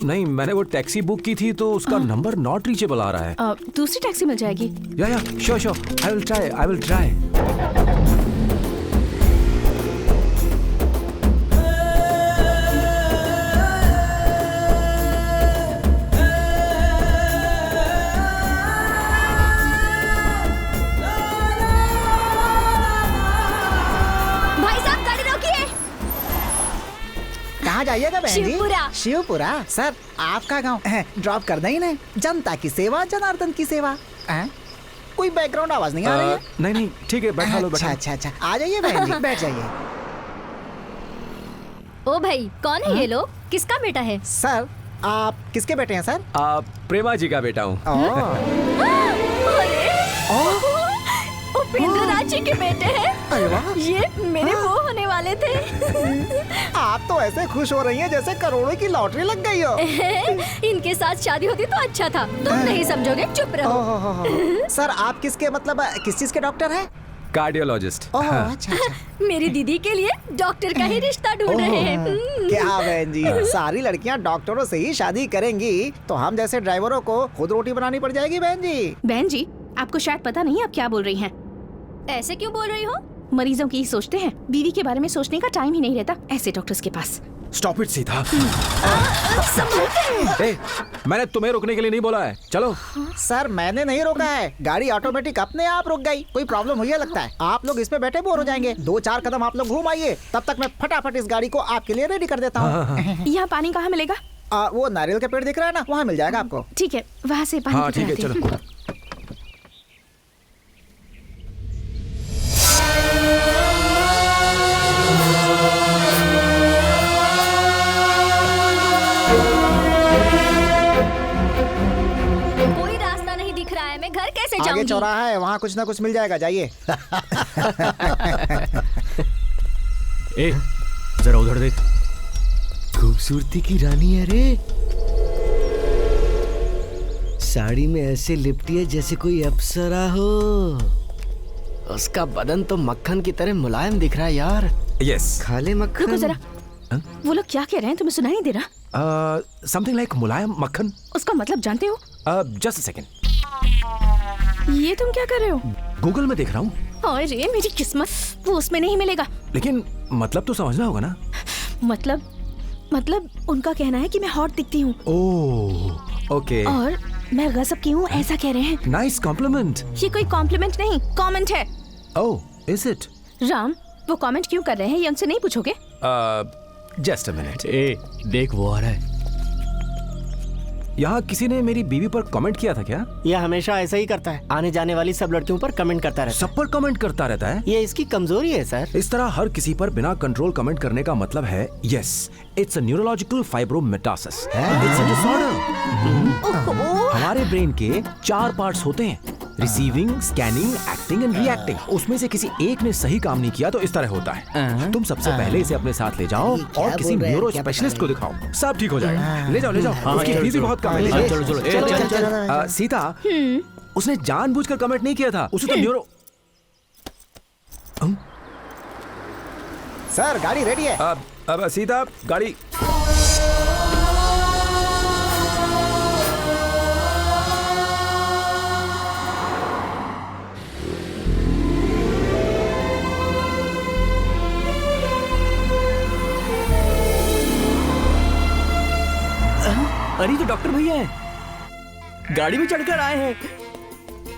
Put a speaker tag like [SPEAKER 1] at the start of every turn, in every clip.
[SPEAKER 1] नहीं, मैंने वो टैक्सी बुक की थी तो उसका नंबर नॉट रीचेबल आ रहा है।
[SPEAKER 2] दूसरी टैक्सी मिल जाएगी।
[SPEAKER 1] या श्योर, आई विल ट्राई।
[SPEAKER 3] कहाँ जाइएगा बहन जी?
[SPEAKER 2] शिवपुरा।
[SPEAKER 3] शिवपुरा? सर आपका गांव ड्रॉप कर दें इन्हें। जनता की सेवा जनार्दन की सेवा। कोई बैकग्राउंड आवाज नहीं आ रही है?
[SPEAKER 1] नहीं, ठीक है, बैठा लो।
[SPEAKER 3] अच्छा, आ जाइए बहन जी, बैठ जाइए।
[SPEAKER 2] ओ भाई, कौन है ये लोग? किसका बेटा है?
[SPEAKER 3] सर आप किसके बेटे हैं सर?
[SPEAKER 1] प्रेमा जी का बेटा हूँ।
[SPEAKER 2] उपेंद्र नाथ जी के बेटे हैं।
[SPEAKER 3] अरे वाह,
[SPEAKER 2] ये मेरे वो होने वाले थे।
[SPEAKER 3] आप तो ऐसे खुश हो रही हैं जैसे करोड़ों की लॉटरी लग गई हो।
[SPEAKER 2] इनके साथ शादी होती तो अच्छा था। तुम नहीं समझोगे, चुप रहो।
[SPEAKER 3] सर आप किसके मतलब किस चीज के डॉक्टर हैं?
[SPEAKER 1] कार्डियोलॉजिस्ट।
[SPEAKER 3] अच्छा।
[SPEAKER 2] मेरी दीदी के लिए डॉक्टर का ही रिश्ता ढूंढ रहे हैं।
[SPEAKER 3] क्या बहन जी, सारी लड़कियां डॉक्टरों से ही शादी करेंगी तो हम जैसे ड्राइवरों को खुद रोटी बनानी पड़ जाएगी बहन जी।
[SPEAKER 2] बहन जी, आपको शायद पता नहीं आप क्या बोल रही हैं। ऐसे क्यों बोल रही हो? मरीजों की ही सोचते हैं, बीवी के बारे में सोचने का टाइम ही नहीं रहता ऐसे डॉक्टर्स के पास।
[SPEAKER 1] Stop it Sita. मैंने तुम्हें रोकने के लिए नहीं बोला है, चलो।
[SPEAKER 3] सर मैंने नहीं रोका है, गाड़ी ऑटोमेटिक अपने आप रुक गई। कोई प्रॉब्लम हुई है लगता है। आप लोग इस पे बैठे बोर हो जाएंगे। 2-4 कदम आप लोग घूम आइए, तब तक मैं फटाफट इस गाड़ी को आपके लिए रेडी कर देता हूँ।
[SPEAKER 2] यहाँ पानी कहाँ मिलेगा?
[SPEAKER 3] वो नारियल का पेड़ दिख रहा है ना, वहाँ मिल जाएगा आपको।
[SPEAKER 2] ठीक है, वहाँ से पानी।
[SPEAKER 1] हाँ ठीक है, चलो।
[SPEAKER 2] कोई रास्ता नहीं दिख रहा है, मैं घर कैसे जाऊंगी?
[SPEAKER 3] आगे चौराहा है, वहाँ कुछ ना कुछ मिल जाएगा, जाइए।
[SPEAKER 1] ए, जरा उधर देख।
[SPEAKER 4] खूबसूरती की रानी है रे। साड़ी में ऐसे लिपटी है जैसे कोई अप्सरा हो। उसका बदन तो मक्खन की तरह मुलायम दिख रहा है यार।
[SPEAKER 1] यस।
[SPEAKER 4] खा ले मक्खन।
[SPEAKER 2] रुको जरा, वो लोग क्या कह रहे हैं? तुम्हें सुनाई नहीं दे रहा?
[SPEAKER 1] समथिंग लाइक मुलायम मक्खन।
[SPEAKER 2] उसका मतलब जानते हो?
[SPEAKER 1] Just a second.
[SPEAKER 2] ये तुम क्या कर रहे हो?
[SPEAKER 1] गूगल में देख रहा हूँ।
[SPEAKER 2] अरे मेरी किस्मत, वो उसमें नहीं मिलेगा।
[SPEAKER 1] लेकिन मतलब तो समझना होगा ना।
[SPEAKER 2] मतलब उनका कहना है कि मैं हॉट दिखती हूँ।
[SPEAKER 1] Oh, okay.
[SPEAKER 2] और मैं गजब की हूँ, ऐसा कह रहे हैं।
[SPEAKER 1] Nice compliment.
[SPEAKER 2] ये कोई कॉम्प्लीमेंट नहीं, कमेंट है।
[SPEAKER 1] ओह, इज इट?
[SPEAKER 2] राम, वो कमेंट क्यों कर रहे हैं, ये उनसे नहीं पूछोगे?
[SPEAKER 1] Just a minute.
[SPEAKER 4] देख वो आ रहा है।
[SPEAKER 1] यहाँ किसी ने मेरी बीवी पर कमेंट किया था क्या?
[SPEAKER 4] ये हमेशा ऐसा ही करता है, आने जाने वाली सब लड़कियों पर कमेंट करता रहता
[SPEAKER 1] सब पर कमेंट करता रहता है।
[SPEAKER 4] है। ये इसकी कमजोरी है सर।
[SPEAKER 1] इस तरह हर किसी पर बिना कंट्रोल कमेंट करने का मतलब है yes, it's a neurological fibromatosis. It's a disorder. हमारे ब्रेन के 4 पार्ट्स होते हैं, receiving, scanning, acting and reacting. उसमें से किसी एक ने सही काम नहीं किया तो इस तरह होता है। तुम सबसे पहले इसे अपने साथ ले जाओ और किसी न्यूरो स्पेशलिस्ट को दिखाओ, सब ठीक हो जाएगा। ले जाओ। उसकी फीस भी बहुत कम है। चलो। सीता, उसने जानबूझकर कमेंट नहीं किया था, उसे तो न्यूरो।
[SPEAKER 3] सर गाड़ी रेडी है।
[SPEAKER 1] अब सीता, गाड़ी।
[SPEAKER 4] अरे तो डॉक्टर भैया हैं, गाड़ी में चढ़कर आए हैं।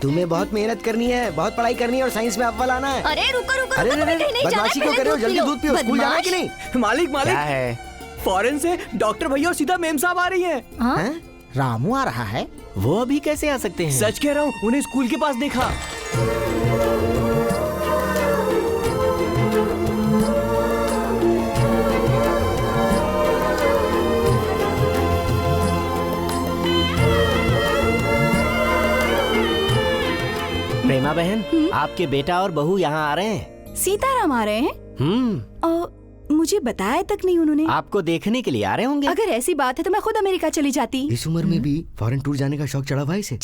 [SPEAKER 4] तुम्हें बहुत मेहनत करनी है, बहुत पढ़ाई करनी है और साइंस में अव्वल आना है।
[SPEAKER 2] अरे रुको,
[SPEAKER 4] अरे
[SPEAKER 2] तुम्हें कहीं नहीं जाना,
[SPEAKER 4] बदमाशी क्यों कर रहे हो? जल्दी दूध पियो, स्कूल जाना है कि नहीं?
[SPEAKER 5] मालिक
[SPEAKER 4] क्या है?
[SPEAKER 5] फॉरेन से डॉक्टर भैया और सीधा मेम साहब आ रही हैं।
[SPEAKER 4] हैं?
[SPEAKER 3] रामू आ रहा है?
[SPEAKER 4] वो अभी कैसे आ सकते हैं?
[SPEAKER 5] सच कह रहा हूँ, उन्हें स्कूल के पास देखा।
[SPEAKER 4] प्रेमा बहन, आपके बेटा और बहू यहाँ आ रहे हैं।
[SPEAKER 6] सीताराम आ रहे हैं? मुझे बताया तक नहीं उन्होंने।
[SPEAKER 4] आपको देखने के लिए आ रहे होंगे।
[SPEAKER 6] अगर ऐसी बात है तो मैं खुद अमेरिका चली जाती।
[SPEAKER 4] इस उम्र में भी फॉरेन टूर जाने का शौक चढ़ा भाई से।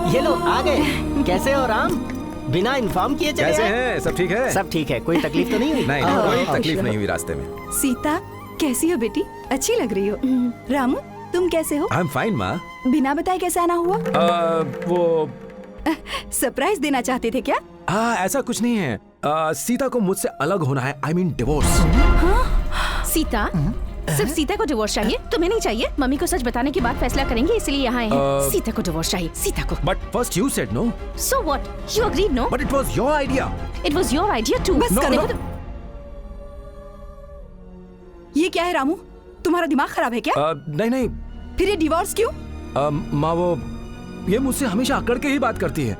[SPEAKER 4] ये लो आ गए। कैसे हो राम? बिना इन्फॉर्म किए चले
[SPEAKER 1] कैसे
[SPEAKER 4] आए?
[SPEAKER 1] हैं? सब ठीक है?
[SPEAKER 4] सब ठीक है, कोई तकलीफ तो नहीं हुई?
[SPEAKER 1] नहीं, कोई तकलीफ नहीं हुई रास्ते में।
[SPEAKER 6] सीता कैसी हो बेटी? अच्छी लग रही हो। रामू तुम कैसे हो?
[SPEAKER 1] आई एम फाइन माँ।
[SPEAKER 6] बिना बताए कैसे आना हुआ?
[SPEAKER 1] वो
[SPEAKER 6] सरप्राइज देना चाहते थे क्या?
[SPEAKER 1] ऐसा कुछ नहीं है। सीता को मुझसे अलग होना है, आई मीन डिवोर्स।
[SPEAKER 2] सीता, सिर्फ सीता को डिवोर्स चाहिए, तुम्हें नहीं चाहिए? मम्मी को सच बताने के बाद फैसला करेंगे, इसलिए यहाँ आए हैं। सीता को डिवोर्स चाहिए, सीता को।
[SPEAKER 1] But first you said no.
[SPEAKER 2] So what? You agreed, no?
[SPEAKER 1] But it was your idea.
[SPEAKER 2] It was your idea too.
[SPEAKER 6] बस
[SPEAKER 1] No,
[SPEAKER 6] करो।
[SPEAKER 1] no.
[SPEAKER 6] ये क्या है रामू? तुम्हारा दिमाग खराब है क्या?
[SPEAKER 1] नहीं नहीं
[SPEAKER 6] फिर ये डिवोर्स क्यों?
[SPEAKER 1] माँ, वो ये मुझसे हमेशा अकड़ के ही बात करती है।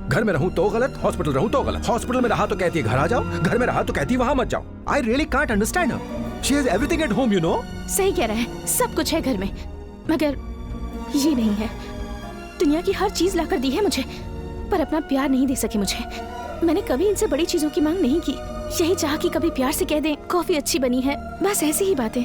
[SPEAKER 1] घर में रहूं तो गलत, हॉस्पिटल रहूं तो गलत। हॉस्पिटल में रहा तो कहती है घर आ जाओ, घर में रहा तो कहती है वहां मत जाओ। I really can't understand her. She has everything at home, you know.
[SPEAKER 2] सही कह रहा है, सब कुछ है घर में, मगर ये नहीं है। दुनिया की हर चीज लाकर दी है मुझे, पर अपना प्यार नहीं दे सके मुझे। मैंने कभी इनसे बड़ी चीजों की मांग नहीं की। यही चाहा कि कभी प्यार से कह दें कॉफी अच्छी बनी है, बस ऐसी ही बातें।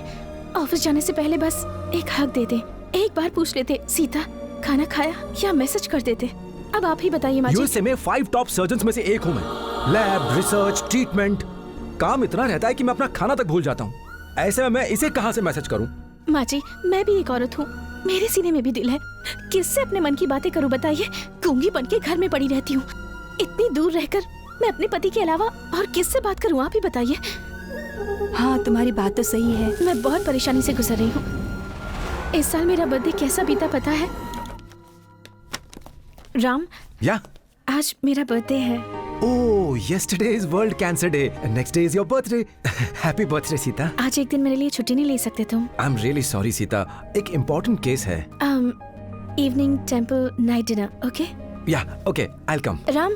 [SPEAKER 2] ऑफिस जाने से पहले बस एक हक दे दें, एक बार पूछ लेते सीता खाना खाया, या मैसेज कर देते। अब आप ही बताइए माँ जी।
[SPEAKER 1] यूएसए में 5 टॉप सर्जन्स में से एक हूं मैं। लैब, रिसर्च, ट्रीटमेंट, काम इतना रहता है कि मैं अपना खाना तक भूल जाता हूँ। ऐसे में मैं इसे कहाँ से मैसेज करूँ?
[SPEAKER 2] माँ जी, मैं भी एक औरत हूँ, मेरे सीने में भी दिल है। किससे अपने मन की बातें करूँ बताइए? गूंगी बन के घर में पड़ी रहती हूँ। इतनी दूर रहकर मैं अपने पति के अलावा और किससे बात करूँ, आप ही बताइए।
[SPEAKER 6] हाँ तुम्हारी बात तो सही है।
[SPEAKER 2] मैं बहुत परेशानी से गुजर रही हूँ। इस साल मेरा बर्थडे कैसा बीता पता है? राम,
[SPEAKER 1] या
[SPEAKER 2] आज मेरा बर्थडे है।
[SPEAKER 1] ओह, yesterday is World Cancer Day and next day is your birthday. Happy birthday Sita.
[SPEAKER 2] आज एक दिन मेरे लिए छुट्टी नहीं ले सकते तुम?
[SPEAKER 1] I am really sorry Sita, एक इम्पोर्टेंट केस है।
[SPEAKER 2] Evening temple night dinner, okay?
[SPEAKER 1] या okay, I will come.
[SPEAKER 2] Ram,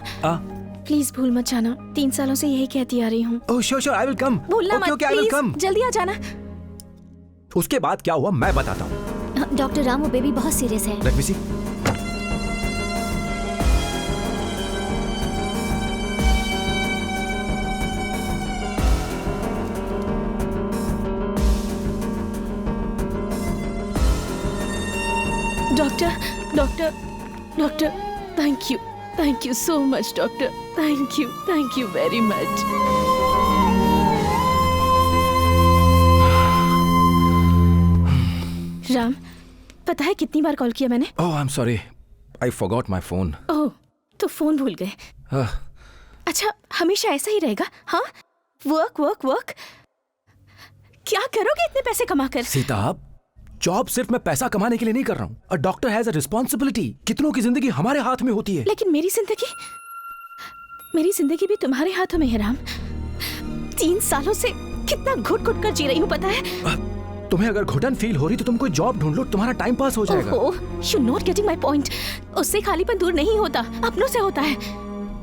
[SPEAKER 2] please भूल मत जाना, 3 सालों से यही कहती आ रही हूँ।
[SPEAKER 1] Oh sure sure, I will कम।
[SPEAKER 2] भूलना
[SPEAKER 1] ओके
[SPEAKER 2] मत
[SPEAKER 1] okay, I will come.
[SPEAKER 2] Please, जल्दी आ जाना।
[SPEAKER 1] उसके बाद क्या हुआ मैं बताता हूँ।
[SPEAKER 7] डॉक्टर राम, वो बेबी बहुत सीरियस है।
[SPEAKER 1] Let me see.
[SPEAKER 2] Doctor, doctor, doctor, thank you so much doctor, thank you very much. Ram, पता है कितनी बार कॉल किया मैंने?
[SPEAKER 1] Oh I am sorry, I forgot my phone.
[SPEAKER 2] Oh, तो फोन भूल गए। अच्छा, हमेशा ऐसा ही रहेगा? हाँ, वर्क वर्क वर्क। क्या करोगे इतने पैसे कमाकर?
[SPEAKER 1] सीता, जॉब सिर्फ मैं पैसा कमाने के लिए नहीं कर रहा हूँ। A doctor has a responsibility. कितनों की जिंदगी हमारे हाथ में होती है।
[SPEAKER 2] लेकिन मेरी जिंदगी भी तुम्हारे हाथों में है राम। 3 सालों से कितना घुट घुट कर जी रही हूँ पता है?
[SPEAKER 1] तुम्हें अगर घुटन फील हो रही तो तुम कोई जॉब ढूंढ लो, तुम्हारा टाइम पास हो जाएगा।
[SPEAKER 2] You not getting my point. उससे खालीपन दूर नहीं होता, अपनों से होता है।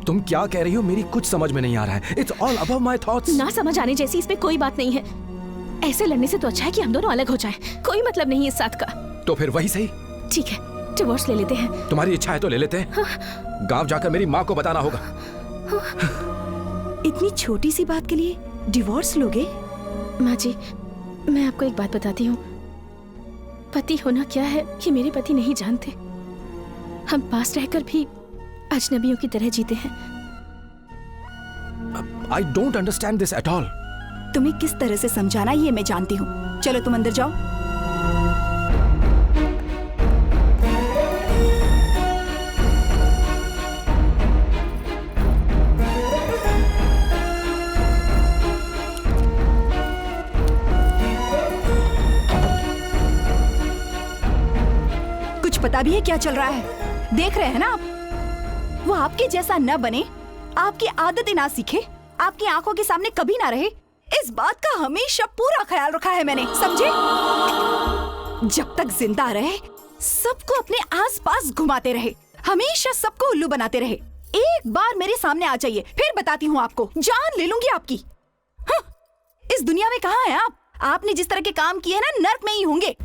[SPEAKER 1] तुम क्या कह रही हो? मेरी कुछ समझ में नहीं आ रहा है। It's all above my thoughts.
[SPEAKER 2] ना समझ आने जैसी इसमें कोई बात नहीं है। ऐसे लड़ने से तो अच्छा है कि हम दोनों अलग हो जाएं। कोई मतलब नहीं इस साथ का।
[SPEAKER 1] तो फिर वही सही।
[SPEAKER 2] ठीक है, डिवोर्स ले लेते हैं।
[SPEAKER 1] तुम्हारी इच्छा है तो ले लेते हैं। गांव जाकर मेरी माँ को बताना होगा।
[SPEAKER 6] इतनी छोटी सी बात के लिए डिवोर्स लोगे?
[SPEAKER 2] माँ जी, मैं आपको एक बात बताती हूँ। पति होना क्या है ये मेरे पति नहीं जानते। हम पास रहकर भी अजनबियों की तरह जीते हैं।
[SPEAKER 1] I don't understand this at all.
[SPEAKER 6] तुम्हें किस तरह से समझाना ये मैं जानती हूँ। चलो तुम अंदर जाओ। कुछ पता भी है क्या चल रहा है? देख रहे हैं ना आप? वो आपके जैसा न बने, आपकी आदतें ना सीखे, आपकी आंखों के सामने कभी ना रहे, इस बात का हमेशा पूरा ख्याल रखा है मैंने, समझे? जब तक जिंदा रहे सबको अपने आसपास घुमाते रहे, हमेशा सबको उल्लू बनाते रहे। एक बार मेरे सामने आ जाइए, फिर बताती हूँ आपको, जान ले लूंगी आपकी। हाँ, इस दुनिया में कहाँ हैं आप? आपने जिस तरह के काम किए ना, नर्क में ही होंगे।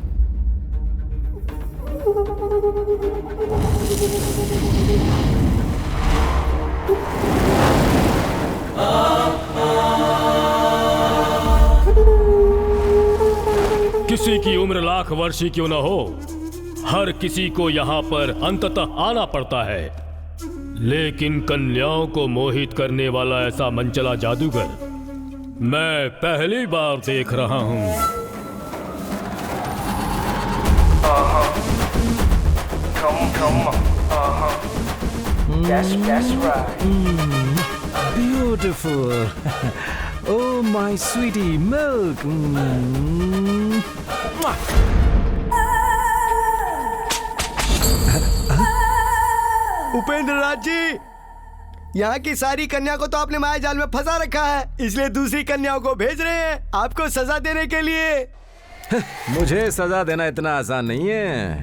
[SPEAKER 8] किसी की उम्र लाख वर्ष क्यों न हो, हर किसी को यहाँ पर अंततः आना पड़ता है। लेकिन कन्याओं को मोहित करने वाला ऐसा मनचला जादूगर मैं पहली बार देख रहा हूँ।
[SPEAKER 9] That's right.
[SPEAKER 1] Beautiful. Oh my sweetie milk.
[SPEAKER 4] Upendra Raj ji, यहाँ की सारी कन्या को तो आपने माया जाल में फंसा रखा है, इसलिए दूसरी कन्याओं को भेज रहे हैं आपको सजा देने के लिए।
[SPEAKER 1] मुझे सजा देना इतना आसान नहीं है।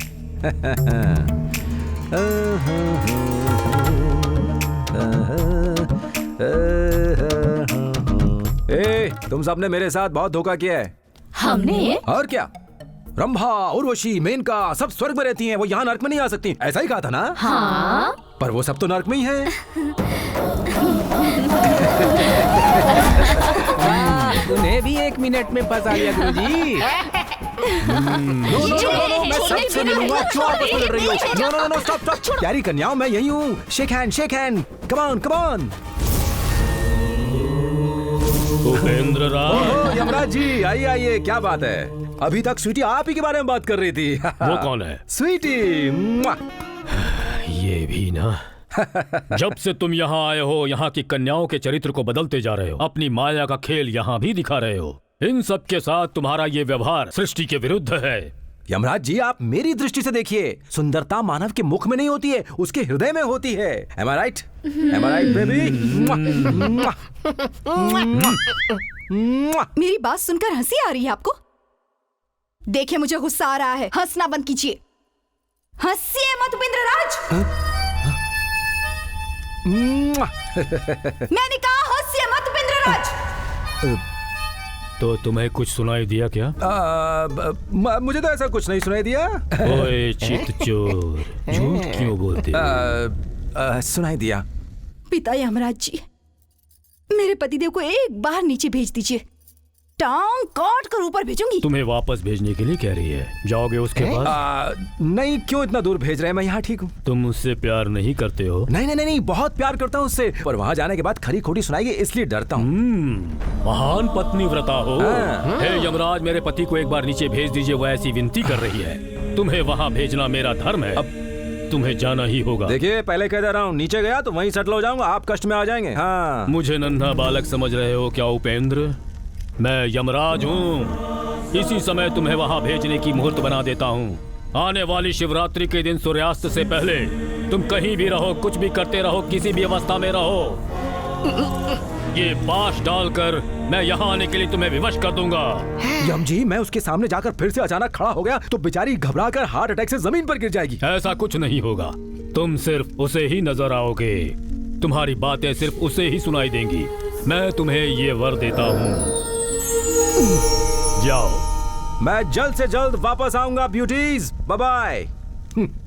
[SPEAKER 1] ए, तुम सबने मेरे साथ बहुत धोखा किया है।
[SPEAKER 2] हमने?
[SPEAKER 1] और क्या, रंभा, उर्वशी, मेनका सब स्वर्ग में रहती हैं, वो यहाँ नर्क में नहीं आ सकती। ऐसा ही कहा था ना?
[SPEAKER 2] हाँ।
[SPEAKER 1] पर वो सब तो नर्क में ही है।
[SPEAKER 5] उन्हें भी 1 मिनट में फंसा लिया गुरुजी।
[SPEAKER 1] नो, मैं सबसे मिलूंगा। क्यों आपस में लड़ रही हो? No, stop. प्यारी कन्याओं, मैं यही हूँ। Shake hand. Come on.
[SPEAKER 8] Upendra Raj.
[SPEAKER 1] Yamraj ji, आइए, क्या बात है? अभी तक स्वीटी आप ही के बारे में बात कर रही थी।
[SPEAKER 8] वो कौन है?
[SPEAKER 1] स्वीटी।
[SPEAKER 8] ये भी ना। जब से तुम यहाँ आए हो, यहाँ की कन्याओं के चरित्र को बदलते जा रहे हो, अपनी माया का खेल यहाँ भी दिखा रहे हो। इन सब के साथ तुम्हारा ये व्यवहार सृष्टि के विरुद्ध है।
[SPEAKER 1] यमराज जी, आप मेरी दृष्टि से देखिए, सुंदरता मानव के मुख में नहीं होती है, उसके हृदय में होती है। Am I right? बेबी?
[SPEAKER 6] मेरी बात सुनकर हंसी आ रही है आपको? देखिए, मुझे गुस्सा आ रहा है, हंसना बंद कीजिए। हंसिए मत उपेंद्र राज। मैंने कहा हंसिए मत उपेंद्र राज।
[SPEAKER 8] तो तुम्हें कुछ सुनाई दिया क्या?
[SPEAKER 1] मुझे तो ऐसा कुछ नहीं सुनाई दिया।
[SPEAKER 8] ओए चितचोर, झूठ क्यों बोलते हो?
[SPEAKER 1] सुनाई दिया।
[SPEAKER 6] पिता यमराज जी, मेरे पतिदेव को एक बार नीचे भेज दीजिए, टांग काट कर ऊपर भेजूंगी।
[SPEAKER 8] तुम्हें वापस भेजने के लिए कह रही है, जाओगे उसके पास?
[SPEAKER 1] नहीं, क्यों इतना दूर भेज रहे हैं? मैं यहाँ ठीक हूँ। तुम
[SPEAKER 8] उससे प्यार नहीं करते हो?
[SPEAKER 1] नहीं, बहुत प्यार करता हूँ उससे, पर वहाँ जाने के बाद खरी खोटी सुनाएगी, इसलिए डरता हूँ।
[SPEAKER 8] महान पत्नी व्रता हो। हे यमराज, मेरे पति को एक बार नीचे भेज दीजिए, वो ऐसी विनती कर रही है। तुम्हें वहाँ भेजना मेरा धर्म है। अब तुम्हें जाना ही होगा।
[SPEAKER 1] देखिए, पहले कह दे रहा हूँ, नीचे गया तो वहीं सेटल हो जाऊंगा, आप कष्ट में आ जाएंगे। हाँ।
[SPEAKER 8] मुझे नन्हा बालक समझ रहे हो क्या उपेंद्र? मैं यमराज हूँ। इसी समय तुम्हें वहाँ भेजने की मुहूर्त बना देता हूँ। आने वाली शिवरात्रि के दिन सूर्यास्त से पहले तुम कहीं भी रहो, कुछ भी करते रहो, किसी भी अवस्था में रहो, ये पाश डालकर मैं यहाँ आने के लिए तुम्हें विवश कर दूंगा।
[SPEAKER 1] यम जी, मैं उसके सामने जाकर फिर से अचानक खड़ा हो गया तो बेचारी घबराकर हार्ट अटैक से जमीन पर गिर जाएगी।
[SPEAKER 8] ऐसा कुछ नहीं होगा, तुम सिर्फ उसे ही नजर आओगे, तुम्हारी बातें सिर्फ उसे ही सुनाई देंगी। मैं तुम्हें ये वर देता हूँ, जाओ।
[SPEAKER 1] मैं जल्द से जल्द वापस आऊंगा ब्यूटीज, बाय बाय।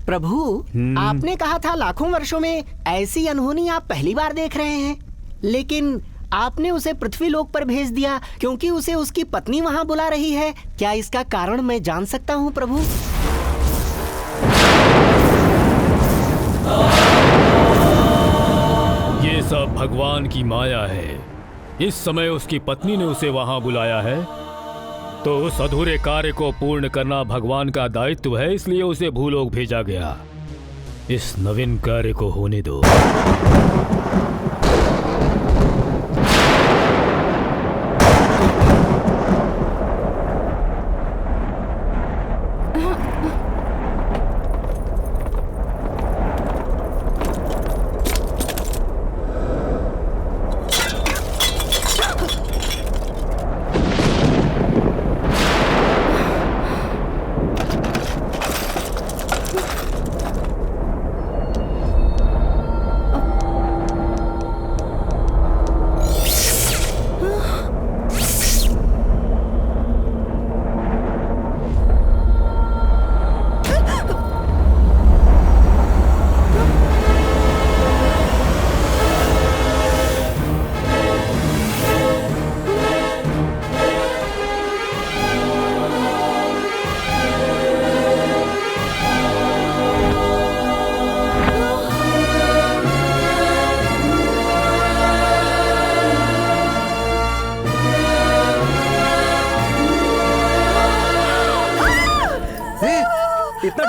[SPEAKER 3] प्रभु, आपने कहा था लाखों वर्षों में ऐसी अनहोनी आप पहली बार देख रहे हैं, लेकिन आपने उसे पृथ्वी लोक पर भेज दिया क्योंकि उसे उसकी पत्नी वहां बुला रही है। क्या इसका कारण मैं जान सकता हूं प्रभु?
[SPEAKER 8] ये सब भगवान की माया है। इस समय उसकी पत्नी ने उसे वहां बुलाया है, तो उस अधूरे कार्य को पूर्ण करना भगवान का दायित्व है, इसलिए उसे भूलोक भेजा गया। इस नवीन कार्य को होने दो।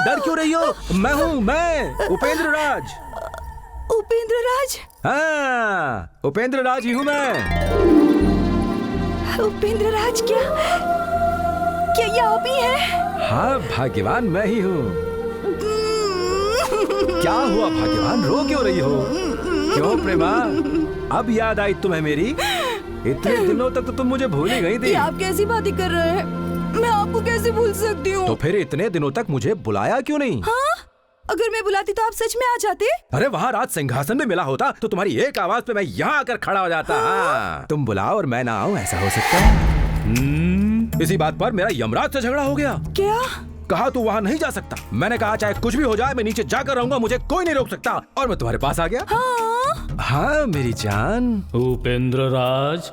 [SPEAKER 1] डर क्यों रही हो? मैं हूँ, मैं उपेंद्र राज।
[SPEAKER 6] उपेंद्र राज?
[SPEAKER 1] हाँ, उपेंद्र राज ही हूँ मैं।
[SPEAKER 6] उपेंद्र राज, क्या ये आप ही हैं?
[SPEAKER 1] हाँ भाग्यवान, मैं ही हूँ। क्या हुआ भाग्यवान, रो क्यों रही हो? क्यों प्रेमा, अब याद आई तुम्हें मेरी? इतने दिनों तक तो तुम मुझे भूल ही गई थी।
[SPEAKER 6] आप कैसी बातें कर रहे हैं? मैं आपको कैसे भूल सकती हूँ?
[SPEAKER 1] तो फिर इतने दिनों तक मुझे बुलाया क्यों नहीं?
[SPEAKER 6] हाँ? अगर मैं बुलाती तो आप सच में आ जाते?
[SPEAKER 1] अरे वहाँ रात सिंहासन में मिला होता तो तुम्हारी एक आवाज पे मैं यहाँ आकर खड़ा हो जाता। हाँ। तुम बुलाओ और मैं ना आऊँ, ऐसा हो सकता है? इसी बात पर मेरा यमराज से झगड़ा हो गया।
[SPEAKER 6] क्या?
[SPEAKER 1] कहा तू वहाँ नहीं जा सकता। मैंने कहा चाहे कुछ भी हो जाए मैं नीचे जाकर रहूंगा, मुझे कोई नहीं रोक सकता। और मैं तुम्हारे पास आ गया। हाँ मेरी जान।
[SPEAKER 8] उपेंद्र राज,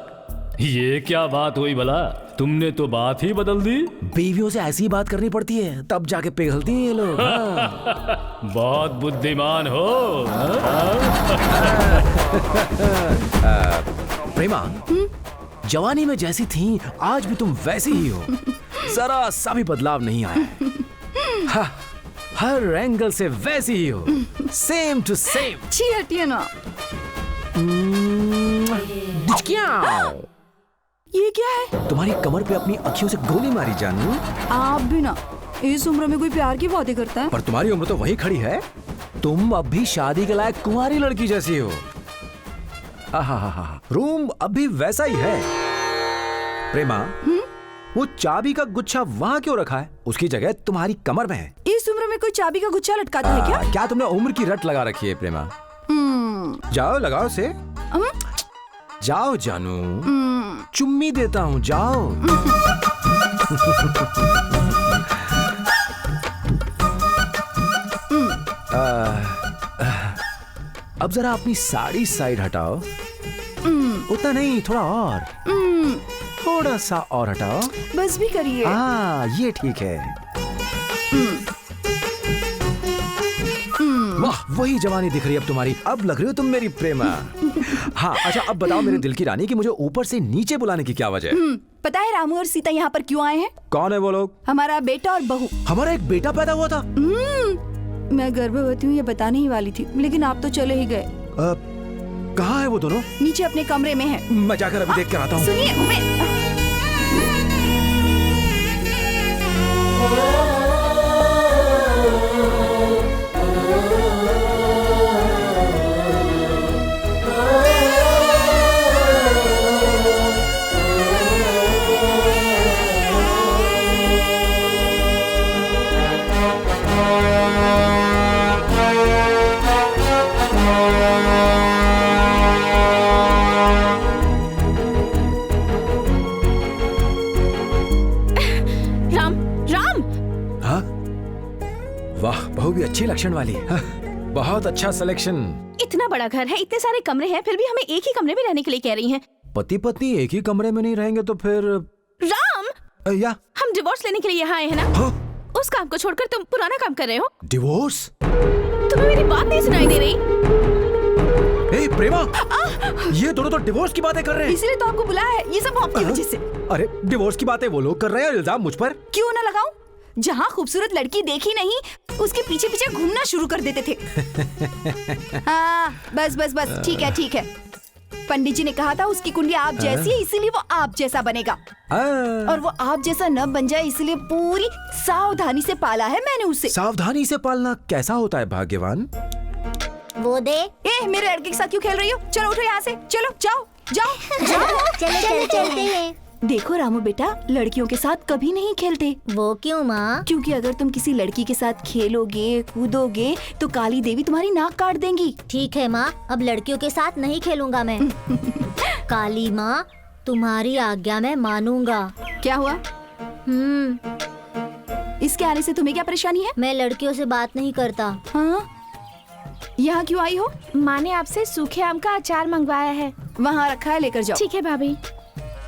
[SPEAKER 8] ये क्या बात हुई भला? तुमने तो बात ही बदल दी।
[SPEAKER 1] बीवियों से ऐसी बात करनी पड़ती है, तब जाके पिघलती हैं ये लोग। हाँ।
[SPEAKER 8] बहुत बुद्धिमान हो।
[SPEAKER 1] प्रेमा, जवानी में जैसी थी आज भी तुम वैसी ही हो, जरा सा भी बदलाव नहीं आया। हाँ, हर एंगल से वैसी ही हो, सेम टू सेम।
[SPEAKER 6] छी हटिए ना। ये क्या है?
[SPEAKER 1] तुम्हारी कमर पे अपनी अखियों से गोली मारी जानू।
[SPEAKER 6] आप भी ना, इस उम्र में कोई प्यार की बातें करता है?
[SPEAKER 1] पर तुम्हारी उम्र तो वही खड़ी है। तुम अब भी शादी के लायक कुंवारी लड़की जैसी हो। रूम अभी वैसा ही है। प्रेमा, वो चाबी का गुच्छा वहाँ क्यों रखा है? उसकी जगह तुम्हारी कमर में है।
[SPEAKER 6] इस उम्र में कोई चाबी का गुच्छा लटकाता है क्या?
[SPEAKER 1] क्या तुमने उम्र की रट लगा रखी है प्रेमा? जाओ लगाओ से। जाओ जानू, चुम्मी देता हूँ, जाओ। अब जरा अपनी साड़ी साइड हटाओ। उतना नहीं, थोड़ा और, थोड़ा सा और हटाओ।
[SPEAKER 6] बस भी करिए।
[SPEAKER 1] हाँ ये ठीक है। वाह, वही जवानी दिख रही है अब तुम्हारी। अब लग रही हो तुम मेरी प्रेमा। हाँ अच्छा, अब बताओ मेरे दिल की रानी कि मुझे ऊपर से नीचे बुलाने की क्या वजह है?
[SPEAKER 6] पता है रामू और सीता यहाँ पर क्यों आए हैं?
[SPEAKER 1] कौन है वो लोग?
[SPEAKER 6] हमारा बेटा और बहू।
[SPEAKER 1] हमारा एक बेटा पैदा हुआ था।
[SPEAKER 6] मैं गर्भवती हूँ ये बताने ही वाली थी, लेकिन आप तो चले ही गए।
[SPEAKER 1] कहाँ है वो दोनों?
[SPEAKER 6] नीचे अपने कमरे में है।
[SPEAKER 1] मैं जाकर अभी देख कर आता हूँ।
[SPEAKER 6] सुनिए,
[SPEAKER 1] बहू भी अच्छी लक्षण वाली है। बहुत अच्छा सिलेक्शन।
[SPEAKER 2] इतना बड़ा घर है, इतने सारे कमरे हैं, फिर भी हमें एक ही कमरे में रहने के लिए कह रही हैं।
[SPEAKER 1] पति पत्नी एक ही कमरे में नहीं रहेंगे तो फिर?
[SPEAKER 2] राम,
[SPEAKER 1] या
[SPEAKER 2] हम डिवोर्स लेने के लिए यहाँ आए हैं ना?
[SPEAKER 1] हाँ?
[SPEAKER 2] उस काम को छोड़कर तुम पुराना काम कर रहे हो।
[SPEAKER 1] डिवोर्स?
[SPEAKER 2] तुम्हें मेरी बात नहीं सुनाई दे रही?
[SPEAKER 1] ए प्रेमा, ये दोनों तो डिवोर्स की बातें कर रहे हैं।
[SPEAKER 6] इसलिए तो आपको बुलाया है, ये सब आपकी वजह से।
[SPEAKER 1] अरे डिवोर्स की बातें वो लोग कर रहे हैं, इल्जाम मुझ पर
[SPEAKER 6] क्यों ना लगाऊं? जहाँ खूबसूरत लड़की देखी नहीं, उसके पीछे पीछे घूमना शुरू कर देते थे। हाँ, बस बस बस, ठीक है ठीक है। पंडित जी ने कहा था उसकी कुंडली आप जैसी है, इसीलिए वो आप जैसा बनेगा। और वो आप जैसा न बन जाए, इसलिए पूरी सावधानी से पाला है मैंने उसे।
[SPEAKER 1] सावधानी से पालना कैसा होता है भाग्यवान?
[SPEAKER 7] वो दे।
[SPEAKER 6] मेरे लड़के के साथ क्यों खेल रही हो? चलो उठो यहाँ से, चलो जाओ जाओ जाओ।
[SPEAKER 7] चलो चलते हैं।
[SPEAKER 6] देखो रामू बेटा, लड़कियों के साथ कभी नहीं खेलते।
[SPEAKER 7] वो क्यों माँ?
[SPEAKER 6] क्योंकि अगर तुम किसी लड़की के साथ खेलोगे कूदोगे तो काली देवी तुम्हारी नाक काट देंगी।
[SPEAKER 7] ठीक है माँ, अब लड़कियों के साथ नहीं खेलूंगा मैं। काली माँ, तुम्हारी आज्ञा मैं मानूंगा।
[SPEAKER 6] क्या हुआ? इसके आने से तुम्हें क्या परेशानी है?
[SPEAKER 7] मैं लड़कियों से बात नहीं करता।
[SPEAKER 6] हाँ? यहाँ क्यों आई हो?
[SPEAKER 2] माँ ने आपसे सूखे आम का अचार मंगवाया है।
[SPEAKER 6] वहाँ रखा है, लेकर जाओ।
[SPEAKER 2] ठीक है भाभी।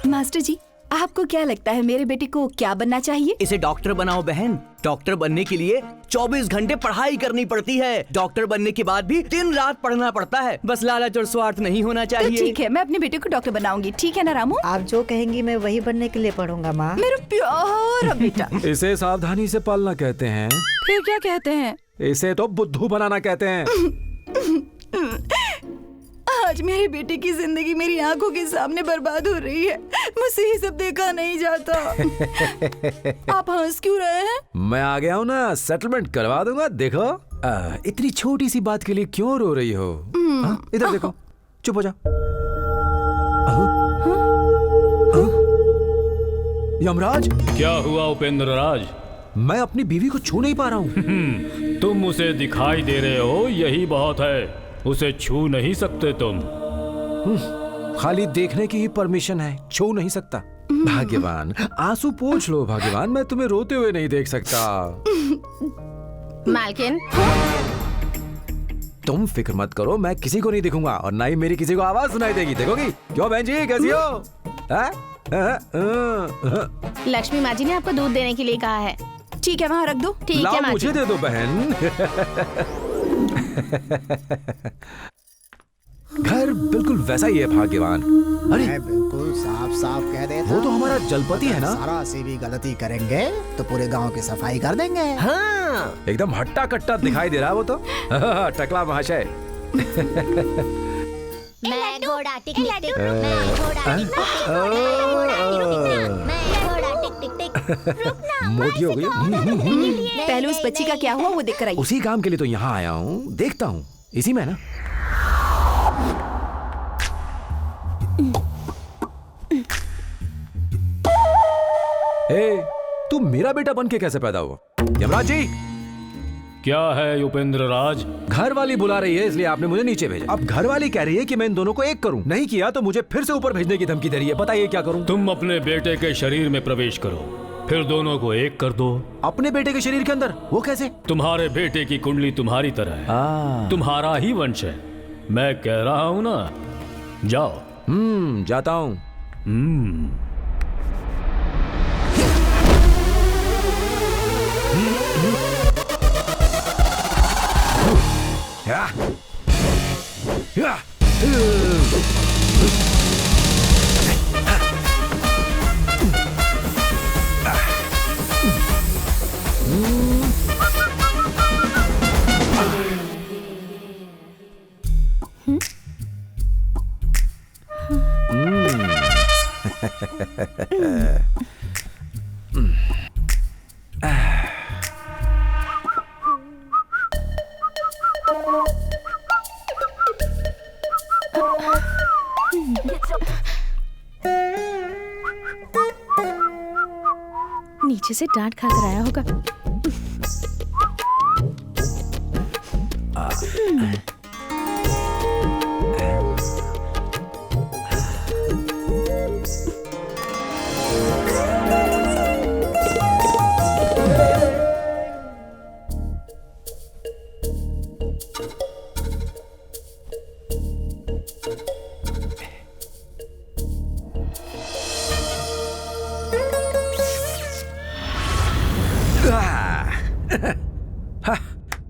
[SPEAKER 6] मास्टर जी, आपको क्या लगता है मेरे बेटे को क्या बनना चाहिए?
[SPEAKER 4] इसे डॉक्टर बनाओ बहन। डॉक्टर बनने के लिए 24 घंटे पढ़ाई करनी पड़ती है। डॉक्टर बनने के बाद भी दिन रात पढ़ना पड़ता है। बस लालच और स्वार्थ नहीं होना
[SPEAKER 6] तो
[SPEAKER 4] चाहिए।
[SPEAKER 6] ठीक है, मैं अपने बेटे को डॉक्टर बनाऊंगी। ठीक है ना रामू?
[SPEAKER 9] आप जो कहेंगी मैं वही बनने के लिए पढ़ूंगा माँ।
[SPEAKER 6] मेरा प्यारा बेटा।
[SPEAKER 1] इसे सावधानी से पालना कहते हैं।
[SPEAKER 6] फिर क्या कहते हैं?
[SPEAKER 1] इसे तो बुद्धू बनाना कहते हैं।
[SPEAKER 6] आज मेरे बेटे की जिंदगी मेरी आंखों के सामने बर्बाद हो रही है। मुझसे ये सब देखा नहीं जाता। आप हंस क्यों रहे हैं?
[SPEAKER 1] मैं आ गया हूँ ना, सेटलमेंट करवा दूंगा। देखो इतनी छोटी सी बात के लिए क्यों रो रही हो? इधर देखो, चुप हो जा। यमराज,
[SPEAKER 8] क्या हुआ उपेंद्र राज?
[SPEAKER 1] मैं अपनी बीवी को छू नहीं पा रहा हूँ।
[SPEAKER 8] तुम उसे दिखाई दे रहे हो, यही बहुत है। उसे छू नहीं सकते तुम।
[SPEAKER 1] खाली देखने की ही परमिशन है, छू नहीं सकता। भाग्यवान, आंसू पोंछ लो भाग्यवान, मैं तुम्हें रोते हुए नहीं देख सकता।
[SPEAKER 2] मालकिन,
[SPEAKER 1] तुम फिक्र मत करो, मैं किसी को नहीं दिखूंगा और ना ही मेरी किसी को आवाज सुनाई देगी। देखोगी? क्यों बहन जी, कैसी हो?
[SPEAKER 2] लक्ष्मी माँ जी ने आपको दूध देने के लिए कहा है।
[SPEAKER 6] ठीक है, वहाँ रख दो।
[SPEAKER 2] ठीक है
[SPEAKER 1] लाओ,
[SPEAKER 2] माँ जी।
[SPEAKER 1] मुझे दे दो बहन। घर बिल्कुल वैसा ही है भाग्यवान। अरे
[SPEAKER 3] मैं बिल्कुल साफ साफ कह देता
[SPEAKER 1] वो तो हमारा जलपति है ना।
[SPEAKER 3] सारा से भी गलती करेंगे तो पूरे गांव की सफाई कर देंगे।
[SPEAKER 4] हाँ,
[SPEAKER 1] एकदम हट्टा कट्टा दिखाई दे रहा है वो तो। टकला महाशय।
[SPEAKER 7] मैं घोड़ा टिक टिक टिक, मैं घोड़ा टिक टिक टिक, मैं घोड़ा टिक टिक टिक।
[SPEAKER 1] मोटी हो गई।
[SPEAKER 6] पहले उस बच्ची का क्या हुआ वो देख कर आई।
[SPEAKER 1] उसी काम के लिए तो यहाँ आया हूँ, देखता हूँ इसी में ना। तू मेरा बेटा बन के कैसे पैदा हुआ? यमराज जी,
[SPEAKER 8] क्या है उपेंद्र राज?
[SPEAKER 1] घर वाली बुला रही है इसलिए आपने मुझे नीचे भेजा। अब घर वाली कह रही है कि मैं इन दोनों को एक करूं। नहीं किया तो मुझे फिर से ऊपर भेजने की धमकी दे रही है। बताइए क्या करूं?
[SPEAKER 8] तुम अपने बेटे के शरीर में प्रवेश करो, फिर दोनों को एक कर दो।
[SPEAKER 1] अपने बेटे के शरीर के अंदर? वो कैसे?
[SPEAKER 8] तुम्हारे बेटे की कुंडली तुम्हारी तरह है, तुम्हारा ही वंश है। मैं कह रहा हूँ ना, जाओ।
[SPEAKER 1] जाता हूँ। या या
[SPEAKER 2] नीचे से डांट खा कर आया होगा।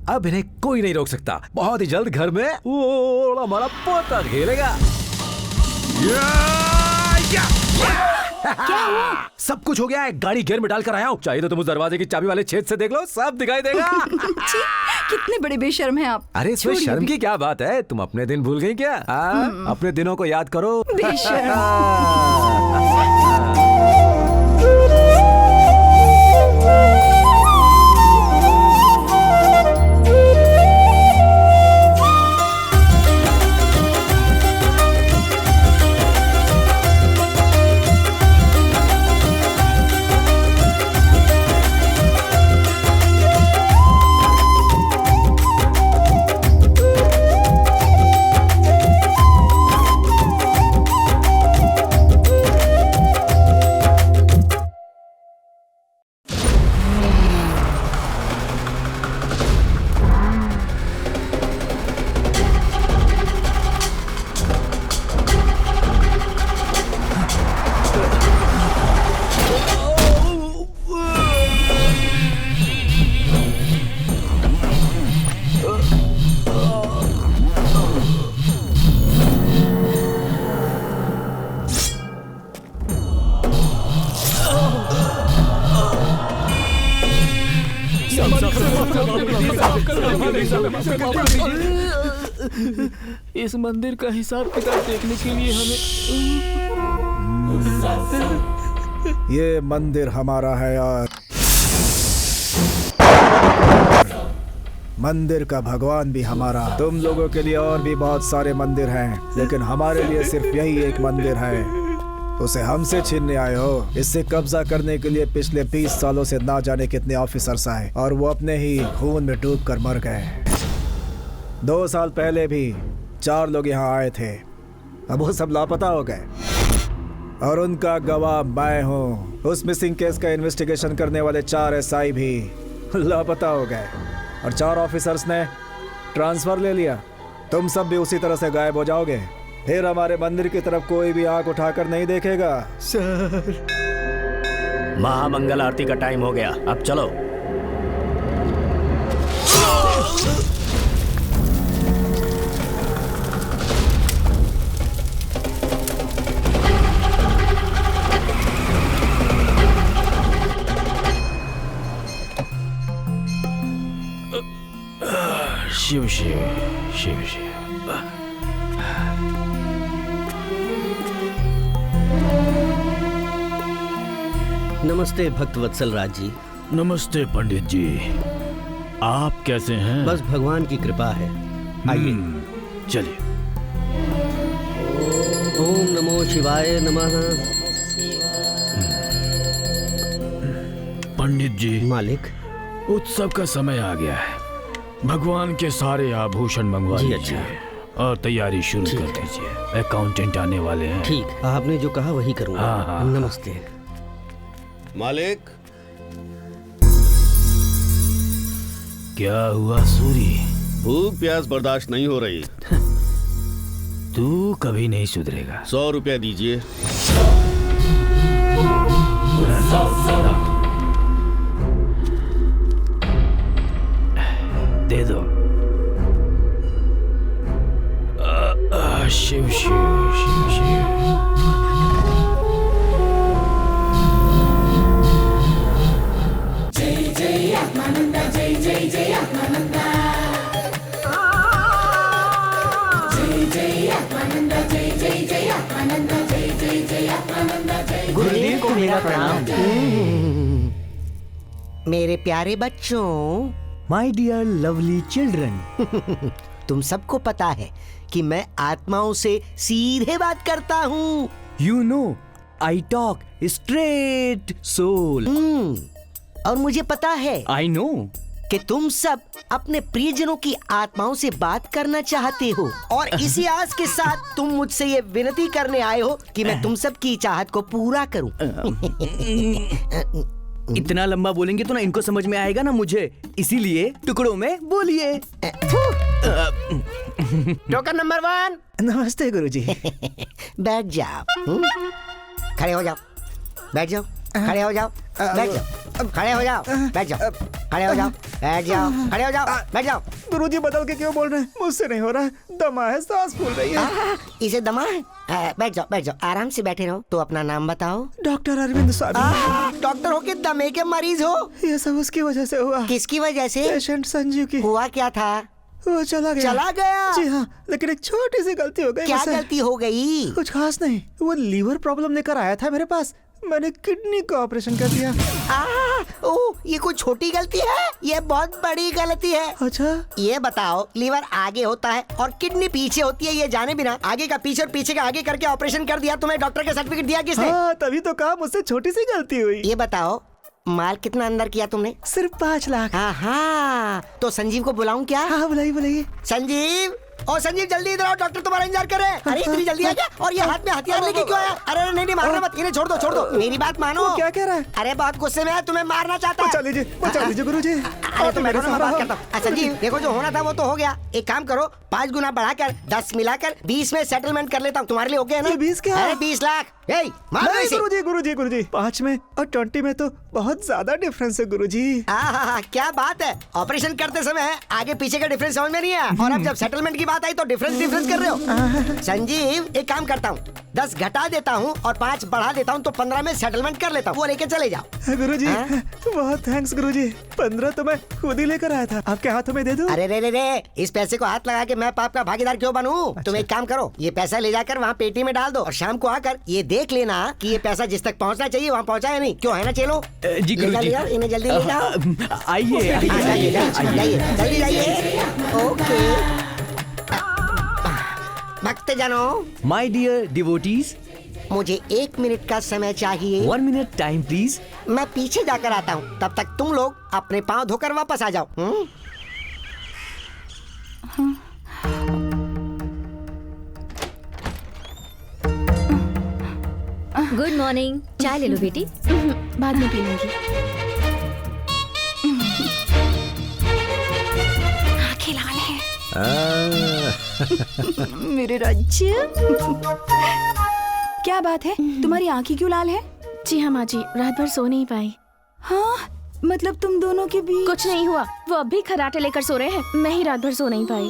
[SPEAKER 1] अब इन्हें कोई नहीं रोक सकता। बहुत ही जल्द घर में वो हमारा पोता खेलेगा। क्या हुआ? सब कुछ हो गया है, गाड़ी गियर में डालकर आया हूँ। चाहिए तो तुम उस दरवाजे की चाबी वाले छेद से देख लो, सब दिखाई देगा।
[SPEAKER 6] कितने बड़े बेशर्म हैं आप।
[SPEAKER 1] अरे इसमें शर्म की क्या बात है? तुम अपने दिन भूल गई क्या? अपने दिनों को याद करो।
[SPEAKER 6] बेशर्म।
[SPEAKER 8] इस मंदिर का हिसाब किताब देखने के लिए हमें
[SPEAKER 10] ये मंदिर हमारा है यार। मंदिर का भगवान भी हमारा। तुम लोगों के लिए और भी बहुत सारे मंदिर हैं, लेकिन हमारे लिए सिर्फ यही एक मंदिर है। उसे हमसे छीनने आए हो। इससे कब्जा करने के लिए पिछले 20 सालों से ना जाने कितने ऑफिसर्स आए और वो अपने ही खून में डूब कर मर गए। 2 साल पहले भी 4 लोग यहाँ आए थे, अब वो सब लापता हो गए और उनका गवाह मैं हूँ। उस मिसिंग केस का इन्वेस्टिगेशन करने वाले 4 SI भी लापता हो गए और 4 ऑफिसर्स ने ट्रांसफर ले लिया। तुम सब भी उसी तरह से गायब हो जाओगे, फिर हमारे मंदिर की तरफ कोई भी आंख उठाकर नहीं देखेगा। सर,
[SPEAKER 4] महामंगल आरती का टाइम हो गया, अब चलो।
[SPEAKER 8] शिव शिव शिव शिव।
[SPEAKER 4] नमस्ते भक्त वत्सल राज जी।
[SPEAKER 8] नमस्ते पंडित जी, आप कैसे हैं?
[SPEAKER 4] बस भगवान की कृपा है। आइए
[SPEAKER 8] चलिए।
[SPEAKER 4] ओम नमो शिवाय नमः।
[SPEAKER 8] पंडित जी,
[SPEAKER 4] मालिक,
[SPEAKER 8] उत्सव का समय आ गया है। भगवान के सारे आभूषण मंगवा लीजिए और तैयारी शुरू कर दीजिए। अकाउंटेंट आने वाले हैं।
[SPEAKER 4] ठीक, आपने जो कहा वही करूंगा।
[SPEAKER 8] हाँ।
[SPEAKER 4] नमस्ते
[SPEAKER 11] मालिक।
[SPEAKER 8] क्या हुआ सूरी?
[SPEAKER 11] भूख प्यास बर्दाश्त नहीं हो रही।
[SPEAKER 8] तू कभी नहीं सुधरेगा।
[SPEAKER 11] 100 रुपया दीजिए।
[SPEAKER 8] दे दो। शिव शिव शिव शिव।
[SPEAKER 12] जय जय आत्मानंदा, जय जय जय आत्मानंदा, जय जय आत्मानंदा, जय जय जय आत्मानंदा, जय जय जय आत्मानंदा, जय।
[SPEAKER 3] गुरुदेव को मेरा प्रणाम। मेरे प्यारे बच्चों,
[SPEAKER 4] माय डियर लवली चिल्ड्रन,
[SPEAKER 3] तुम सबको पता है कि मैं आत्माओं से सीधे बात करता हूँ।
[SPEAKER 4] You know I talk straight soul.
[SPEAKER 3] और मुझे पता है
[SPEAKER 4] आई नो
[SPEAKER 3] कि तुम सब अपने प्रियजनों की आत्माओं से बात करना चाहते हो और इसी आस के साथ तुम मुझसे ये विनती करने आए हो कि मैं तुम सब की चाहत को पूरा करूं।
[SPEAKER 4] इतना लंबा बोलेंगे तो ना इनको समझ में आएगा ना मुझे, इसीलिए टुकड़ों में बोलिए।
[SPEAKER 3] Token number 1।
[SPEAKER 10] नमस्ते गुरुजी।
[SPEAKER 3] बैठ जाओ। खड़े हो जाओ। बैठ जाओ। खड़े हो जाओ। बैठ जाओ। खड़े हो जाओ। बैठ जाओ। खड़े हो जाओ। बैठ जाओ। खड़े हो जाओ। बैठ जाओ।
[SPEAKER 10] गुरुजी बदल के क्यों बोल रहे हैं? मुझसे नहीं हो रहा, दमा है, सांस फूल रही है।
[SPEAKER 3] इसे दमा है? बैठ जाओ, बैठ जाओ, आराम से बैठे रहो। तो अपना नाम बताओ।
[SPEAKER 10] डॉक्टर अरविंद स्वामी।
[SPEAKER 3] डॉक्टर हो के दमे के मरीज हो?
[SPEAKER 10] ये सब उसकी वजह से हुआ।
[SPEAKER 3] किसकी वजह से?
[SPEAKER 10] पेशेंट संजीव की।
[SPEAKER 3] हुआ क्या था?
[SPEAKER 10] वो चला गया।
[SPEAKER 3] चला गया?
[SPEAKER 10] जी हाँ, लेकिन एक छोटी सी गलती हो गई।
[SPEAKER 3] क्या गलती हो गई?
[SPEAKER 10] कुछ खास नहीं, वो लीवर प्रॉब्लम लेकर आया था मेरे पास, मैंने किडनी का ऑपरेशन कर दिया।
[SPEAKER 3] ये कोई छोटी गलती है? ये बहुत बड़ी गलती है।
[SPEAKER 10] अच्छा,
[SPEAKER 3] ये बताओ, लीवर आगे होता है और किडनी पीछे होती है, ये जाने बिना आगे का पीछे और पीछे का आगे करके ऑपरेशन कर दिया। तुम्हें डॉक्टर का सर्टिफिकेट दिया किसने?
[SPEAKER 10] हाँ, तभी तो कहा मुझसे छोटी सी गलती हुई।
[SPEAKER 3] ये बताओ, माल कितना अंदर किया तुमने?
[SPEAKER 10] सिर्फ 5 लाख।
[SPEAKER 3] हाँ, तो संजीव को बुलाऊं क्या?
[SPEAKER 10] हाँ, बुलाइए बुलाइए।
[SPEAKER 3] संजीव, ओ संजीव जल्दी इधर आओ, डॉक्टर तुम्हारा इंतजार कर रहे हैं। अरे इतनी जल्दी आ गया? और ये हाथ में हथियार लेके क्यों आया? अरे नहीं मारना मत, इन्हें छोड़ दो, छोड़ दो, मेरी बात मानो।
[SPEAKER 10] क्या कह रहा है?
[SPEAKER 3] अरे बहुत गुस्से में है, तुम्हें मारना चाहता है।
[SPEAKER 10] बचा लीजिए गुरुजी।
[SPEAKER 3] अरे तुम बैठो, मैं बात करता हूँ। संजीव देखो, जो होना था वो तो हो गया। एक काम करो, 5 गुना बढ़ाकर 10 मिलाकर 20 में सेटलमेंट कर लेता हूँ। तुम्हारे लिए ओके है ना?
[SPEAKER 10] 20 क्या?
[SPEAKER 3] अरे 20 लाख। मार दो इसे।
[SPEAKER 10] गुरुजी 5 में और 20 में तो बहुत ज्यादा डिफरेंस है गुरुजी।
[SPEAKER 3] क्या बात है, ऑपरेशन करते समय आगे पीछे का डिफरेंस समझ में नहीं आया, और अब जब सेटलमेंट की बात आई तो डिफरेंस कर रहे हो। संजीव, एक काम करता हूँ, 10 घटा देता हूँ और 5 बढ़ा देता हूँ, तो 15 में सेटलमेंट कर लेता हूँ, वो लेके चले जाओ।
[SPEAKER 10] गुरुजी बहुत थैंक्स गुरुजी। 15 तो मैं खुद ही लेकर आया था, आपके हाथों में दे दूं?
[SPEAKER 3] अरे रे, इस पैसे को हाथ लगा के मैं पाप का भागीदार क्यों बनूं? तुम एक काम करो, ये पैसा ले जाकर वहाँ पेटी में डाल दो और शाम को आकर ये देख लेना कि ये पैसा जिस तक पहुँचना चाहिए वहाँ पहुँचा है नहीं। क्यों, है ना? चलो
[SPEAKER 4] जी गुरुजी।
[SPEAKER 3] इन्हें जल्दी ले जाओ।
[SPEAKER 4] आइए
[SPEAKER 3] जल्दी जाइए। ओके भक्त जनो,
[SPEAKER 4] माय डियर डिवोटीज,
[SPEAKER 3] मुझे 1 मिनट का समय चाहिए।
[SPEAKER 4] 1 मिनट टाइम प्लीज।
[SPEAKER 3] मैं पीछे जाकर आता हूँ, तब तक तुम लोग अपने पाँव धोकर वापस आ जाओ।
[SPEAKER 7] Good morning. चाय ले लो बेटी।
[SPEAKER 2] बाद में पी लूंगी। आंखें लाल हैं।
[SPEAKER 6] मेरे राज्य। क्या बात है, तुम्हारी आंखें क्यों लाल है?
[SPEAKER 2] जी हाँ माँ जी, रात भर सो नहीं पाई।
[SPEAKER 6] हाँ, मतलब तुम दोनों के बीच
[SPEAKER 2] कुछ नहीं हुआ, वो अब भी खर्राटे लेकर सो रहे हैं, मैं ही रात भर सो नहीं पाई।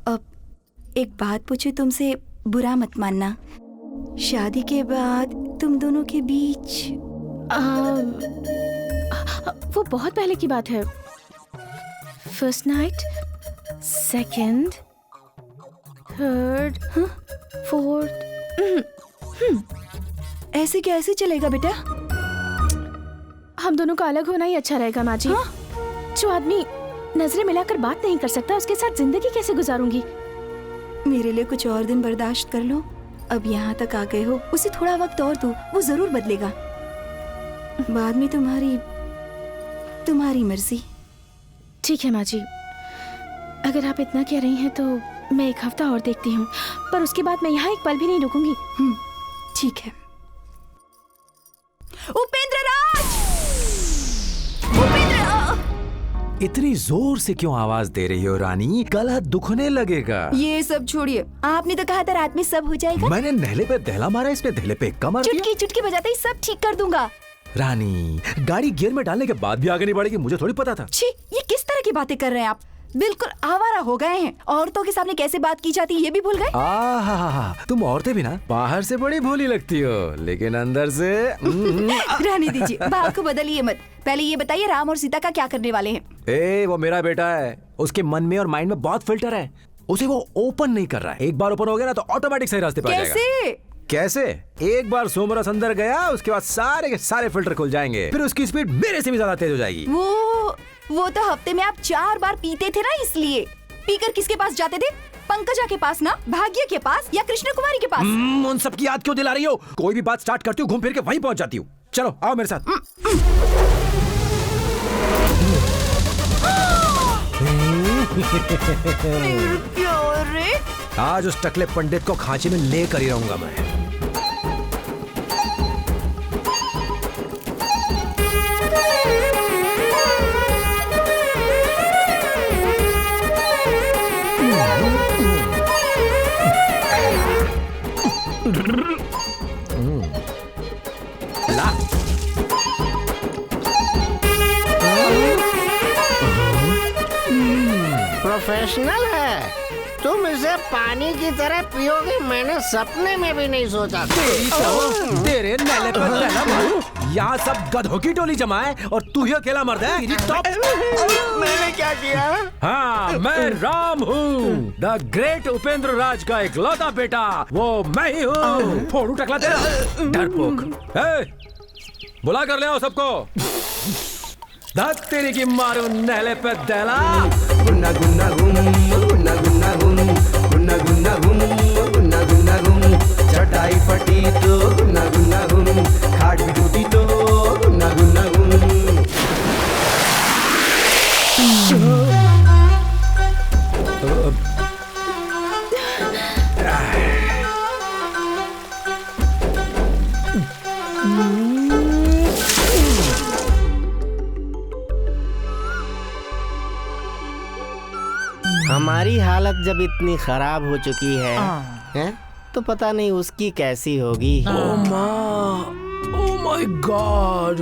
[SPEAKER 6] अब एक बात पूछूं तुमसे, बुरा मत मानना। शादी के बाद तुम दोनों के बीच
[SPEAKER 2] वो बहुत पहले की बात है। First night, second, third, fourth.
[SPEAKER 6] ऐसे कैसे चलेगा बेटा?
[SPEAKER 2] हम दोनों का अलग होना ही अच्छा रहेगा माँ जी। जो आदमी नजरें मिलाकर बात नहीं कर सकता, उसके साथ जिंदगी कैसे गुजारूंगी?
[SPEAKER 6] मेरे लिए कुछ और दिन बर्दाश्त कर लो। अब यहाँ तक आ गए हो, उसे थोड़ा वक्त और दो, वो जरूर बदलेगा। बाद में तुम्हारी मर्जी।
[SPEAKER 2] ठीक है माँ जी, अगर आप इतना कह रही हैं तो मैं 1 हफ्ता और देखती हूँ, पर उसके बाद मैं यहाँ एक पल भी नहीं रुकूंगी।
[SPEAKER 6] ठीक है। उपेंद्र राज!
[SPEAKER 1] इतनी जोर से क्यों आवाज दे रही हो रानी? गला दुखने लगेगा।
[SPEAKER 6] ये सब छोड़िए, आपने तो कहा था रात में सब हो जाएगा।
[SPEAKER 1] मैंने नहले पे दहला मारा, इसमें दहले पे एक्का मार दिया।
[SPEAKER 6] चुटकी बजाते ही सब ठीक कर दूंगा।
[SPEAKER 1] रानी, गाड़ी गियर में डालने के बाद भी आगे नहीं बढ़ेगी, मुझे थोड़ी पता था।
[SPEAKER 6] छी, ये किस तरह की बातें कर रहे हैं आप? बिल्कुल आवारा हो गए हैं। औरतों के सामने कैसे बात की जाती है ये भी भूल गए।
[SPEAKER 1] तुम औरतें भी ना बाहर से बड़ी भोली लगती हो, लेकिन अंदर से
[SPEAKER 6] रहने दीजिए, बात को बदलिए मत। पहले ये बताइए, राम और सीता का क्या करने वाले हैं?
[SPEAKER 1] वो मेरा बेटा है, उसके मन में और माइंड में बहुत फिल्टर है, उसे वो ओपन नहीं कर रहा है। एक बार ओपन हो गया ना तो ऑटोमेटिक सही रास्ते पर आ जाएगा। कैसे? एक बार सोमरस अंदर गया, उसके बाद सारे के सारे फिल्टर खुल जाएंगे, फिर उसकी स्पीड मेरे से भी ज्यादा तेज हो जाएगी।
[SPEAKER 6] वो तो हफ्ते में आप 4 बार पीते थे ना, इसलिए। पीकर किसके पास जाते थे? पंकजा के पास ना, भाग्य के पास या कृष्ण कुमारी के पास?
[SPEAKER 1] उन सब की याद क्यों दिला रही हो? कोई भी बात स्टार्ट करती हूँ घूम फिर के वहीं पहुंच जाती हूँ। चलो आओ मेरे साथ। आज उस टकले पंडित को खांची में लेकर ही रहूंगा मैं।
[SPEAKER 3] प्रोफेशनल है, तुम इसे पानी की तरह पियोगे, मैंने सपने में भी नहीं सोचा।
[SPEAKER 1] तेरे नैले पर दहला मारूं। यहाँ सब गधों की टोली जमा है और तू ही अकेला मर्द है।
[SPEAKER 3] मैंने क्या किया?
[SPEAKER 1] हाँ, मैं राम हूँ, द ग्रेट उपेंद्र राज का इकलौता बेटा, वो मैं ही हूँ। फोड़ू टकला तेरा डरपोक। बुला कर ले आओ सबको। धक तेरी की मारू नहले पे दहला।
[SPEAKER 13] गुन्ना गुन्ना गुम, गुन्ना गुन्ना गुम, गुन्ना गुन्ना गुम, गुन्ना गुन्ना गुम। चटाई फटी तो गुन्ना गुन्ना गुम, खाट भी टूटी तो गुन्ना गुन्ना गुम।
[SPEAKER 3] हमारे हमारी हालत जब इतनी खराब हो चुकी है, हैं? तो पता नहीं उसकी कैसी होगी।
[SPEAKER 1] ओह माँ, ओह माय गॉड,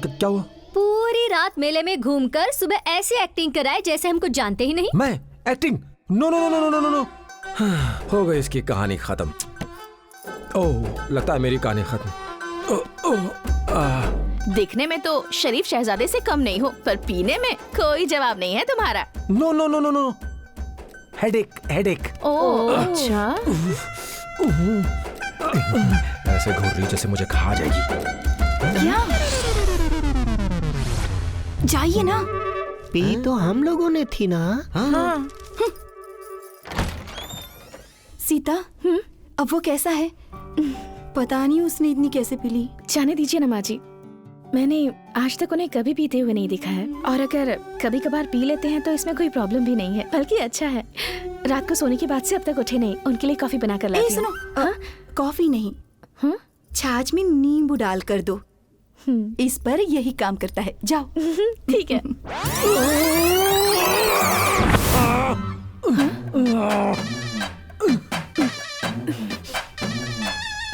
[SPEAKER 1] क्या हुआ?
[SPEAKER 7] पूरी रात मेले में घूमकर सुबह ऐसी एक्टिंग कराए जैसे हम कुछ जानते ही नहीं।
[SPEAKER 1] मैं acting? No no no no no no no. हो गई इसकी कहानी खत्म। ओह, लगता है मेरी कहानी खत्म।
[SPEAKER 2] दिखने में तो शरीफ शहजादे से कम नहीं हो, पर पीने में कोई जवाब नहीं है तुम्हारा।
[SPEAKER 1] No no no no no, headache headache.
[SPEAKER 2] Oh अच्छा।
[SPEAKER 1] ऐसे घूर रही जैसे मुझे खा जाएगी।
[SPEAKER 6] क्या? जाइए ना।
[SPEAKER 3] पी तो हम लोगों ने थी ना।
[SPEAKER 6] हाँ। सीता, अब वो कैसा है? पता नहीं उसने इतनी कैसे पी ली।
[SPEAKER 2] जाने दीजिए ना माँ जी, मैंने आज तक उन्हें कभी पीते हुए नहीं देखा है, और अगर कभी कभार पी लेते हैं तो इसमें कोई प्रॉब्लम भी नहीं है, बल्कि अच्छा है। रात को सोने के बाद से अब तक उठे नहीं, उनके लिए कॉफी बना कर लाती हूँ।
[SPEAKER 6] सुनो, कॉफी नहीं, छाछ में नींबू डाल कर दो। इस पर यही काम करता है। जाओ।
[SPEAKER 2] ठीक है।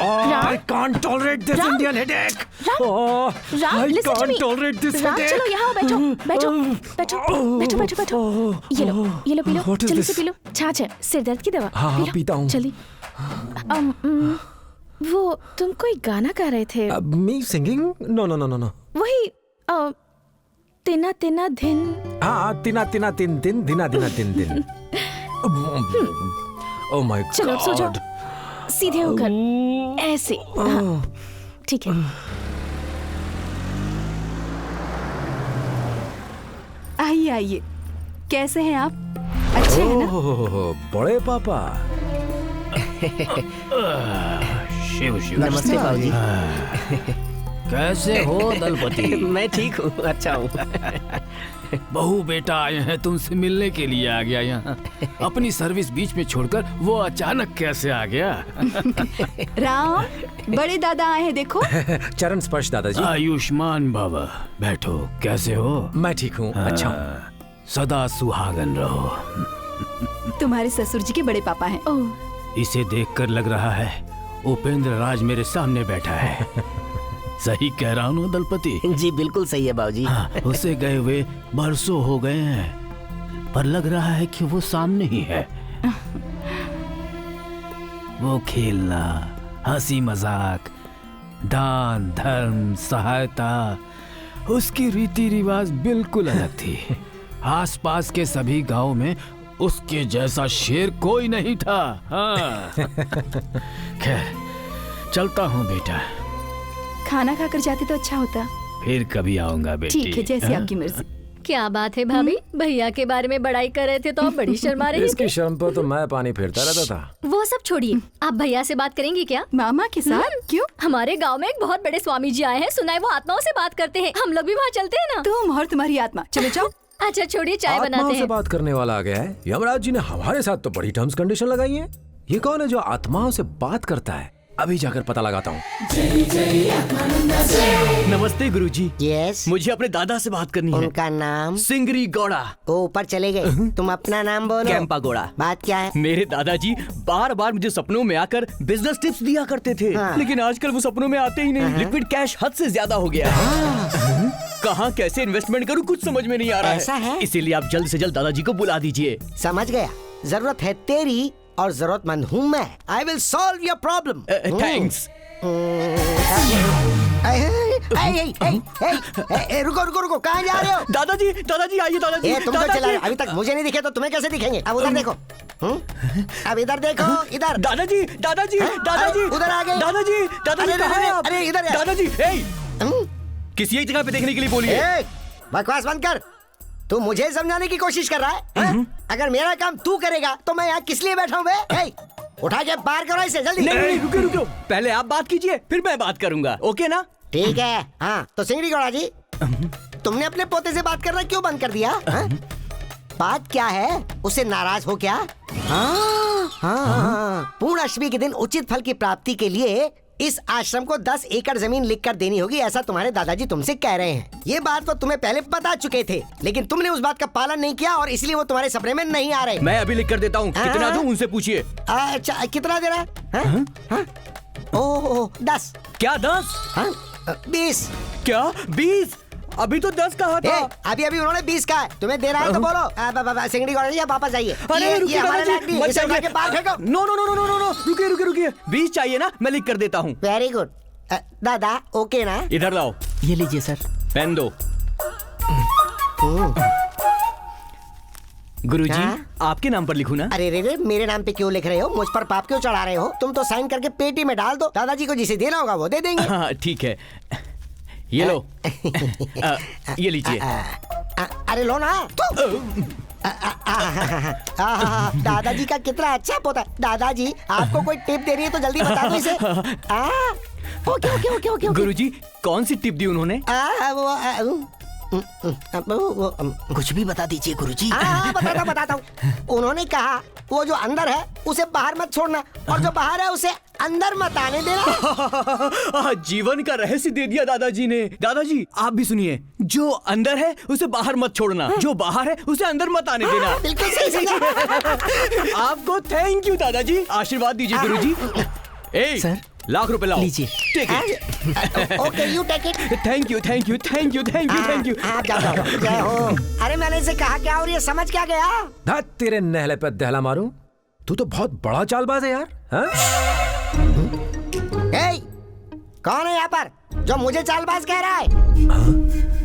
[SPEAKER 1] I can't tolerate this Indian headache.
[SPEAKER 2] Ram, listen to me.
[SPEAKER 1] Tolerate this
[SPEAKER 2] Ram,
[SPEAKER 1] headache.
[SPEAKER 2] चलो यहाँ बैठो, बैठो, बैठो, बैठो, बैठो, बैठो। ये लो पी लो,
[SPEAKER 1] What is
[SPEAKER 2] जल्दी
[SPEAKER 1] this?
[SPEAKER 2] से पी लो। छाछ है, सिर दर्द की दवा।
[SPEAKER 1] हाँ, पीता हूँ।
[SPEAKER 2] जल्दी। वो तुम कोई गाना गा रहे थे।
[SPEAKER 1] Me singing? No no no no no.
[SPEAKER 2] वही तिना तिना दिन।
[SPEAKER 1] हाँ, तिना तिना तिन दिन, दिना दिना दिन दिन। Oh my God.
[SPEAKER 2] चलो अब सो जाओ, सीधे होकर ऐसे। हाँ, ठीक है।
[SPEAKER 6] आइए आइए, कैसे हैं आप? अच्छे हैं ना?
[SPEAKER 1] ओह, बड़े पापा।
[SPEAKER 8] शिव शिव।
[SPEAKER 3] नमस्ते बाबूजी।
[SPEAKER 8] कैसे हो दलपति?
[SPEAKER 3] मैं ठीक हूँ, अच्छा हूँ।
[SPEAKER 8] बहू बेटा आए हैं, तुमसे मिलने के लिए आ गया यहाँ। अपनी सर्विस बीच में छोड़कर वो अचानक कैसे आ गया?
[SPEAKER 6] राम, बड़े दादा आए हैं, देखो।
[SPEAKER 1] चरण स्पर्श दादाजी।
[SPEAKER 8] आयुष्मान भव। बैठो, कैसे हो?
[SPEAKER 1] मैं ठीक हूँ, अच्छा हूँ।
[SPEAKER 8] सदा सुहागन रहो।
[SPEAKER 6] तुम्हारे ससुर जी के बड़े पापा हैं। ओह,
[SPEAKER 8] इसे देखकर लग रहा है उपेंद्र राज मेरे सामने बैठा है। सही कह रहा हूँ दलपति?
[SPEAKER 3] जी बिल्कुल सही है बाबूजी।
[SPEAKER 8] हाँ, उसे गए हुए बरसों हो गए हैं, पर लग रहा है कि वो सामने ही है। वो खेलना, हंसी मजाक, दान धर्म, सहायता, उसकी रीति रिवाज बिल्कुल अलग थी। आसपास के सभी गांव में उसके जैसा शेर कोई नहीं था। हाँ। खैर, चलता हूँ बेटा।
[SPEAKER 6] खाना खाकर जाते तो अच्छा होता।
[SPEAKER 8] फिर कभी आऊंगा बेटी।
[SPEAKER 6] ठीक है, जैसी आपकी मर्जी।
[SPEAKER 7] क्या बात है भाभी, भैया के बारे में बड़ाई कर रहे थे तो आप बड़ी शर्मा रही
[SPEAKER 1] इसकी
[SPEAKER 7] थी।
[SPEAKER 1] शर्म पर तो मैं पानी फेरता रहता था।
[SPEAKER 7] वो सब छोड़िए, आप भैया से बात करेंगी क्या?
[SPEAKER 6] मामा के साथ? क्यों?
[SPEAKER 7] हमारे गांव में एक बहुत बड़े स्वामी जी आए हैं, सुना है वो आत्माओं से बात करते हैं। हम लोग भी वहाँ चलते हैं ना?
[SPEAKER 6] तुम और तुम्हारी आत्मा, चलो जाओ।
[SPEAKER 7] अच्छा छोड़िए, चाय बनाते
[SPEAKER 1] आत्माओं
[SPEAKER 7] हैं।
[SPEAKER 1] से बात करने वाला आ गया है। यमराज जी ने हमारे साथ तो बड़ी टर्म्स कंडीशन लगाई है। ये कौन है जो आत्माओं से बात करता है? अभी जाकर पता लगाता हूँ।
[SPEAKER 4] नमस्ते गुरुजी।
[SPEAKER 3] यस,
[SPEAKER 4] मुझे अपने दादा से बात करनी है।
[SPEAKER 3] उनका नाम?
[SPEAKER 4] सिंगरी गौड़ा।
[SPEAKER 3] वो ऊपर चले गए, तुम अपना नाम बोलो।
[SPEAKER 4] कैंपा गौड़ा।
[SPEAKER 3] बात क्या है?
[SPEAKER 4] मेरे दादाजी बार बार मुझे सपनों में आकर बिजनेस टिप्स दिया करते थे।
[SPEAKER 3] हाँ।
[SPEAKER 4] लेकिन आजकल वो सपनों में आते ही नहीं। लिक्विड कैश हद से ज्यादा हो गया है। कहाँ कैसे इन्वेस्टमेंट करूँ कुछ समझ में नहीं आ रहा है।
[SPEAKER 3] ऐसा है?
[SPEAKER 4] इसीलिए आप जल्द से जल्द दादाजी को बुला दीजिए।
[SPEAKER 3] समझ गया, जरूरत है तेरी और जरूरतमंद हूँ मैं। I will solve your problem.
[SPEAKER 4] Thanks.
[SPEAKER 3] रुको रुको रुको, कहाँ जा रहे हो?
[SPEAKER 4] दादाजी दादाजी आइए दादाजी।
[SPEAKER 3] तुम तो चला रहे, अभी तक मुझे नहीं दिखे तो तुम्हें कैसे दिखेंगे? अब उधर देखो। अब इधर देखो, इधर।
[SPEAKER 4] दादाजी दादाजी दादाजी
[SPEAKER 3] उधर आ गए।
[SPEAKER 4] दादाजी दादाजी कहाँ हैं आप?
[SPEAKER 3] अरे इधर
[SPEAKER 4] दादाजी किसी एक जगह पे देखने के लिए बोलिए।
[SPEAKER 3] बकवास बंद कर। तू मुझे समझाने की कोशिश कर रहा है? अगर मेरा काम तू करेगा तो मैं यहाँ किस लिए बैठा हूँ बे? उठा के बाहर करो इसे जल्दी।
[SPEAKER 4] नहीं रुको रुको, पहले आप बात कीजिए फिर मैं बात करूंगा, ओके ना?
[SPEAKER 3] ठीक है। हाँ तो सिंगरी गौड़ा जी, तुमने अपने पोते से बात करना क्यों बंद कर दिया? बात क्या है? उससे नाराज हो क्या? हाँ
[SPEAKER 4] हाँ, पूर्ण अष्टमी के दिन उचित फल की प्राप्ति के लिए इस आश्रम को 10 एकड़ जमीन लिखकर देनी होगी, ऐसा तुम्हारे दादाजी तुमसे कह रहे हैं। ये बात वो तुम्हें पहले बता चुके थे, लेकिन तुमने उस बात का पालन नहीं किया और इसलिए वो तुम्हारे सपने में नहीं आ रहे।
[SPEAKER 14] मैं अभी लिख कर देता हूँ। कितना दूं उनसे पूछिए।
[SPEAKER 4] अच्छा, कितना दे रहा है? ओह 10।
[SPEAKER 14] क्या 10?
[SPEAKER 4] 20।
[SPEAKER 14] क्या 20? अभी तो 10 कहा था।
[SPEAKER 4] अभी उन्होंने 20 कहा है, तुम्हें दे रहा है तो बोलो। सिंगड़ी कॉलेज या वापस आइए।
[SPEAKER 14] अरे रुकिए
[SPEAKER 4] दादाजी,
[SPEAKER 14] नो, रुकिए 20 चाहिए ना, मैं लिख कर देता हूँ।
[SPEAKER 4] वेरी गुड दादा, ओके ना?
[SPEAKER 14] इधर लाओ।
[SPEAKER 3] ये लीजिए सर।
[SPEAKER 14] पेन दो। गुरुजी, आपके नाम पर लिखूं ना?
[SPEAKER 4] अरे रे, मेरे नाम पे क्यों लिख रहे हो? मुझ पर पाप क्यों चढ़ा रहे हो? तुम तो साइन करके पेटी में डाल दो, दादाजी को जिसे देना होगा वो दे देंगे।
[SPEAKER 14] हाँ ठीक है, ये लो। ये लीजिए।
[SPEAKER 4] अरे लो ना। दादाजी का कितना अच्छा पोता। दादाजी, आपको कोई टिप दे रही है तो जल्दी बता दो इसे। ओके।
[SPEAKER 14] गुरुजी, कौन सी टिप दी उन्होंने?
[SPEAKER 3] कुछ भी बता दीजिए गुरुजी।
[SPEAKER 4] बताता हूँ। उन्होंने कहा वो जो अंदर है उसे बाहर मत छोड़ना, और जो बाहर है उसे अंदर मत आने देना।
[SPEAKER 14] जीवन का रहस्य दे दिया दादाजी ने। दादाजी आप भी सुनिए, जो अंदर है उसे बाहर मत छोड़ना, जो बाहर है उसे अंदर मत आने देना।
[SPEAKER 4] बिल्कुल सही।
[SPEAKER 14] आपको थैंक यू दादाजी, आशीर्वाद दीजिए गुरुजी।
[SPEAKER 3] सर,
[SPEAKER 14] लाख रुपए लाओ।
[SPEAKER 3] लीजिए।
[SPEAKER 14] Take it.
[SPEAKER 4] Okay, you take it.
[SPEAKER 14] Thank you.
[SPEAKER 4] जय हो। अरे मैंने इसे कहा क्या और ये समझ क्या गया?
[SPEAKER 1] धत तेरे नहले पे दहला मारूं। तू तो बहुत बड़ा चालबाज है यार।
[SPEAKER 4] कौन है यहाँ पर जो मुझे चालबाज कह रहा है?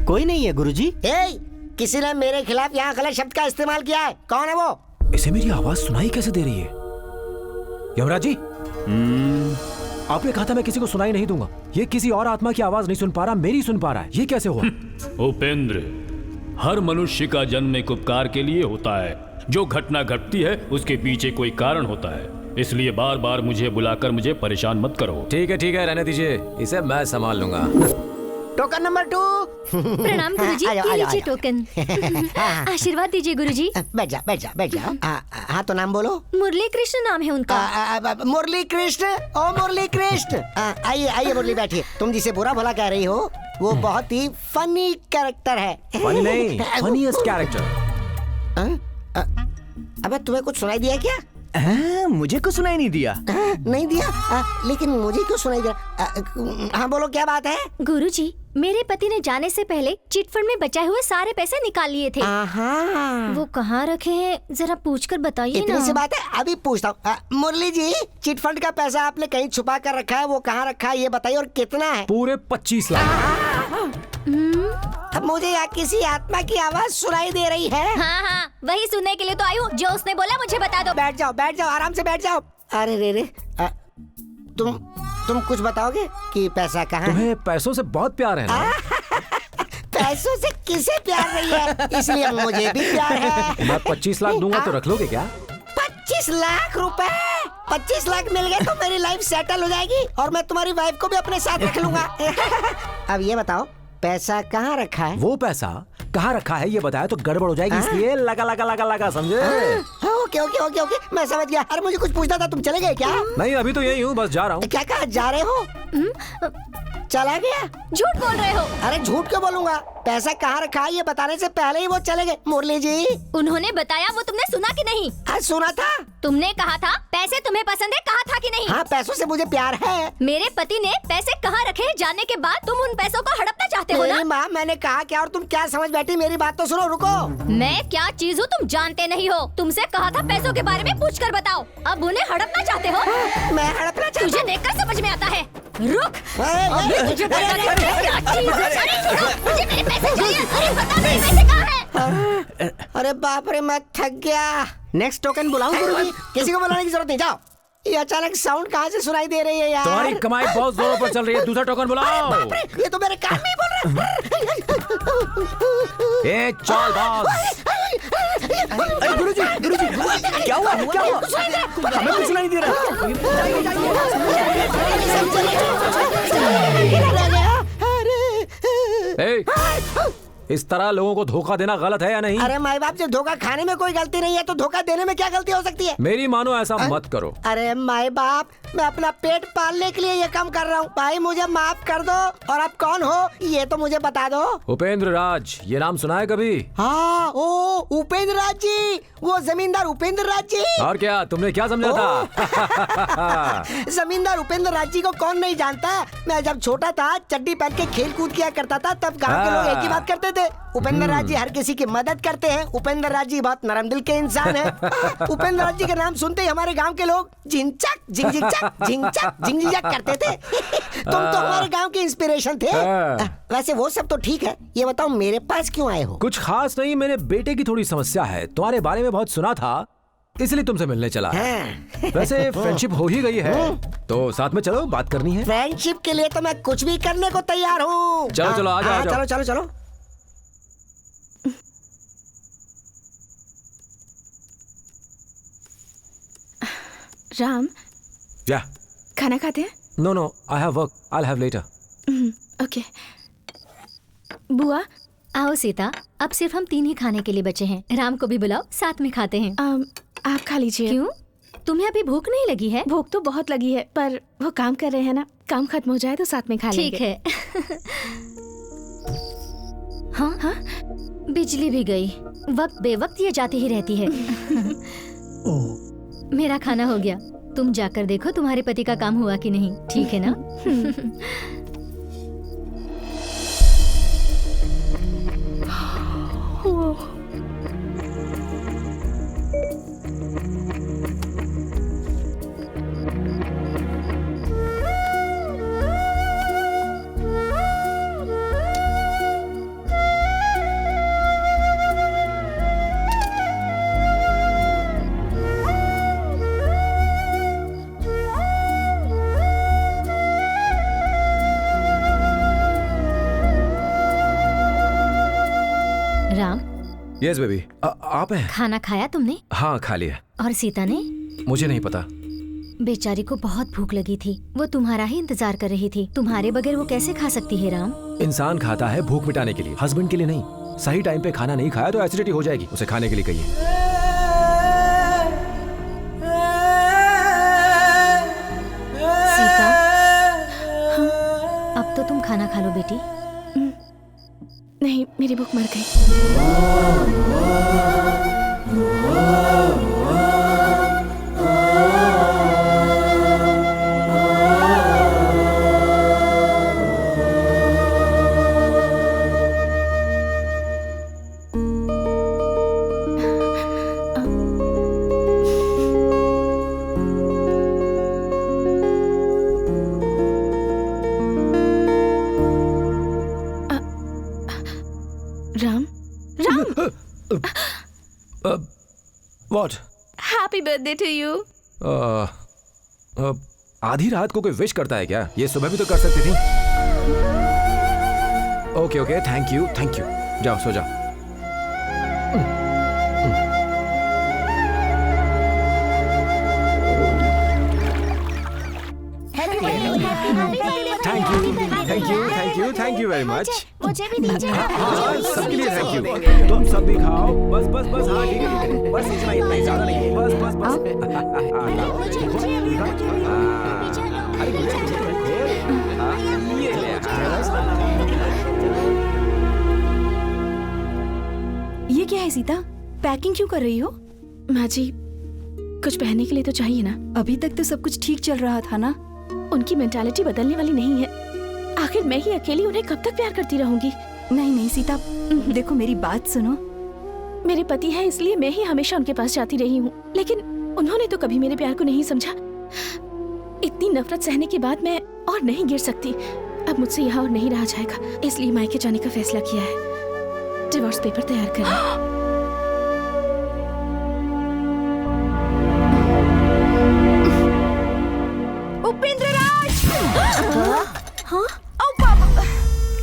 [SPEAKER 3] कोई नहीं है गुरुजी।
[SPEAKER 4] किसी ने मेरे खिलाफ यहाँ गलत शब्द का इस्तेमाल किया है। कौन है वो?
[SPEAKER 1] इसे मेरी आवाज सुनाई कैसे दे रही है? यमराज जी, आपने कहा था मैं किसी को सुनाई नहीं दूंगा। ये किसी और आत्मा की आवाज नहीं सुन पा रहा, मेरी सुन पा रहा है। ये कैसे हुआ?
[SPEAKER 8] उपेंद्र, हर मनुष्य का जन्म एक उपकार के लिए होता है। जो घटना घटती है उसके पीछे कोई कारण होता है, इसलिए बार बार मुझे बुलाकर मुझे परेशान मत करो।
[SPEAKER 1] ठीक है, रहने दीजिए, इसे मैं संभाल लूंगा।
[SPEAKER 4] Token number 2।
[SPEAKER 7] प्रणाम गुरुजी, ये लीजिए टोकन। आशीर्वाद दीजिए गुरुजी।
[SPEAKER 4] बैठ जा। हाँ तो नाम बोलो।
[SPEAKER 7] मुरली कृष्ण नाम है उनका।
[SPEAKER 4] मुरली कृष्ण। ओ मुरली कृष्ण, आइए मुरली, बैठिए। तुम जिसे बुरा भला कह रही हो वो बहुत ही फनी कैरेक्टर है।
[SPEAKER 1] फनी नहीं, फनीएस्ट कैरेक्टर।
[SPEAKER 4] अबे तुम्हें कुछ सुनाई दिया क्या?
[SPEAKER 14] मुझे कुछ सुनाई नहीं दिया।
[SPEAKER 4] नहीं दिया? लेकिन मुझे क्यों सुनाई दिया? हाँ बोलो, क्या बात है?
[SPEAKER 7] गुरुजी, मेरे पति ने जाने से पहले चिटफंड में बचाए हुए सारे पैसे निकाल लिए थे। वो कहाँ रखे हैं जरा पूछकर बताइए ना।
[SPEAKER 4] इतनी सी बात है, अभी पूछता हूँ। मुरली जी, चिटफंड का पैसा आपने कहीं छुपा कर रखा है, वो कहाँ रखा है ये बताइए, और कितना है?
[SPEAKER 1] पूरे 25 लाख।
[SPEAKER 4] अब मुझे यहाँ किसी आत्मा की आवाज सुनाई दे रही है।
[SPEAKER 7] हाँ, वही सुनने के लिए तो आई हूँ। जो उसने बोला मुझे बता दो।
[SPEAKER 4] बैठ जाओ, आराम से बैठ जाओ। अरे रे, तुम कुछ बताओगे कि पैसा कहाँ है?
[SPEAKER 1] तुम्हें पैसों से बहुत प्यार है ना?
[SPEAKER 4] पैसों से किसे प्यार नहीं है, इसलिए मुझे भी प्यार है।
[SPEAKER 1] मैं 25 लाख दूंगा तो रख लोगे क्या?
[SPEAKER 4] 25 लाख रुपए? 25 लाख मिल गए तो मेरी लाइफ सेटल हो जाएगी और मैं तुम्हारी वाइफ को भी अपने साथ रख लूंगा। अब ये बताओ, पैसा कहाँ रखा है?
[SPEAKER 1] वो पैसा कहाँ रखा है ये बताया तो गड़बड़ हो जाएगी, इसलिए लगा समझे?
[SPEAKER 4] ओके, मैं समझ गया। अरे मुझे कुछ पूछना था, तुम चले गए क्या?
[SPEAKER 1] नहीं, अभी तो यही हूँ, बस जा रहा हूँ।
[SPEAKER 4] क्या कहा जा रहे हो? चला गया?
[SPEAKER 7] झूठ बोल रहे हो।
[SPEAKER 4] अरे झूठ क्यों बोलूंगा? पैसा कहाँ रखा है ये बताने से पहले ही वो चले गए। मुरली जी,
[SPEAKER 7] उन्होंने बताया, वो तुमने सुना कि नहीं?
[SPEAKER 4] आज सुना था।
[SPEAKER 7] तुमने कहा था पैसे तुम्हें पसंद है, कहा था कि नहीं?
[SPEAKER 4] हाँ, पैसों से मुझे प्यार है।
[SPEAKER 7] मेरे पति ने पैसे कहाँ रखे जानने के बाद तुम उन पैसों को हड़पना चाहते हो ना?
[SPEAKER 4] माँ, मैंने कहा क्या और तुम क्या समझ बैठी? मेरी बात तो सुनो, रुको।
[SPEAKER 7] मैं क्या चीज हूँ तुम जानते नहीं हो। तुमसे कहा था पैसों के बारे में पूछ कर बताओ, अब उन्हें हड़पना चाहते हो?
[SPEAKER 4] मैं हड़पना चाहता हूँ?
[SPEAKER 7] तुझे देखकर समझ में आता है। रुक, मुझे मेरे पैसे चाहिए। अरे बता मेरे पैसे कहाँ हैं?
[SPEAKER 4] अरे बाप रे, मैं थक गया। नेक्स्ट टोकन बुलाऊं गुरुजी? किसी को बुलाने की जरूरत नहीं, जाओ। ये अचानक साउंड कहाँ से सुनाई दे रही है यार?
[SPEAKER 1] तुम्हारी कमाई बहुत जोरों पर चल रही है, दूसरा टोकन बुलाओ।
[SPEAKER 4] बाप रे, ये तो मेरे कान में ही बोल रहा
[SPEAKER 1] है। चालबाज।
[SPEAKER 14] गुरुजी, क्या हुआ? हमें कुछ सुनाई दे रहा।
[SPEAKER 1] इस तरह लोगों को धोखा देना गलत है या नहीं?
[SPEAKER 4] अरे माँ बाप, जब धोखा खाने में कोई गलती नहीं है तो धोखा देने में क्या गलती हो सकती है?
[SPEAKER 1] मेरी मानो ऐसा मत करो।
[SPEAKER 4] अरे माँ बाप, मैं अपना पेट पालने के लिए ये काम कर रहा हूँ। भाई मुझे माफ कर दो। और आप कौन हो ये तो मुझे बता दो।
[SPEAKER 1] उपेंद्र राज, ये नाम सुना है कभी?
[SPEAKER 4] हाँ, ओ उपेंद्र राज जी, वो जमींदार उपेंद्र राज जी।
[SPEAKER 1] और क्या तुमने क्या समझा था?
[SPEAKER 4] जमींदार उपेंद्र राज जी को कौन नहीं जानता। मैं जब छोटा था चड्डी पहन के खेल कूद किया करता था, तब गांव के लोग एक ही बात करते थे, उपेंद्र राज जी हर किसी की मदद करते हैं। उपेंद्र राज जी बहुत नरम दिल के इंसान हैं। उपेंद्र राज जी का नाम सुनते ही हमारे गांव के लोग झिंचक झिंझिचक झिंचक झिंझिचक करते थे। तुम तो हमारे गांव के इंस्पिरेशन थे। वैसे वो सब तो ठीक है, ये बताओ मेरे पास क्यों आए हो?
[SPEAKER 1] कुछ खास नहीं, मेरे बेटे की थोड़ी समस्या है, तुम्हारे बारे में बहुत सुना था, इसलिए तुमसे मिलने चला। वैसे फ्रेंडशिप हो ही गई है तो साथ में चलो, बात करनी है।
[SPEAKER 4] फ्रेंडशिप के लिए तो मैं कुछ भी करने को तैयार हूँ।
[SPEAKER 1] चलो चलो आ जाओ।
[SPEAKER 4] चलो चलो चलो।
[SPEAKER 2] राम,
[SPEAKER 1] क्या
[SPEAKER 2] खाना खाते हैं?
[SPEAKER 1] No, I have work, I will have later.
[SPEAKER 2] Okay. बुआ
[SPEAKER 7] आओ सीता, अब सिर्फ हम 3 ही खाने के लिए बचे हैं। राम को भी बुलाओ, साथ में खाते हैं।
[SPEAKER 2] आप खा लीजिए।
[SPEAKER 7] क्यों, तुम्हें अभी भूख नहीं लगी है?
[SPEAKER 2] भूख तो बहुत लगी है, पर वो काम कर रहे हैं ना, काम खत्म हो जाए तो साथ में खा लेंगे।
[SPEAKER 7] ठीक है। हाँ, बिजली भी गई, वक्त बेवक्त ये जाती ही रहती है। मेरा खाना हो गया, तुम जाकर देखो तुम्हारे पति का काम हुआ कि नहीं, ठीक है ना? राम।
[SPEAKER 1] यस बेबी, आप हैं?
[SPEAKER 7] खाना खाया तुमने?
[SPEAKER 1] हाँ खा लिया।
[SPEAKER 7] और सीता ने?
[SPEAKER 1] मुझे नहीं पता।
[SPEAKER 7] बेचारी को बहुत भूख लगी थी, वो तुम्हारा ही इंतजार कर रही थी। तुम्हारे बगैर वो कैसे खा सकती है राम?
[SPEAKER 1] इंसान खाता है भूख मिटाने के लिए, हस्बैंड के लिए नहीं। सही टाइम पे खाना नहीं खाया तो एसिडिटी हो जाएगी, उसे खाने के लिए कहिए।
[SPEAKER 7] सीता, अब तो तुम खाना खा लो बेटी।
[SPEAKER 2] नहीं, मेरी भूख मर गई।
[SPEAKER 1] What?
[SPEAKER 2] Happy birthday to you.
[SPEAKER 1] आधी रात को कोई विश करता है क्या? ये सुबह भी तो कर सकती थी। Okay, thank you. जाओ सो जाओ। Thank you very much.
[SPEAKER 7] मुझे भी दीजिए।
[SPEAKER 1] हाँ, सबके लिए थैंक यू। तुम सब भी खाओ। बस। हाँ ठीक है। बस इतना ही, ज्यादा नहीं। बस।
[SPEAKER 6] ये क्या है सीता, पैकिंग क्यों कर रही हो?
[SPEAKER 2] माँ जी, कुछ पहनने के लिए तो चाहिए ना।
[SPEAKER 6] अभी तक तो सब कुछ ठीक चल रहा था ना।
[SPEAKER 2] उनकी मेंटालिटी बदलने वाली नहीं है। आखिर मैं ही अकेली उन्हें कब तक प्यार करती रहूंगी?
[SPEAKER 6] नहीं सीता, देखो मेरी बात सुनो।
[SPEAKER 2] मेरे पति है इसलिए मैं ही हमेशा उनके पास जाती रही हूँ, लेकिन उन्होंने तो कभी मेरे प्यार को नहीं समझा। इतनी नफरत सहने के बाद मैं और नहीं गिर सकती। अब मुझसे यहाँ और नहीं रहा जाएगा, इसलिए मायके जाने का फैसला किया है। डिवोर्स पेपर तैयार करना।
[SPEAKER 6] उपेंद्र राज!
[SPEAKER 2] हाँ?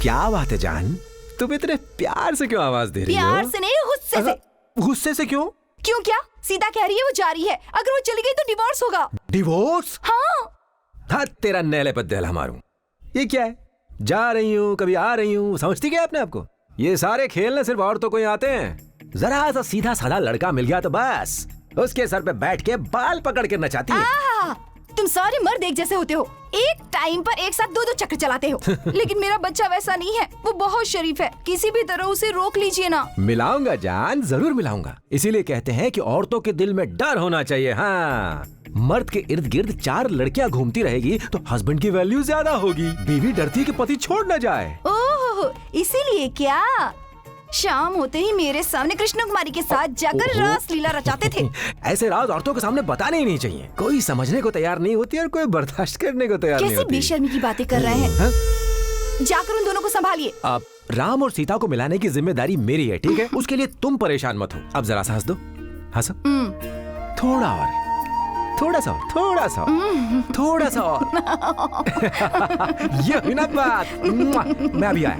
[SPEAKER 1] क्या बात है जान, तुम इतने प्यार से क्यों आवाज दे रही हो?
[SPEAKER 6] प्यार से नहीं, गुस्से से।
[SPEAKER 1] गुस्से से क्यों?
[SPEAKER 6] क्यों क्या? सीता कह रही है वो जा रही है, अगर वो चली गई तो डिवोर्स होगा।
[SPEAKER 1] डिवोर्स?
[SPEAKER 6] हाँ।
[SPEAKER 1] तेरा नैले पर दहला मारूं। ये क्या है? जा रही हूँ, कभी आ रही हूँ, समझती क्या अपने आपको? ये सारे खेलने सिर्फ औरतों को ही आते हैं। जरा सा सीधा साधा लड़का मिल गया तो बस उसके सर पे बैठ के बाल पकड़ के नचाती है।
[SPEAKER 6] तुम सारे मर्द एक जैसे होते हो, एक टाइम पर एक साथ 2-2 चक्कर चलाते हो। लेकिन मेरा बच्चा वैसा नहीं है, वो बहुत शरीफ है, किसी भी तरह उसे रोक लीजिए ना।
[SPEAKER 1] मिलाऊंगा जान, जरूर मिलाऊंगा। इसीलिए कहते हैं कि औरतों के दिल में डर होना चाहिए। हाँ, मर्द के इर्द गिर्द 4 लड़कियां घूमती रहेगी तो हस्बैंड की वैल्यू ज्यादा होगी। बीवी डरती है कि पति छोड़ न जाए।
[SPEAKER 6] ओह, इसीलिए क्या शाम होते ही मेरे सामने कृष्ण कुमारी के साथ जाकर रास लीला रचाते थे।
[SPEAKER 1] ऐसे राज औरतों के सामने बताने ही नहीं चाहिए। कोई समझने को तैयार नहीं होती और कोई बर्दाश्त करने को तैयार नहीं
[SPEAKER 6] कैसी
[SPEAKER 1] होती।
[SPEAKER 6] बेशर्मी की बातें कर रहे हैं। जाकर उन दोनों को संभालिए।
[SPEAKER 1] अब राम और सीता को मिलाने की जिम्मेदारी मेरी है, ठीक है? उसके लिए तुम परेशान मत हो। अब जरा सा हंस दो, हंसो। थोड़ा और, थोड़ा सा और, थोड़ा सा और, थोड़ा सा और। ये हुई ना बात। मैं अभी आया।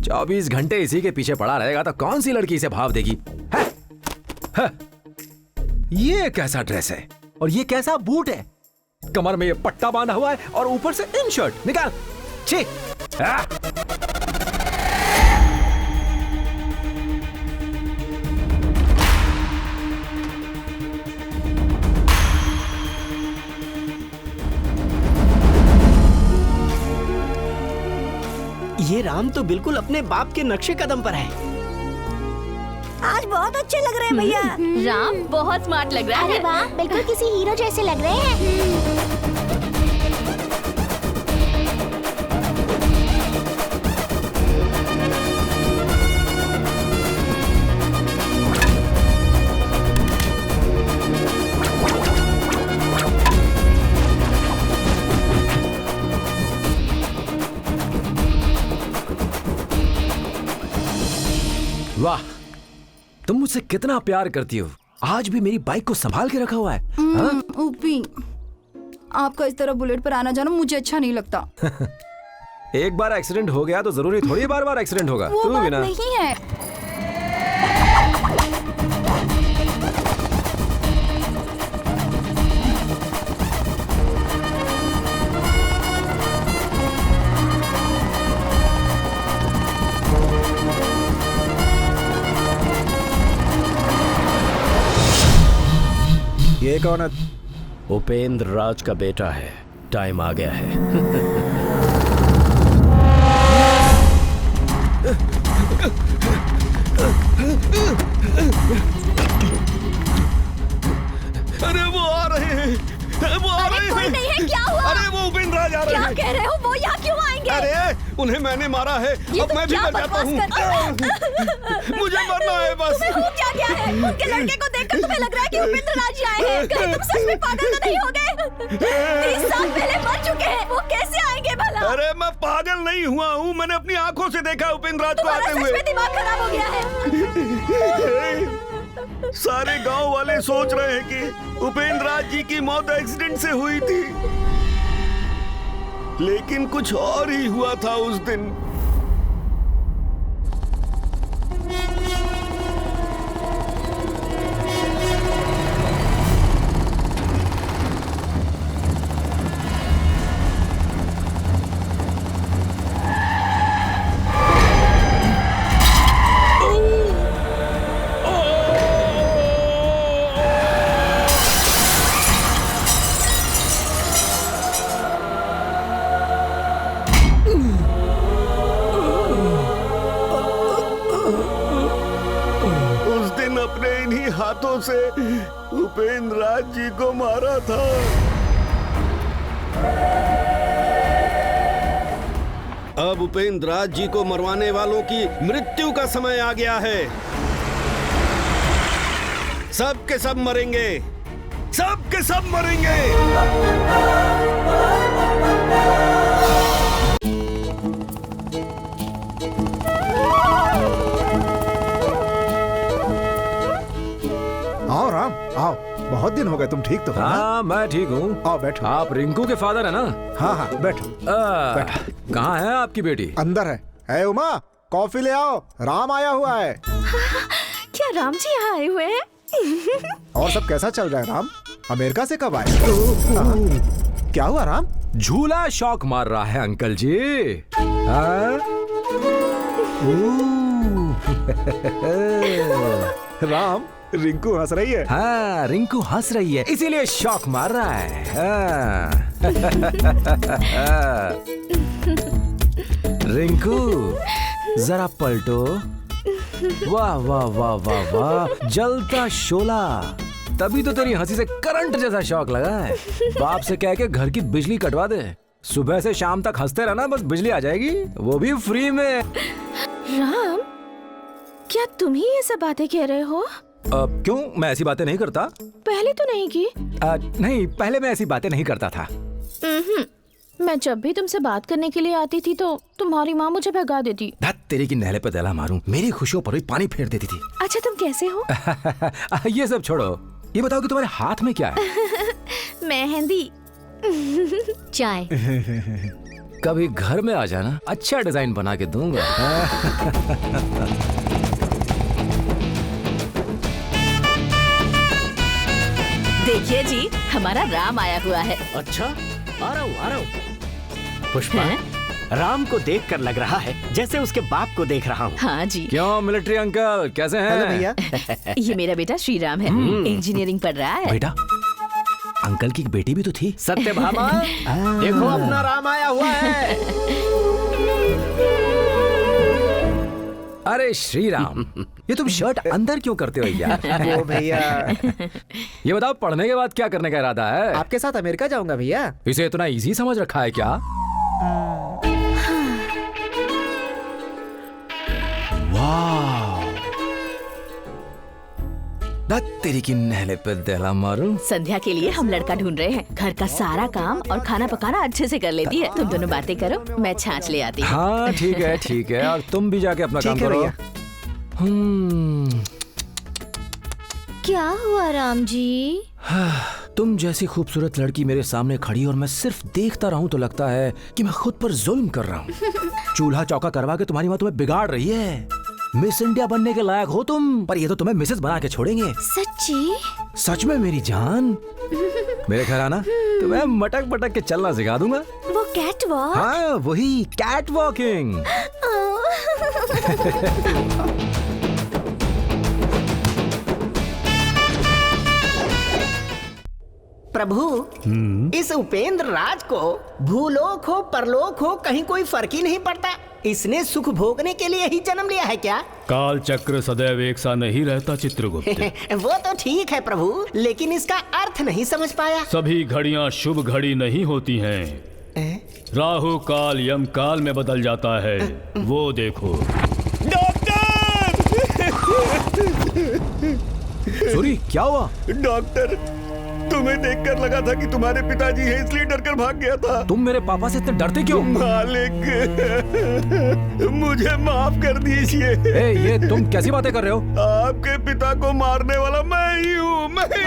[SPEAKER 1] 24 घंटे इसी के पीछे पड़ा रहेगा तो कौन सी लड़की इसे भाव देगी? है? ये कैसा ड्रेस है और ये कैसा बूट है? कमर में ये पट्टा बांधा हुआ है और ऊपर से इन शर्ट। निकाल। छी।
[SPEAKER 3] ये राम तो बिल्कुल अपने बाप के नक्शे कदम पर है।
[SPEAKER 7] आज बहुत अच्छे लग रहे हैं भैया।
[SPEAKER 2] राम बहुत स्मार्ट लग रहा है।
[SPEAKER 7] अरे वाह, बिल्कुल किसी हीरो जैसे लग रहे हैं।
[SPEAKER 1] वाह, तुम मुझसे कितना प्यार करती हो। आज भी मेरी बाइक को संभाल के रखा हुआ है।
[SPEAKER 6] ऊपी, आपका इस तरह बुलेट पर आना जाना मुझे अच्छा नहीं लगता।
[SPEAKER 1] एक बार एक्सीडेंट हो गया तो जरूरी थोड़ी बार बार एक्सीडेंट होगा।
[SPEAKER 6] वो
[SPEAKER 1] तू
[SPEAKER 6] बात
[SPEAKER 1] भी ना।
[SPEAKER 6] नहीं है।
[SPEAKER 10] ये कौन है?
[SPEAKER 11] उपेंद्र राज का बेटा है। टाइम आ गया है।
[SPEAKER 12] अरे वो आ रहे हैं, वो आ रहे हैं।
[SPEAKER 6] कोई नहीं है, क्या हुआ?
[SPEAKER 12] अरे वो उपेंद्र राज आ रहे हैं।
[SPEAKER 6] क्या कह रहे हो? वो यहाँ क्यों आएंगे?
[SPEAKER 12] अरे उन्हें मैंने मारा है, अब मैं भी मर जाता हूँ। मुझे मरना है बस।
[SPEAKER 6] हो क्या है? उनके लड़के को देखकर तुम्हें लग रहा है कि उपेंद्र राज ही आए हैं? कहीं तुम सच में पागल तो नहीं हो गए? 30 साल पहले मर चुके हैं, वो कैसे आएंगे भला?
[SPEAKER 12] अरे मैं पागल नहीं हुआ हूँ, मैंने अपनी आंखों से देखा उपेंद्र राज को आते हुए।
[SPEAKER 6] सच में दिमाग खराब हो गया है।
[SPEAKER 12] सारे गांव वाले सोच रहे हैं कि उपेंद्र राज जी की मौत एक्सीडेंट से हुई थी, लेकिन कुछ और ही हुआ था उस दिन। हाथों से उपेंद्र राज जी को मारा था। अब उपेंद्र राज जी को मरवाने वालों की मृत्यु का समय आ गया है। सब के सब मरेंगे, सब के सब मरेंगे।
[SPEAKER 10] आओ राम, आओ। बहुत दिन हो गए, तुम ठीक तो हो ना?
[SPEAKER 1] हाँ, मैं ठीक हूँ।
[SPEAKER 10] आओ बैठो।
[SPEAKER 1] आप रिंकू के फादर है ना?
[SPEAKER 10] हाँ हाँ, बैठो।
[SPEAKER 1] कहाँ है आपकी बेटी?
[SPEAKER 10] अंदर है। ए उमा, कॉफी ले आओ, राम आया हुआ है।
[SPEAKER 2] क्या राम जी यहाँ आए हुए हैं?
[SPEAKER 10] और सब कैसा चल रहा है राम? अमेरिका से कब आए? क्या हुआ राम?
[SPEAKER 1] झूला शौक मार रहा है अंकल जी। हाँ?
[SPEAKER 10] राम, रिंकू हंस रही है।
[SPEAKER 1] हाँ, रिंकू हंस रही है, इसीलिए शौक मार रहा है। हाँ। रिंकू, जरा पलटो। वाह वाह वाह वाह वाह, जलता शोला। तभी तो तेरी हंसी से करंट जैसा शौक लगा है। बाप से कह के घर की बिजली कटवा दे, सुबह से शाम तक हंसते रहना, बस बिजली आ जाएगी, वो भी फ्री में।
[SPEAKER 2] राम, क्या तुम ही ये सब बातें कह रहे हो?
[SPEAKER 1] क्यों, मैं ऐसी बातें नहीं करता।
[SPEAKER 2] पहले तो नहीं की।
[SPEAKER 1] नहीं, पहले मैं ऐसी बातें नहीं करता था।
[SPEAKER 2] मैं जब भी तुमसे बात करने के लिए आती थी तो तुम्हारी माँ मुझे भगा देती।
[SPEAKER 1] धत तेरी की नहले पे दहला मारूं, मेरी खुशियों पर भी पानी फेर देती थी।
[SPEAKER 2] अच्छा, तुम कैसे हो?
[SPEAKER 1] ये सब छोड़ो, ये बताओ कि तुम्हारे हाथ में क्या है?
[SPEAKER 2] मेहंदी।
[SPEAKER 7] चाय।
[SPEAKER 1] कभी घर में आ जाना, अच्छा डिजाइन बना के दूंगा।
[SPEAKER 15] देखिए जी, हमारा राम आया हुआ है।
[SPEAKER 11] अच्छा, आ रहा हूँ। पुष्पा, राम को देखकर लग रहा है जैसे उसके बाप को देख रहा हूँ।
[SPEAKER 15] हाँ जी।
[SPEAKER 1] क्यों मिलिट्री अंकल, कैसे हैं?
[SPEAKER 3] हेलो भैया।
[SPEAKER 15] ये मेरा बेटा श्रीराम है, इंजीनियरिंग पढ़ रहा है।
[SPEAKER 1] बेटा, अंकल की एक बेटी भी तो थी।
[SPEAKER 11] सत्यभामा, देखो अपना राम आया हुआ है।
[SPEAKER 1] अरे श्रीराम, ये तुम शर्ट अंदर क्यों करते हो यार?
[SPEAKER 3] वो भैया,
[SPEAKER 1] ये बताओ, पढ़ने के बाद क्या करने का इरादा है?
[SPEAKER 3] आपके साथ अमेरिका जाऊंगा भैया।
[SPEAKER 1] इसे इतना इजी समझ रखा है क्या? वाह, तेरी की नहले पे दहला मारूं।
[SPEAKER 15] संध्या के लिए हम लड़का ढूंढ रहे हैं। घर का सारा काम और खाना पकाना अच्छे से कर लेती है। तुम दोनों बातें करो, मैं छाछ ले आती हूँ।
[SPEAKER 1] हाँ ठीक है, और तुम भी जाके अपना काम करो।
[SPEAKER 7] क्या हुआ राम जी?
[SPEAKER 1] तुम जैसी खूबसूरत लड़की मेरे सामने खड़ी और मैं सिर्फ देखता रहूं तो लगता है कि मैं खुद पर जुल्म कर रहा हूँ। चूल्हा चौका करवा के तुम्हारी माँ तुम्हें बिगाड़ रही है। मिस इंडिया बनने के लायक हो तुम, पर ये तो तुम्हें मिसेस बना के छोड़ेंगे।
[SPEAKER 7] सच्ची?
[SPEAKER 1] सच में मेरी जान। मेरे घर आना, तुम्हें मटक मटक के चलना सिखा दूंगा।
[SPEAKER 7] वो कैट वॉक?
[SPEAKER 1] हाँ, वही कैट वॉकिंग।
[SPEAKER 3] प्रभु, इस उपेंद्र राज को भूलोक हो परलोक हो कहीं कोई फर्क ही नहीं पड़ता। इसने सुख भोगने के लिए ही जन्म लिया है क्या?
[SPEAKER 8] काल चक्र सदैव एक सा नहीं रहता चित्रगुप्त।
[SPEAKER 3] वो तो ठीक है प्रभु, लेकिन इसका अर्थ नहीं समझ पाया।
[SPEAKER 8] सभी घड़ियां शुभ घड़ी नहीं होती हैं। राहु काल यम काल में बदल जाता है, वो देखो।
[SPEAKER 1] सूरी, क्या हुआ?
[SPEAKER 16] डॉक्टर, तुम्हें देखकर लगा था कि तुम्हारे पिताजी हैं, इसलिए डरकर भाग गया था।
[SPEAKER 1] तुम मेरे पापा से इतने डरते क्यों?
[SPEAKER 16] मालिक, मुझे माफ कर दीजिए।
[SPEAKER 1] ये तुम कैसी बातें कर रहे हो?
[SPEAKER 16] आपके पिता को मारने वाला मैं ही हूँ, मैं ही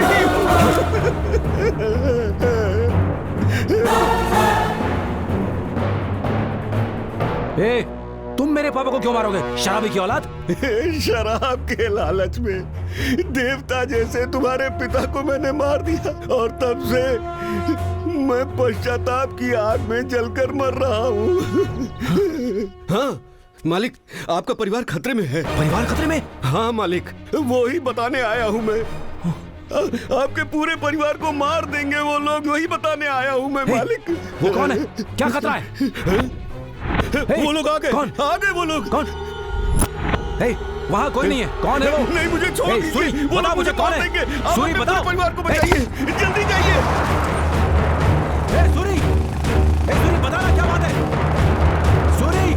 [SPEAKER 1] हूँ। तुम मेरे पापा को क्यों मारोगे, शराबी की औलाद?
[SPEAKER 16] शराब के लालच में देवता जैसे तुम्हारे पिता को मैंने मार दिया, और तब से मैं पश्चाताप की आग में जलकर मर रहा हूँ।
[SPEAKER 17] हाँ मालिक, आपका परिवार खतरे में है।
[SPEAKER 1] परिवार खतरे में?
[SPEAKER 17] हाँ मालिक,
[SPEAKER 16] वो ही बताने आया हूँ मैं। आपके पूरे परिवार को मार देंगे वो लोग, वही बताने आया हूँ मैं मालिक।
[SPEAKER 1] वो कौन है? क्या खतरा है?
[SPEAKER 16] वो लोग आ गए। आ गए वो लोग।
[SPEAKER 1] कौन? वहाँ कोई नहीं है। कौन है वो?
[SPEAKER 16] नहीं, मुझे छोड़ दीजिए। वो
[SPEAKER 1] बता मुझे कौन है? सूरी, बताओ।
[SPEAKER 16] परिवार को बचाइए, जल्दी जाइए।
[SPEAKER 1] सूरी, सूरी, बताना क्या बात है? सूरी,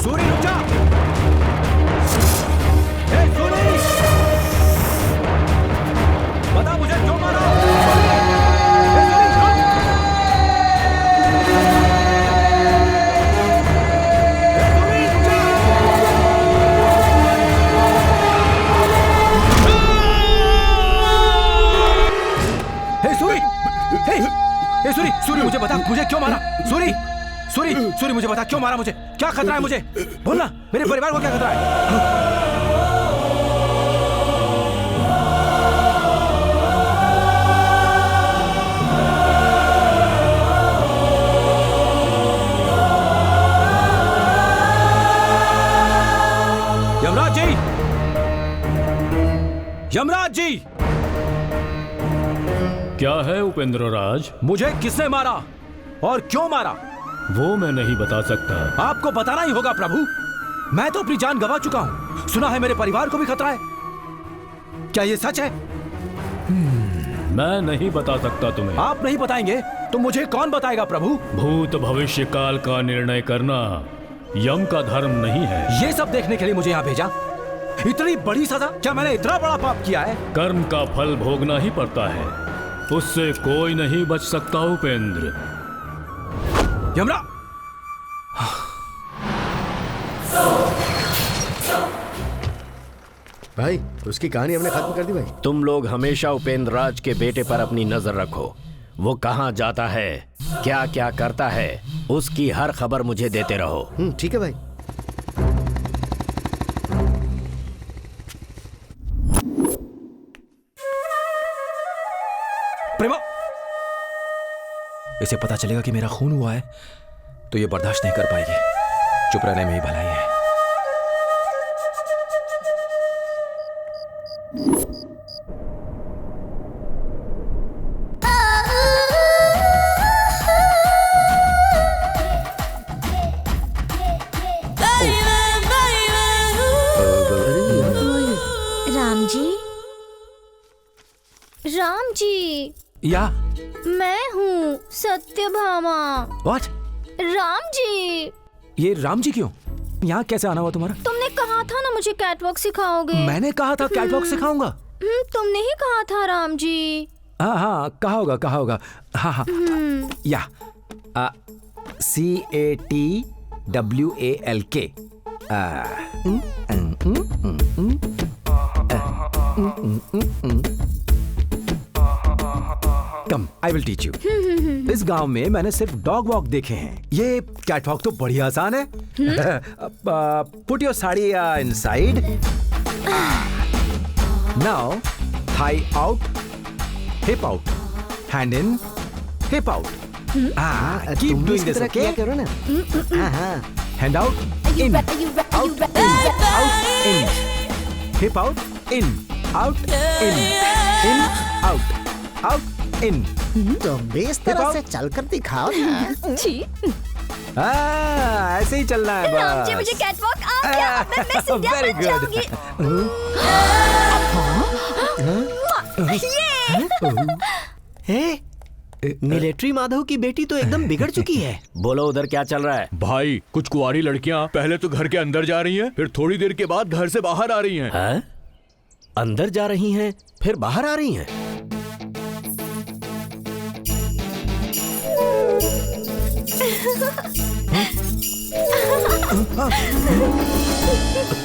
[SPEAKER 1] सूरी, रुक जा। सूरी, बता मुझे क्यों मारा? सूरी, सूरी, मुझे बता, मुझे क्यों मारा? सूरी, सूरी, सूरी, मुझे बता, क्यों मारा मुझे? क्या खतरा है मुझे? बोलना, मेरे परिवार को क्या खतरा है?
[SPEAKER 8] क्या है उपेंद्र राज?
[SPEAKER 1] मुझे किसने मारा और क्यों मारा
[SPEAKER 8] वो मैं नहीं बता सकता।
[SPEAKER 1] आपको बताना ही होगा प्रभु। मैं तो अपनी जान गंवा चुका हूँ। सुना है मेरे परिवार को भी खतरा है। क्या ये सच है?
[SPEAKER 8] मैं नहीं बता सकता तुम्हें।
[SPEAKER 1] आप नहीं बताएंगे तो मुझे कौन बताएगा प्रभु?
[SPEAKER 8] भूत भविष्य काल का निर्णय करना यम का धर्म नहीं है।
[SPEAKER 1] ये सब देखने के लिए मुझे यहाँ भेजा? इतनी बड़ी सजा? क्या मैंने इतना बड़ा पाप किया है?
[SPEAKER 8] कर्म का फल भोगना ही पड़ता है, उससे कोई नहीं बच सकता उपेंद्र।
[SPEAKER 1] यमरा,
[SPEAKER 17] भाई उसकी कहानी हमने खत्म कर दी भाई।
[SPEAKER 11] तुम लोग हमेशा उपेंद्र राज के बेटे पर अपनी नजर रखो। वो कहाँ जाता है, क्या क्या करता है, उसकी हर खबर मुझे देते रहो।
[SPEAKER 17] ठीक है भाई।
[SPEAKER 1] प्रेमा, इसे पता चलेगा कि मेरा खून हुआ है तो ये बर्दाश्त नहीं कर पाएगी। चुप रहने में ही भलाई है।
[SPEAKER 7] राम जी, राम जी,
[SPEAKER 1] या
[SPEAKER 7] मैं हूँ सत्यभामा।
[SPEAKER 1] व्हाट?
[SPEAKER 7] राम जी।
[SPEAKER 1] ये राम जी क्यों? यहाँ कैसे आना हुआ तुम्हारा?
[SPEAKER 7] तुमने कहा था ना मुझे कैटवॉक सिखाओगे।
[SPEAKER 1] मैंने कहा था कैटवॉक सिखाऊंगा।
[SPEAKER 7] तुमने ही कहा था राम जी।
[SPEAKER 1] हाँ हाँ, कहा होगा कहा होगा। हाँ हाँ, या CATWALK। Come, I will teach you. इस गांव में मैंने सिर्फ डॉग वॉक देखे हैं। ये कैट वॉक तो बड़ी आसान है। Put your sari inside. Now thigh out, hip out, hand in, hip out. Keep doing this, okay?
[SPEAKER 3] करो ना।
[SPEAKER 1] Hand out, in, out, in, out, in, hip out, in, out, in, out, out, in.
[SPEAKER 3] तो इस तरह से चलकर दिखाओ ना।
[SPEAKER 2] जी।
[SPEAKER 1] ऐसे ही चलना है बस।
[SPEAKER 7] राम जी, मुझे कैटवॉक आ गया। मैं सीधा
[SPEAKER 1] वेरी
[SPEAKER 7] बन जाऊंगी।
[SPEAKER 14] मिलिट्री माधव की बेटी तो एकदम बिगड़ चुकी है।
[SPEAKER 11] बोलो उधर क्या चल रहा है?
[SPEAKER 8] भाई, कुछ कुंवारी लड़कियां पहले तो घर के अंदर जा रही हैं, फिर थोड़ी देर के बाद घर से बाहर आ रही हैं।
[SPEAKER 11] हैं? अंदर जा रही हैं, फिर बाहर आ रही हैं।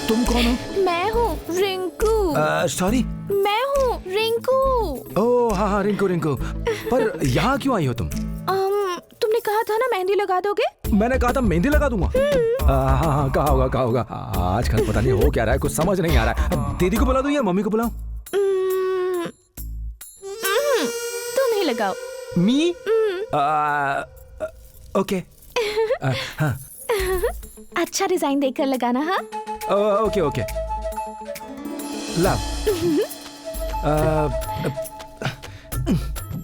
[SPEAKER 1] तुम कौन हो?
[SPEAKER 2] मैं हूँ रिंकू।
[SPEAKER 1] सॉरी?
[SPEAKER 2] मैं हूँ रिंकू।
[SPEAKER 1] ओह हाँ हाँ, रिंकू रिंकू। पर यहाँ क्यों आई हो तुम?
[SPEAKER 2] तुमने कहा था ना मेहंदी लगा दोगे।
[SPEAKER 1] मैंने कहा था मेहंदी लगा दूंगा। हाँ हाँ, कहा होगा कहा होगा। आजकल पता नहीं हो क्या रहा है, कुछ समझ नहीं आ रहा है। दीदी को बुला दूं या मम्मी को बुलाऊं?
[SPEAKER 2] तुम ही लगाओ।
[SPEAKER 1] मी? ओके। हाँ।
[SPEAKER 2] अच्छा डिजाइन देखकर लगाना। हाँ
[SPEAKER 1] ओके ओके। लव,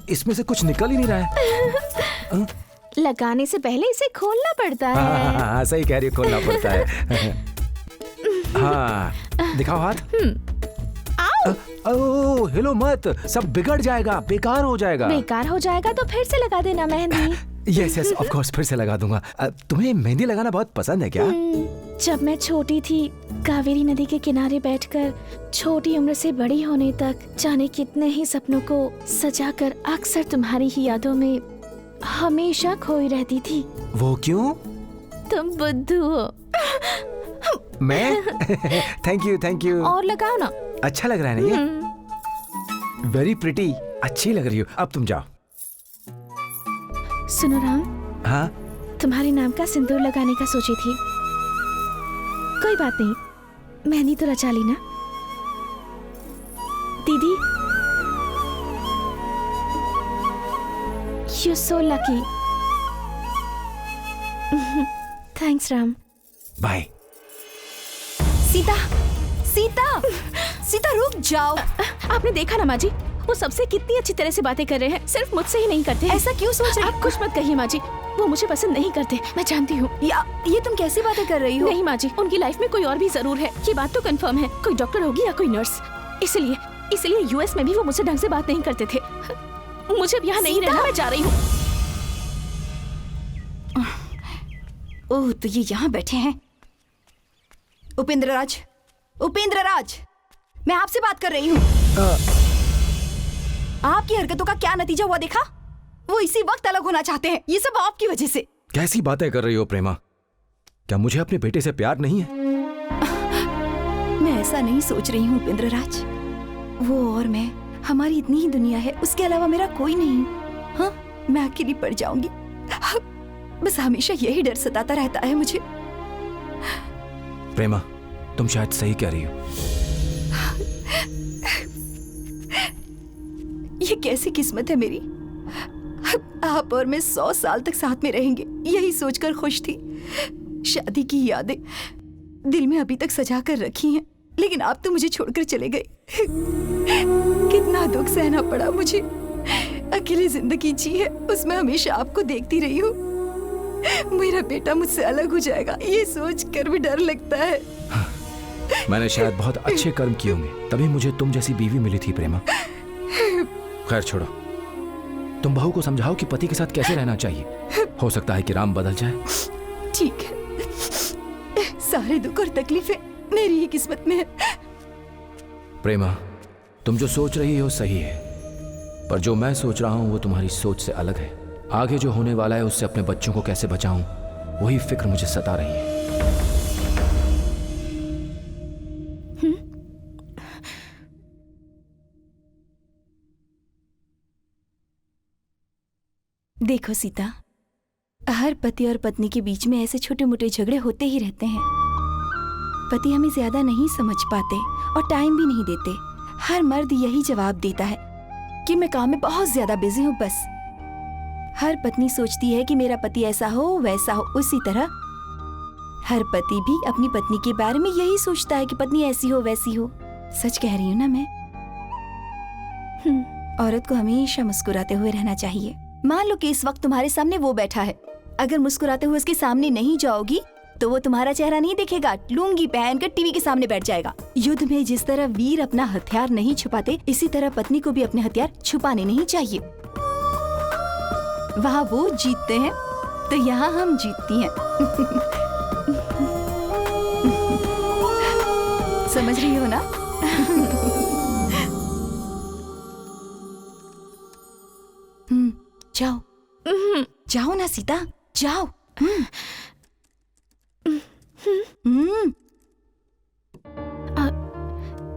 [SPEAKER 1] इसमें से कुछ निकल ही नहीं रहा है।
[SPEAKER 2] लगाने से पहले इसे खोलना पड़ता है।
[SPEAKER 1] हाँ, सही कह रही हो, खोलना पड़ता है। हाँ, दिखाओ हाथ। ओह, हिलो मत, सब बिगड़ जाएगा, बेकार हो जाएगा।
[SPEAKER 2] बेकार हो जाएगा तो फिर से लगा देना mehndi.
[SPEAKER 1] Yes yes, of course, फिर से लगा दूंगा। तुम्हें मेहंदी लगाना बहुत पसंद है क्या?
[SPEAKER 2] जब मैं छोटी थी, कावेरी नदी के किनारे बैठकर छोटी उम्र से बड़ी होने तक जाने कितने ही सपनों को सजाकर अक्सर तुम्हारी ही यादों में हमेशा खोई रहती थी।
[SPEAKER 1] वो क्यों?
[SPEAKER 2] तुम बुद्धू हो।
[SPEAKER 1] मैं? Thank you thank you.
[SPEAKER 2] और लगाओ ना।
[SPEAKER 1] अच्छा लग रहा है ना ये? वेरी प्रिटी, अच्छी लग रही हो। अब तुम जाओ।
[SPEAKER 2] सुनो राम।
[SPEAKER 1] हाँ?
[SPEAKER 2] तुम्हारे नाम का सिंदूर लगाने का सोची थी। कोई बात नहीं, मेहंदी तो रचा ली ना। दीदी, you're so lucky. Thanks Ram.
[SPEAKER 1] Bye.
[SPEAKER 6] Sita, Sita, Sita रुक जाओ।
[SPEAKER 2] आपने देखा ना माँ जी, वो सबसे कितनी अच्छी तरह से बातें कर रहे हैं, सिर्फ मुझसे ही नहीं करते।
[SPEAKER 6] ऐसा क्यों सोच रहे?
[SPEAKER 2] आप कुछ मत कहिए माँ जी, वो मुझे पसंद नहीं करते, मैं जानती हूँ।
[SPEAKER 6] ये तुम कैसी बातें कर रही हो?
[SPEAKER 2] नहीं माँ जी, उनकी लाइफ में कोई और भी जरूर है, ये बात तो कंफर्म है। कोई डॉक्टर होगी या कोई नर्स। इसलिए यूएस में भी वो मुझसे ढंग से बात नहीं करते थे। मुझे अब यहाँ नहीं रहना, मैं जा रही हूँ।
[SPEAKER 6] ओह, तो ये यहाँ बैठे हैं। उपेंद्र राज, मैं आपसे बात कर रही हूँ। आपकी हरकतों का क्या नतीजा हुआ देखा? वो इसी वक्त अलग होना चाहते हैं। ये सब आपकी वजह से।
[SPEAKER 1] कैसी बातें कर रही हो प्रेमा? क्या मुझे अपने बेटे से प्यार नहीं है?
[SPEAKER 6] मैं ऐसा नहीं सोच रही हूँ उपेंद्र राज। वो और मैं, हमारी इतनी ही दुनिया है, उसके अलावा मेरा कोई नहीं। हाँ, मैं अकेली पड़ जाऊंगी। बस हमेशा यही डर सताता रहता है मुझे।
[SPEAKER 1] प्रेमा, तुम शायद सही कह रही हो।
[SPEAKER 6] ये कैसी किस्मत है मेरी। आप और मैं 100 साल तक साथ में रहेंगे, यही सोचकर खुश थी। शादी की यादें दिल में अभी तक सजा कर रखी हैं, लेकिन आप तो मुझे छोड़कर चले गए। कितना दुख सहना पड़ा मुझे। अकेली जिंदगी जी है, उसमें हमेशा आपको देखती रही हूँ। मेरा बेटा मुझसे अलग हो जाएगा, ये सोचकर भी डर लगता है।
[SPEAKER 1] मैंने शायद बहुत अच्छे कर्म किए होंगे, तभी मुझे तुम जैसी बीवी मिली थी प्रेमा। खैर छोड़ो, तुम बहू को समझाओ कि पति के साथ कैसे रहना चाहिए। हो सकता है कि राम बदल जाए।
[SPEAKER 6] ठीक है, सारे दुख और तकलीफें मेरी ही किस्मत में है।
[SPEAKER 1] प्रेमा, तुम जो सोच रही हो सही है, पर जो मैं सोच रहा हूं वो तुम्हारी सोच से अलग है। आगे जो होने वाला है उससे अपने बच्चों को कैसे बचाऊं, वही फिक्र मुझे सता रही है।
[SPEAKER 6] देखो सीता, हर पति और पत्नी के बीच में ऐसे छोटे मोटे झगड़े होते ही रहते हैं। पति हमें ज्यादा नहीं समझ पाते और टाइम भी नहीं देते। हर मर्द यही जवाब देता है कि मैं काम में बहुत ज्यादा बिजी हूँ बस। हर पत्नी सोचती है कि मेरा पति ऐसा हो वैसा हो। उसी तरह हर पति भी अपनी पत्नी के बारे में यही सोचता है कि पत्नी ऐसी हो वैसी हो। सच कह रही हूँ ना मैं? औरत को हमेशा मुस्कुराते हुए रहना चाहिए। मान लो कि इस वक्त तुम्हारे सामने वो बैठा है, अगर मुस्कुराते हुए उसके सामने नहीं जाओगी तो वो तुम्हारा चेहरा नहीं देखेगा, लुंगी पहनकर टीवी के सामने बैठ जाएगा। युद्ध में जिस तरह वीर अपना हथियार नहीं छुपाते, इसी तरह पत्नी को भी अपने हथियार छुपाने नहीं चाहिए। वहाँ वो जीतते हैं तो यहाँ हम जीतती हैं। समझ रही हो ना? जाओ जाओ ना सीता, जाओ।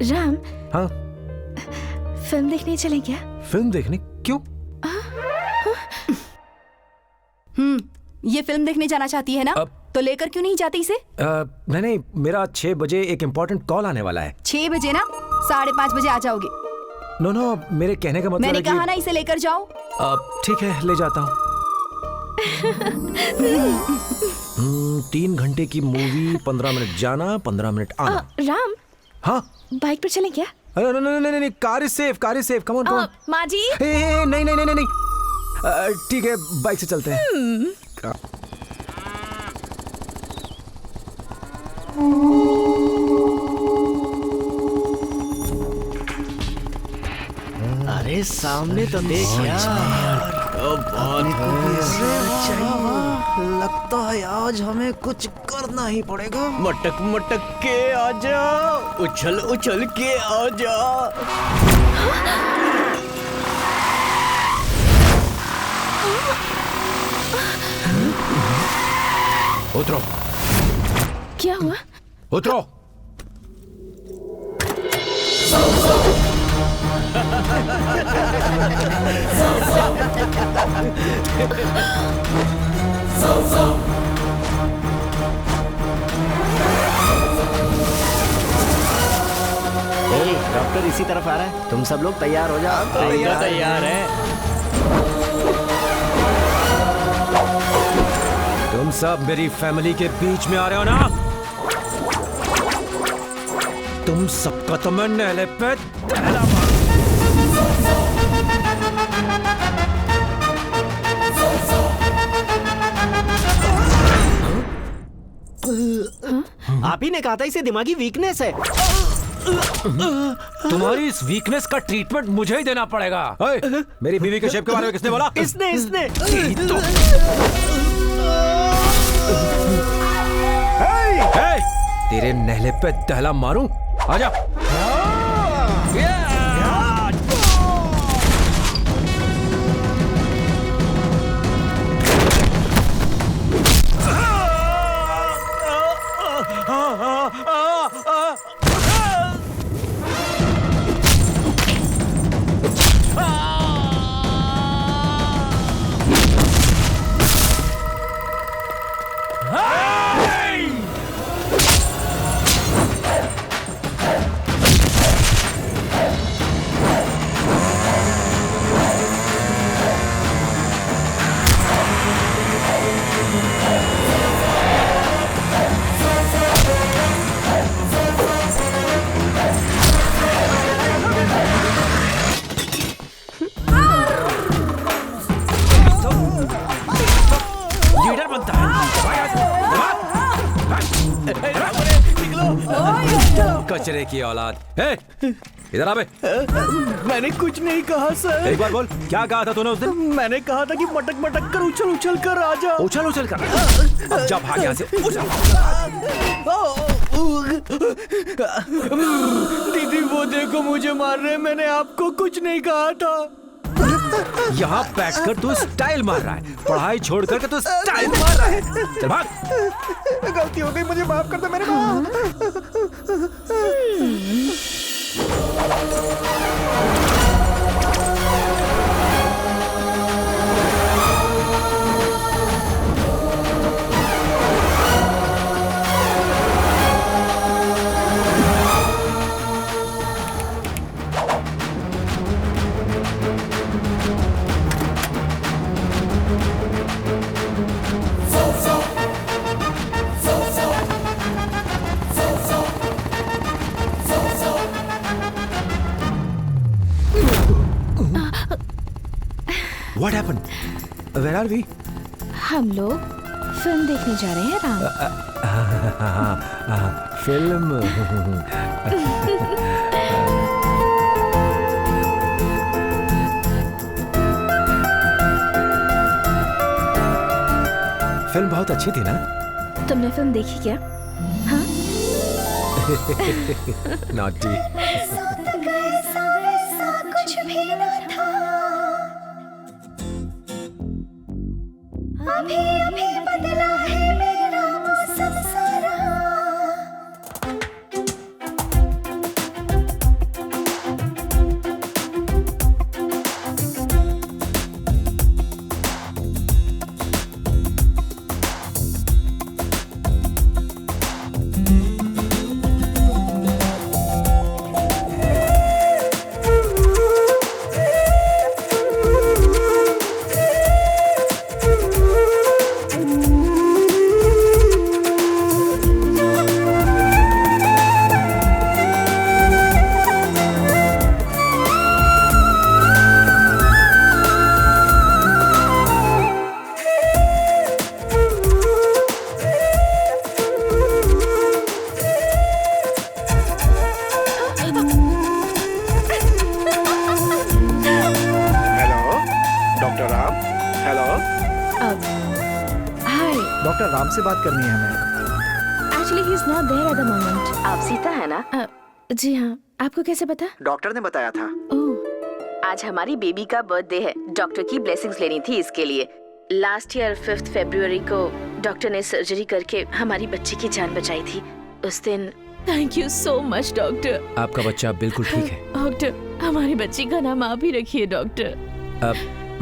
[SPEAKER 2] राम,
[SPEAKER 1] हाँ?
[SPEAKER 2] फिल्म देखने चले क्या?
[SPEAKER 1] फिल्म देखने? क्यों?
[SPEAKER 6] ये फिल्म देखने जाना चाहती है ना? तो लेकर क्यों नहीं जाती इसे?
[SPEAKER 1] नहीं, मेरा 6 बजे एक इम्पोर्टेंट कॉल आने वाला है।
[SPEAKER 6] 6 बजे ना? 5:30 बजे आ जाओगे।
[SPEAKER 1] नो, मेरे कहने का मतलब
[SPEAKER 6] मैंने
[SPEAKER 1] है
[SPEAKER 6] कहा ना इसे लेकर जाओ।
[SPEAKER 1] ठीक है, ले जाता हूँ। 3 घंटे की मूवी, 15 मिनट जाना, 15 मिनट आना।
[SPEAKER 2] राम,
[SPEAKER 1] हाँ?
[SPEAKER 2] बाइक पर चलें क्या?
[SPEAKER 1] नहीं, car is safe, come on.
[SPEAKER 2] माँ जी।
[SPEAKER 1] नहीं, ठीक है, बाइक से चलते हैं।
[SPEAKER 17] अरे सामने तो देख यार।
[SPEAKER 10] लगता है आज हमें कुछ करना ही पड़ेगा।
[SPEAKER 14] मटक मटक के आजा, उछल उछल के आजा।
[SPEAKER 1] उतरो।
[SPEAKER 2] क्या हुआ?
[SPEAKER 1] उतरो।
[SPEAKER 3] डॉक्टर इसी तरफ आ रहा है, तुम सब लोग तैयार हो जाओ।
[SPEAKER 14] तैयार है।
[SPEAKER 1] तुम सब मेरी फैमिली के बीच में आ रहे हो ना? तुम सबका तो मैं नहले पे
[SPEAKER 3] आप ही ने कहा था इसे दिमागी वीकनेस है।
[SPEAKER 1] तुम्हारी इस वीकनेस का ट्रीटमेंट मुझे ही देना पड़ेगा। मेरी बीवी के शेप के बारे में किसने बोला?
[SPEAKER 3] इसने
[SPEAKER 1] तेरे नहले पे दहला मारूं? आजा। लीडर बनता है। कचरे की औलाद। इधर आ बे।
[SPEAKER 14] मैंने कुछ नहीं कहा सर।
[SPEAKER 1] एक बार बोल, क्या कहा था तूने उस दिन?
[SPEAKER 14] मैंने कहा था कि मटक मटक कर उछल उछल कर आजा।
[SPEAKER 1] उछल उछल कर? अब जा भाग यहाँ से।
[SPEAKER 14] दीदी वो देखो मुझे मार रहे हैं, मैंने आपको कुछ नहीं कहा था।
[SPEAKER 1] यहाँ बैठकर तू स्टाइल मार रहा है, पढ़ाई छोड़ करके तू स्टाइल मार रहा है। चल भाग।
[SPEAKER 10] गलती हो गई, मुझे माफ कर दो मेरे माँ।
[SPEAKER 1] What happened? Where are we?
[SPEAKER 2] हम लोग फिल्म देखने जा रहे हैं राम।
[SPEAKER 1] फिल्म। फिल्म बहुत अच्छी थी ना?
[SPEAKER 2] तुमने फिल्म देखी क्या? हाँ?
[SPEAKER 1] नॉटी।
[SPEAKER 12] कुछ भी न था, अभी अभी बदला है मेरा मौसम सारा।
[SPEAKER 10] डॉक्टर राम से बात करनी है हमें।
[SPEAKER 2] Actually, he is not there at the moment. आप सीता है ना? जी हाँ। आपको कैसे पता?
[SPEAKER 10] डॉक्टर ने बताया था।
[SPEAKER 15] ओह, आज हमारी बेबी का बर्थडे है। डॉक्टर की ब्लेसिंग्स लेनी थी इसके लिए। लास्ट ईयर 5 फरवरी को डॉक्टर ने सर्जरी करके हमारी बच्ची की जान बचाई थी। उस दिन thank you so much doctor.
[SPEAKER 1] आपका बच्चा बिल्कुल ठीक है।
[SPEAKER 15] डॉक्टर, हमारी बच्ची का नाम आप ही रखिए डॉक्टर।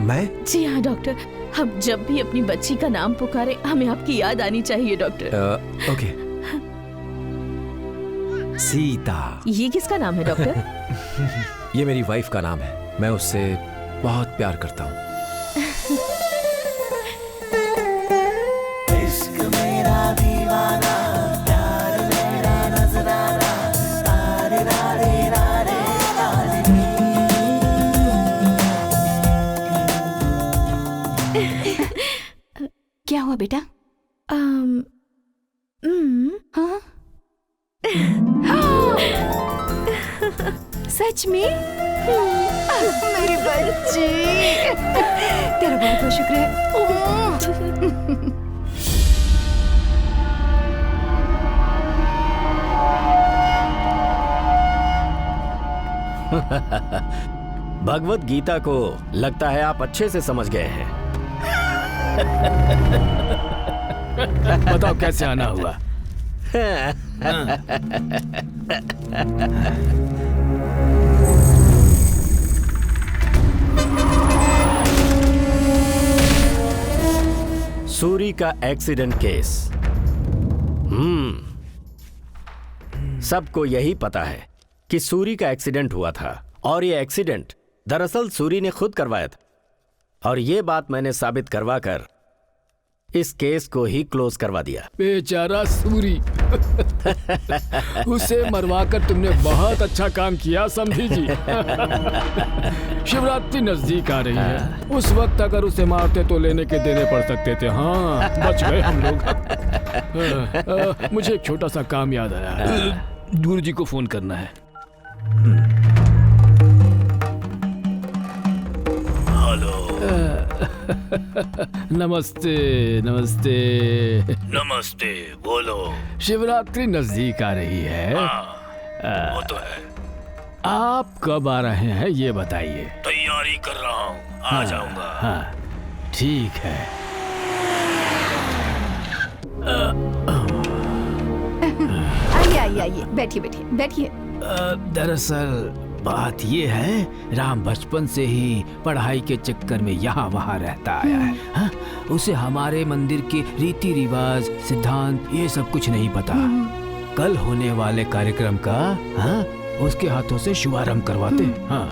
[SPEAKER 1] मैं?
[SPEAKER 15] जी हाँ डॉक्टर, हम जब भी अपनी बच्ची का नाम पुकारे हमें आपकी याद आनी चाहिए डॉक्टर।
[SPEAKER 1] ओके। सीता।
[SPEAKER 15] ये किसका नाम है डॉक्टर?
[SPEAKER 1] ये मेरी वाइफ का नाम है। मैं उससे बहुत प्यार करता हूँ।
[SPEAKER 12] इश्क मेरा दीवाना, प्यार मेरा नजराना, तारे रारे रारे
[SPEAKER 6] क्या हुआ बेटा?
[SPEAKER 2] हाँ?
[SPEAKER 6] सच में? मेरी बच्ची, तेरा बहुत बहुत शुक्र है।
[SPEAKER 11] भगवत गीता को लगता है आप अच्छे से समझ गए हैं।
[SPEAKER 8] बताओ कैसे आना हुआ?
[SPEAKER 11] सूरी का एक्सीडेंट केस। सबको यही पता है कि सूरी का एक्सीडेंट हुआ था और ये एक्सीडेंट दरअसल सूरी ने खुद करवाया था और ये बात मैंने साबित करवाकर इस केस को ही क्लोज करवा दिया।
[SPEAKER 8] बेचारा सूरी। उसे मरवाकर तुमने बहुत अच्छा काम किया समझी जी। शिवरात्रि नजदीक आ रही है, उस वक्त अगर उसे मारते तो लेने के देने पड़ सकते थे। हाँ, बच गए हम लोग। मुझे एक छोटा सा काम याद आया। गुरुजी को फोन करना है।
[SPEAKER 16] हेलो।
[SPEAKER 8] नमस्ते नमस्ते
[SPEAKER 16] नमस्ते, बोलो।
[SPEAKER 8] शिवरात्रि नजदीक आ रही है।
[SPEAKER 16] वो तो है।
[SPEAKER 8] आप कब आ रहे हैं ये बताइए।
[SPEAKER 16] तैयारी कर रहा हूँ, आ जाऊंगा।
[SPEAKER 8] हाँ, ठीक है।
[SPEAKER 6] आइए आइए आइए, बैठिए बैठिए बैठिए।
[SPEAKER 5] दरअसल बात ये है, राम बचपन से ही पढ़ाई के चक्कर में यहाँ वहाँ रहता आया है। हाँ? उसे हमारे मंदिर के रीति रिवाज, सिद्धांत ये सब कुछ नहीं पता। कल होने वाले कार्यक्रम का उसके हाथों से शुभारंभ करवाते हैं। हाँ,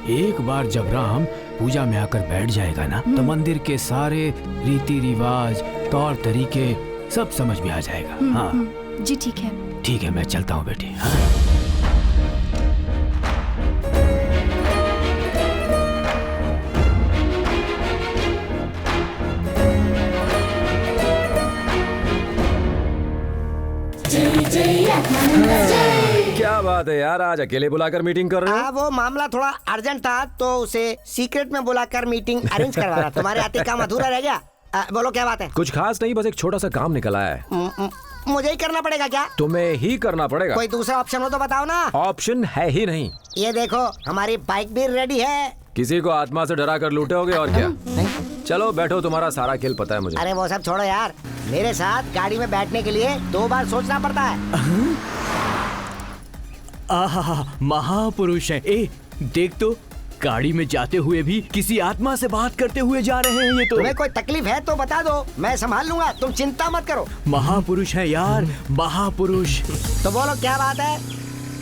[SPEAKER 5] एक बार जब राम पूजा में आकर बैठ जाएगा ना, तो मंदिर के सारे रीति रिवाज, तौर तरीके सब समझ में आ जाएगा। हाँ
[SPEAKER 6] जी, ठीक है।
[SPEAKER 5] ठीक है, मैं चलता हूँ बेटी। हाँ?
[SPEAKER 1] क्या बात है यार, आज अकेले बुलाकर मीटिंग कर रहे हो?
[SPEAKER 4] वो मामला थोड़ा अर्जेंट था तो उसे सीक्रेट में बुलाकर मीटिंग अरेंज करवा रहा। तुम्हारे आते काम अधूरा रह गया। बोलो क्या बात है?
[SPEAKER 1] कुछ खास नहीं, बस एक छोटा सा काम निकला है।
[SPEAKER 4] मुझे ही करना पड़ेगा क्या?
[SPEAKER 1] तुम्हें ही करना पड़ेगा।
[SPEAKER 4] कोई दूसरा ऑप्शन हो तो बताओ ना।
[SPEAKER 1] ऑप्शन है ही नहीं।
[SPEAKER 4] ये देखो, हमारी बाइक भी रेडी है।
[SPEAKER 1] किसी को आत्मा से डरा कर लूटोगे और क्या? चलो बैठो, तुम्हारा सारा खेल पता है मुझे।
[SPEAKER 4] अरे वो सब छोड़ो यार, मेरे साथ गाड़ी में बैठने के लिए 2 बार सोचना पड़ता है।
[SPEAKER 14] आहा, महापुरुष है। ए, देख तो, गाड़ी में जाते हुए भी किसी आत्मा से बात करते हुए जा रहे हैं ये तो।
[SPEAKER 4] तुम्हें कोई तकलीफ है तो बता दो, मैं संभाल लूंगा, तुम चिंता मत करो।
[SPEAKER 14] महापुरुष है यार, महापुरुष।
[SPEAKER 4] तो बोलो क्या बात है?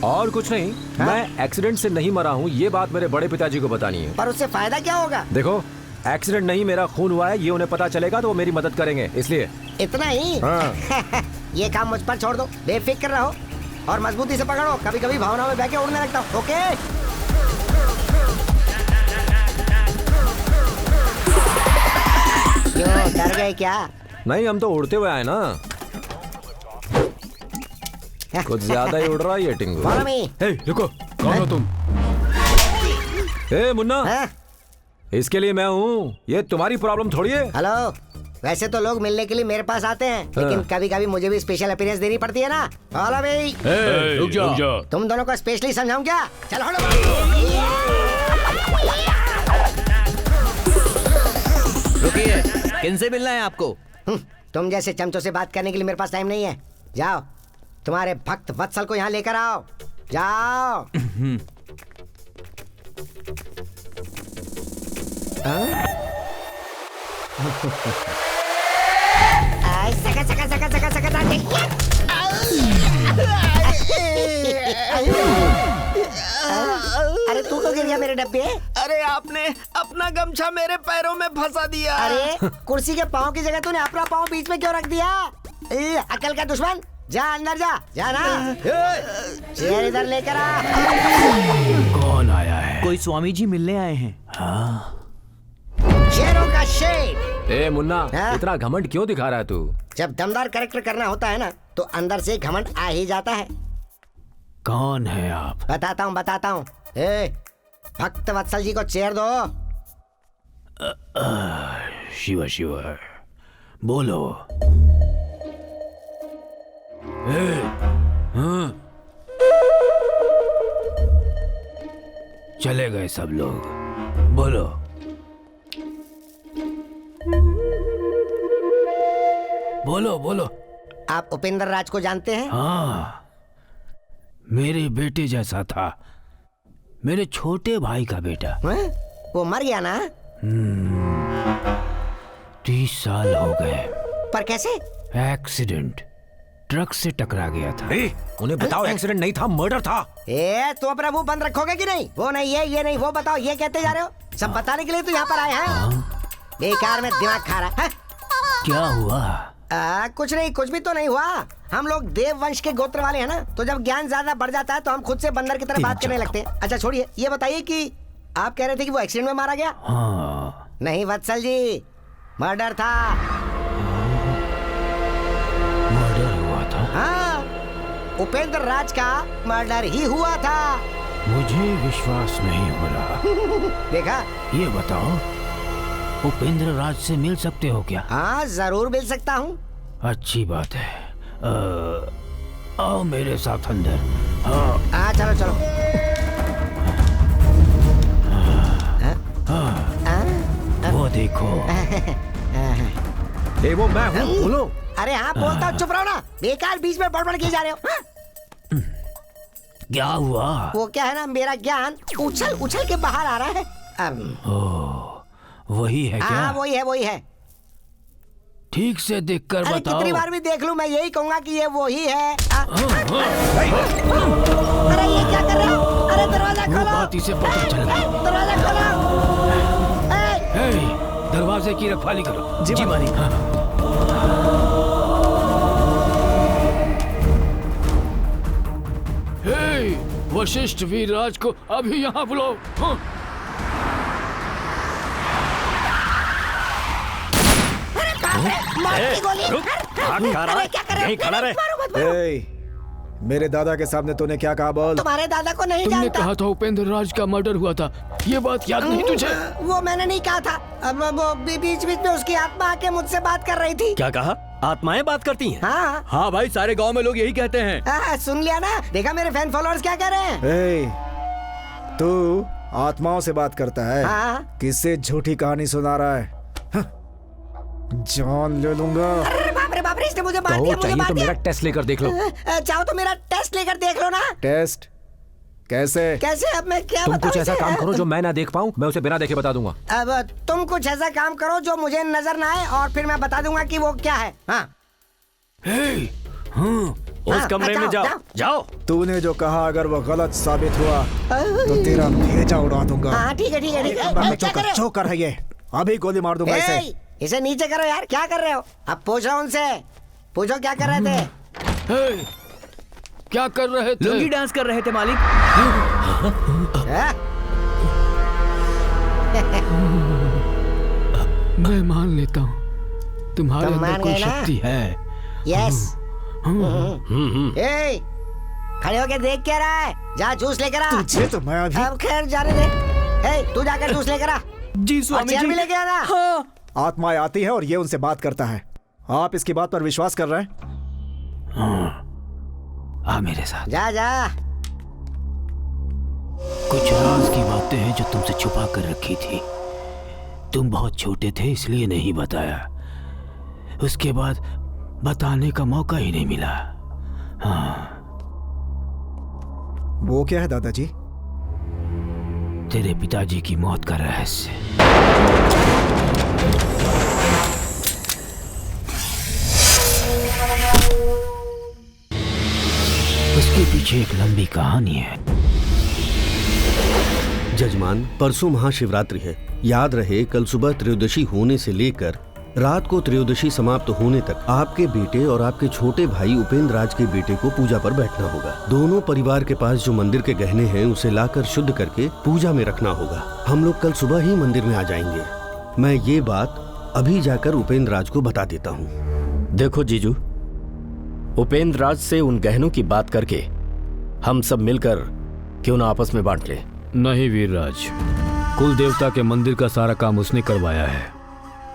[SPEAKER 1] और कुछ नहीं, मैं एक्सीडेंट से नहीं मरा हूँ, ये बात मेरे बड़े पिताजी को बतानी है।
[SPEAKER 4] पर उससे फायदा क्या होगा?
[SPEAKER 1] देखो, एक्सीडेंट नहीं, मेरा खून हुआ है, ये उन्हें पता चलेगा तो वो मेरी मदद करेंगे, इसलिए।
[SPEAKER 4] इतना ही? हाँ। ये काम मुझ पर छोड़ दो, बेफिक्र रहो और मजबूती से पकड़ो। कभी कभी भावनाओं में बह के उड़ने लगता हूँ। ओके? क्यों, डर गए क्या?
[SPEAKER 1] नहीं, हम तो उड़ते हुए आए ना। कुछ ज्यादा ही उड़ रहा है ये टिंगू।
[SPEAKER 8] रुको, कौन हो तुम?
[SPEAKER 1] ए मुन्ना, इसके लिए मैं हूँ, ये तुम्हारी प्रॉब्लम थोड़ी है।
[SPEAKER 4] हेलो, वैसे तो लोग मिलने के लिए मेरे पास आते हैं, लेकिन कभी कभी मुझे भी स्पेशल अपीयरेंस देनी पड़ती है ना। हेलो भाई,
[SPEAKER 8] रुक जा।
[SPEAKER 4] तुम दोनों को स्पेशली समझाऊं क्या? चलो हटो।
[SPEAKER 14] रुकिए, किनसे मिलना है आपको?
[SPEAKER 4] तुम जैसे चमचों से बात करने के लिए मेरे पास टाइम नहीं है। जाओ, तुम्हारे भक्त वत्सल को यहाँ लेकर आओ। जाओ। अरे तू क्यों गिर गया मेरे डब्बे?
[SPEAKER 5] अरे आपने अपना गमछा मेरे पैरों में फंसा दिया।
[SPEAKER 4] अरे कुर्सी के पाँव की जगह तूने अपना पाँव बीच में क्यों रख दिया? अकल का दुश्मन, जा अंदर जा ना। चेयर इधर लेकर आ।
[SPEAKER 5] कौन आया है? कोई स्वामी जी मिलने आए हैं। हाँ।
[SPEAKER 4] शेरों का शेर।
[SPEAKER 1] ए मुन्ना, इतना घमंड क्यों दिखा रहा है तू?
[SPEAKER 4] जब दमदार कैरेक्टर करना होता है ना, तो अंदर से घमंड आ ही जाता है।
[SPEAKER 5] कौन है आप?
[SPEAKER 4] बताता हूँ। भक्त वत्सल जी को चेयर दो।
[SPEAKER 5] शिव शिव, बोलो। हाँ? चले गए सब लोग। बोलो। बोलो।
[SPEAKER 4] आप उपेंद्र राज को जानते हैं?
[SPEAKER 5] हाँ, मेरे बेटे जैसा था, मेरे छोटे भाई का बेटा।
[SPEAKER 4] वो मर गया ना?
[SPEAKER 5] 30 साल हो गए।
[SPEAKER 4] पर कैसे?
[SPEAKER 5] एक्सीडेंट, ट्रक से टकरा गया था।
[SPEAKER 1] उन्हें बताओ एक्सीडेंट नहीं था, मर्डर था।
[SPEAKER 4] तो अपना मुंह बंद रखोगे कि नहीं? वो नहीं ये नहीं वो बताओ, ये कहते जा रहे हो? सब बताने के लिए तो यहाँ पर आए हैं। बेकार में दिमाग खा रहा है।
[SPEAKER 5] क्या हुआ?
[SPEAKER 4] कुछ नहीं, कुछ भी तो नहीं हुआ। हम लोग देव वंश के गोत्र वाले हैं ना, तो जब ज्ञान ज्यादा बढ़ जाता है तो हम खुद से बंदर की तरह बात करने लगते हैं। अच्छा छोड़िए, ये बताइए कि आप कह रहे थे कि वो एक्सीडेंट में मारा गया?
[SPEAKER 5] हाँ।
[SPEAKER 4] नहीं वत्सल जी, मर्डर था।
[SPEAKER 5] मर्डर हुआ था?
[SPEAKER 4] हाँ, उपेंद्र राज का मर्डर ही हुआ था।
[SPEAKER 5] मुझे विश्वास नहीं हो रहा।
[SPEAKER 4] देखा?
[SPEAKER 5] ये बताओ, उपेंद्र राज से मिल सकते हो क्या?
[SPEAKER 4] हाँ जरूर मिल सकता हूँ।
[SPEAKER 5] अच्छी बात है। आओ मेरे साथ अंदर।
[SPEAKER 4] हाँ चलो।
[SPEAKER 5] वो देखो।
[SPEAKER 1] वो मैं हूँ, बोलो।
[SPEAKER 4] अरे हाँ बोलता हूँ, चुप रहो ना। बेकार बीच में बड़बड़ किए जा रहे हो।
[SPEAKER 5] क्या हुआ?
[SPEAKER 4] वो क्या है ना, मेरा ज्ञान उछल के बाहर आ रहा है।
[SPEAKER 5] वही है क्या?
[SPEAKER 4] हाँ वही है।
[SPEAKER 5] ठीक से देखकर बताओ।
[SPEAKER 4] कितनी बार भी देख लूं, मैं यही कहूंगा कि ये वही है। अरे ये क्या कर रहे हो? अरे दरवाजा खोलो।
[SPEAKER 5] बात इसे पता चल गया।
[SPEAKER 4] दरवाजा खोलो।
[SPEAKER 5] दरवाजे की रखवाली करो। जी मालिक। वशिष्ठ वीरराज को अभी यहाँ बुलाओ।
[SPEAKER 10] मेरे दादा के सामने तूने क्या कहा? बोल।
[SPEAKER 4] तुम्हारे दादा को नहीं
[SPEAKER 5] तुमने
[SPEAKER 4] जानता।
[SPEAKER 5] कहा था उपेंद्र राज का मर्डर हुआ था, ये बात याद नहीं तुझे?
[SPEAKER 4] वो मैंने नहीं कहा था। अब वो बीच में उसकी आत्मा आके मुझसे बात कर रही थी।
[SPEAKER 11] क्या कहा? आत्माएं बात करती हैं?
[SPEAKER 14] हाँ भाई, सारे गांव में लोग यही कहते हैं।
[SPEAKER 4] सुन लिया ना? देखा मेरे फैन फॉलोअर्स क्या कह रहे हैं?
[SPEAKER 10] तू आत्माओं से बात करता है? किससे झूठी कहानी सुना रहा है? जान ले लूंगा।
[SPEAKER 4] बाप रे, इसने मुझे मार दिया।
[SPEAKER 1] चाहिए तो मेरा टेस्ट लेकर देख लो।
[SPEAKER 4] चाहो तो मेरा टेस्ट लेकर देख लो ना।
[SPEAKER 10] टेस्ट? कैसे?
[SPEAKER 4] अब मैं क्या
[SPEAKER 1] तुम
[SPEAKER 4] बताऊं?
[SPEAKER 1] कुछ ऐसा काम करो जो मैं ना देख पाऊं, मैं उसे बिना देखे बता दूंगा।
[SPEAKER 4] अब तुम कुछ ऐसा काम करो जो मुझे नजर ना आए, और फिर मैं बता दूंगा कि वो क्या है।
[SPEAKER 11] उस कमरे में जाओ।
[SPEAKER 10] तूने जो कहा अगर वो गलत साबित हुआ तो तेरा भेजा उड़ा दूंगा।
[SPEAKER 4] ठीक है।
[SPEAKER 10] जो कर है ये, अभी गोली मार दूंगा
[SPEAKER 4] इसे नीचे करो यार। क्या कर रहे हो? अब पूछो उनसे, पूछो क्या कर रहे थे?
[SPEAKER 5] क्या कर रहे थे?
[SPEAKER 14] लुंगी डांस कर रहे थे मालिक।
[SPEAKER 5] मैं मान लेता हूँ तुम्हारे अंदर कोई शक्ति है।
[SPEAKER 4] यस। खड़े होके देख क्या रहा है? जा जूस लेकर आ।
[SPEAKER 10] तुझे तो मैं अभी।
[SPEAKER 4] अब खैर जाने दे। तू जाकर जूस लेकर आ।
[SPEAKER 14] जी स्वामी जी।
[SPEAKER 4] भी लेके आना।
[SPEAKER 14] हाँ।
[SPEAKER 10] आत्माएं आती है और ये उनसे बात करता है। आप इसकी बात पर विश्वास कर रहे हैं?
[SPEAKER 5] आ मेरे साथ।
[SPEAKER 4] जा।
[SPEAKER 5] कुछ राज की बातें हैं जो तुमसे छुपा कर रखी थी। तुम बहुत छोटे थे इसलिए नहीं बताया। उसके बाद बताने का मौका ही नहीं मिला।
[SPEAKER 10] वो क्या है दादाजी?
[SPEAKER 5] तेरे पिताजी की मौत का रहस्य। उसके पीछे एक लंबी कहानी है।
[SPEAKER 16] जजमान, परसों महाशिवरात्रि है। याद रहे कल सुबह त्रयोदशी होने से लेकर रात को त्रयोदशी समाप्त होने तक आपके बेटे और आपके छोटे भाई उपेंद्र राज के बेटे को पूजा पर बैठना होगा। दोनों परिवार के पास जो मंदिर के गहने हैं उसे लाकर शुद्ध करके पूजा में रखना होगा। हम लोग कल सुबह ही मंदिर में आ जाएंगे। मैं ये बात अभी जाकर उपेंद्र राज को बता देता हूँ।
[SPEAKER 11] देखो जीजू, उपेंद्र राज से उन गहनों की बात करके हम सब मिलकर क्यों ना आपस में बांट लें?
[SPEAKER 8] नहीं वीरराज, कुल देवता के मंदिर का सारा काम उसने करवाया है।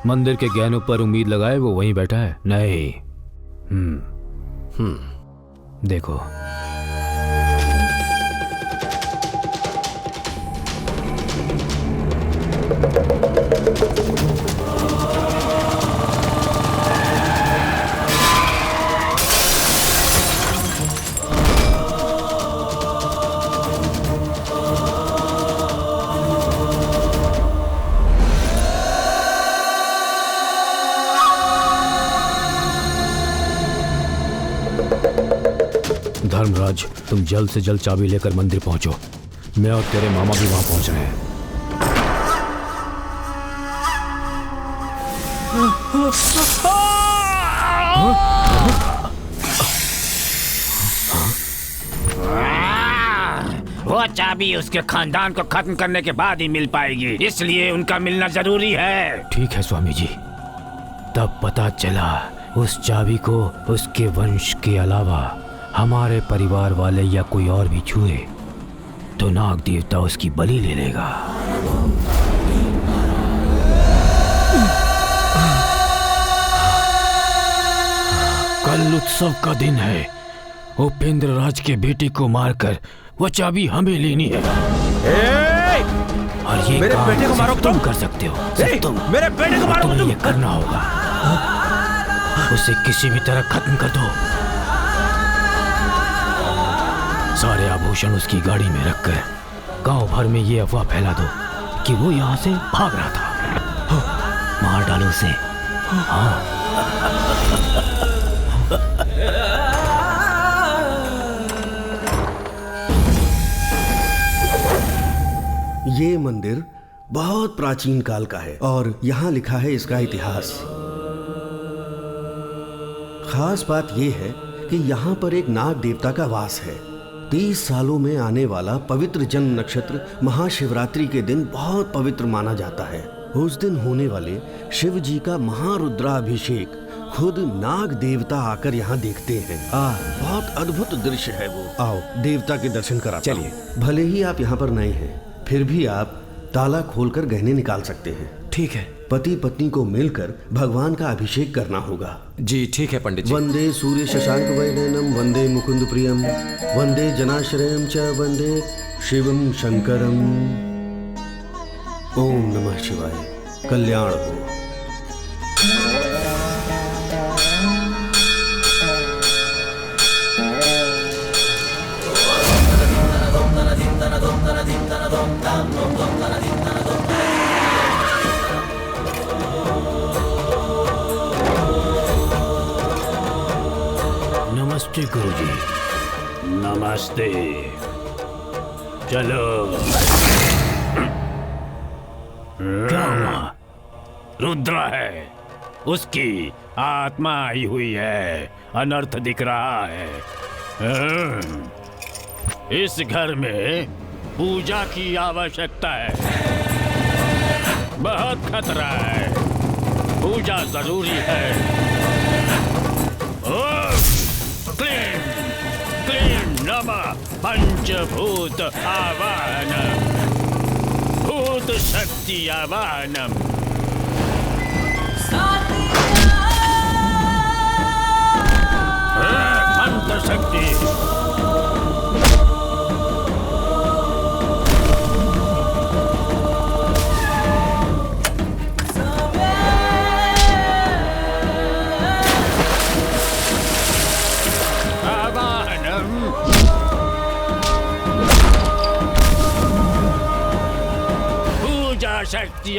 [SPEAKER 8] मंदिर के गहनों पर उम्मीद लगाए वो वहीं बैठा है। नहीं। देखो, धर्मराज, तुम जल्द से जल्द चाबी लेकर मंदिर पहुंचो। मैं और तेरे मामा भी वहां पहुंच रहे हैं।
[SPEAKER 5] वो चाबी उसके खानदान को खत्म करने के बाद ही मिल पाएगी, इसलिए उनका मिलना जरूरी है।
[SPEAKER 8] ठीक है स्वामी जी। तब पता चला उस चाबी को उसके वंश के अलावा हमारे परिवार वाले या कोई और भी छुए तो नाग देवता उसकी बलि ले लेगा। कल उत्सव का दिन है। उपेंद्र राज के बेटे को मारकर वो चाबी हमें लेनी है। और ये
[SPEAKER 1] मेरे बेटे को मारो
[SPEAKER 8] तुम कर सकते हो। तुम
[SPEAKER 1] मेरे बेटे को मारो
[SPEAKER 8] तुम्हें ये करना होगा। उसे किसी भी तरह खत्म कर दो। सारे आभूषण उसकी गाड़ी में रखकर गांव भर में ये अफवाह फैला दो कि वो यहाँ से भाग रहा था। मार डालो उसे।
[SPEAKER 16] ये मंदिर बहुत प्राचीन काल का है और यहाँ लिखा है इसका इतिहास। खास बात यह है कि यहाँ पर एक नाग देवता का वास है। 30 सालों में आने वाला पवित्र जन्म नक्षत्र महाशिवरात्रि के दिन बहुत पवित्र माना जाता है। उस दिन होने वाले शिव जी का महारुद्राभिषेक खुद नाग देवता आकर यहाँ देखते हैं। बहुत अद्भुत दृश्य है वो। आओ देवता के दर्शन कराता हूं। भले ही आप यहाँ पर नए हैं, फिर भी आप ताला खोलकर गहने निकाल सकते हैं।
[SPEAKER 1] ठीक है।
[SPEAKER 16] पति पत्नी को मिलकर भगवान का अभिषेक करना होगा।
[SPEAKER 1] जी ठीक है पंडित जी।
[SPEAKER 16] वंदे सूर्य शशांक वैनयनम वंदे मुकुंद प्रियम वंदे जनाश्रयम च वंदे शिवम शंकरम। ओम नमः शिवाय। कल्याण हो।
[SPEAKER 8] नमस्ते गुरुजी। नमस्ते। चलो। क्या हुआ? रुद्रा है, उसकी आत्मा आई हुई है। अनर्थ दिख रहा है। इस घर में पूजा की आवश्यकता है। बहुत खतरा है। पूजा जरूरी है। क्लीं क्लीं नमः पंचभूत आवाहनम भूत शक्ति आवाहनम। मंत्र शक्ति। शक्ति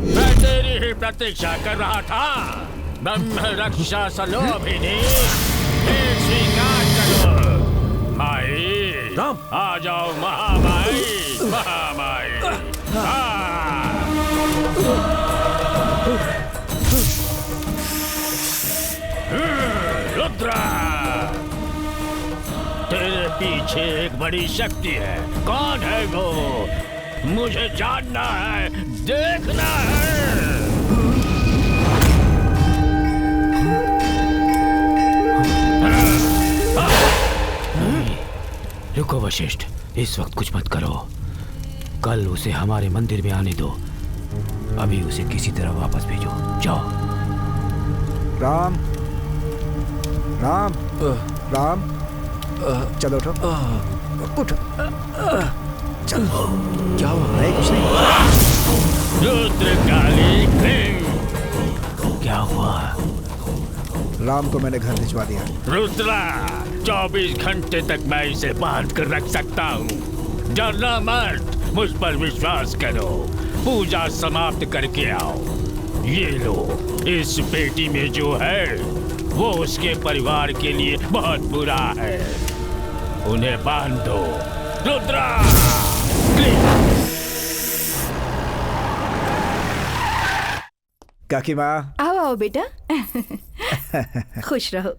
[SPEAKER 8] मैं तेरी ही प्रतीक्षा कर रहा था। ब्रह्म रक्षा सलोभिनी स्वीकार करो। माई आ जाओ। महामाई महामाई। रुद्रा, तेरे पीछे एक बड़ी शक्ति है। कौन है वो? मुझे जानना है, देखना है। रुको वशिष्ठ, इस वक्त कुछ मत करो। कल उसे हमारे मंदिर में आने दो। अभी उसे किसी तरह वापस भेजो। जाओ।
[SPEAKER 10] राम राम राम, चलो उठो, उठो, चलो। क्या हुआ है? कुछ नहीं।
[SPEAKER 8] रुद्रकाली क्लिंग। क्या हुआ?
[SPEAKER 10] राम को मैंने घर भिजवा दिया।
[SPEAKER 8] रुद्रा, 24 घंटे तक मैं इसे बांध कर रख सकता हूँ। डरना मत, मुझ पर विश्वास करो। पूजा समाप्त करके आओ। ये लो, इस पेटी में जो है वो उसके परिवार के लिए बहुत बुरा है। उन्हें बांध दो। रुद्रा,
[SPEAKER 10] काकी माँ।
[SPEAKER 6] आओ आओ बेटा। खुश रहो।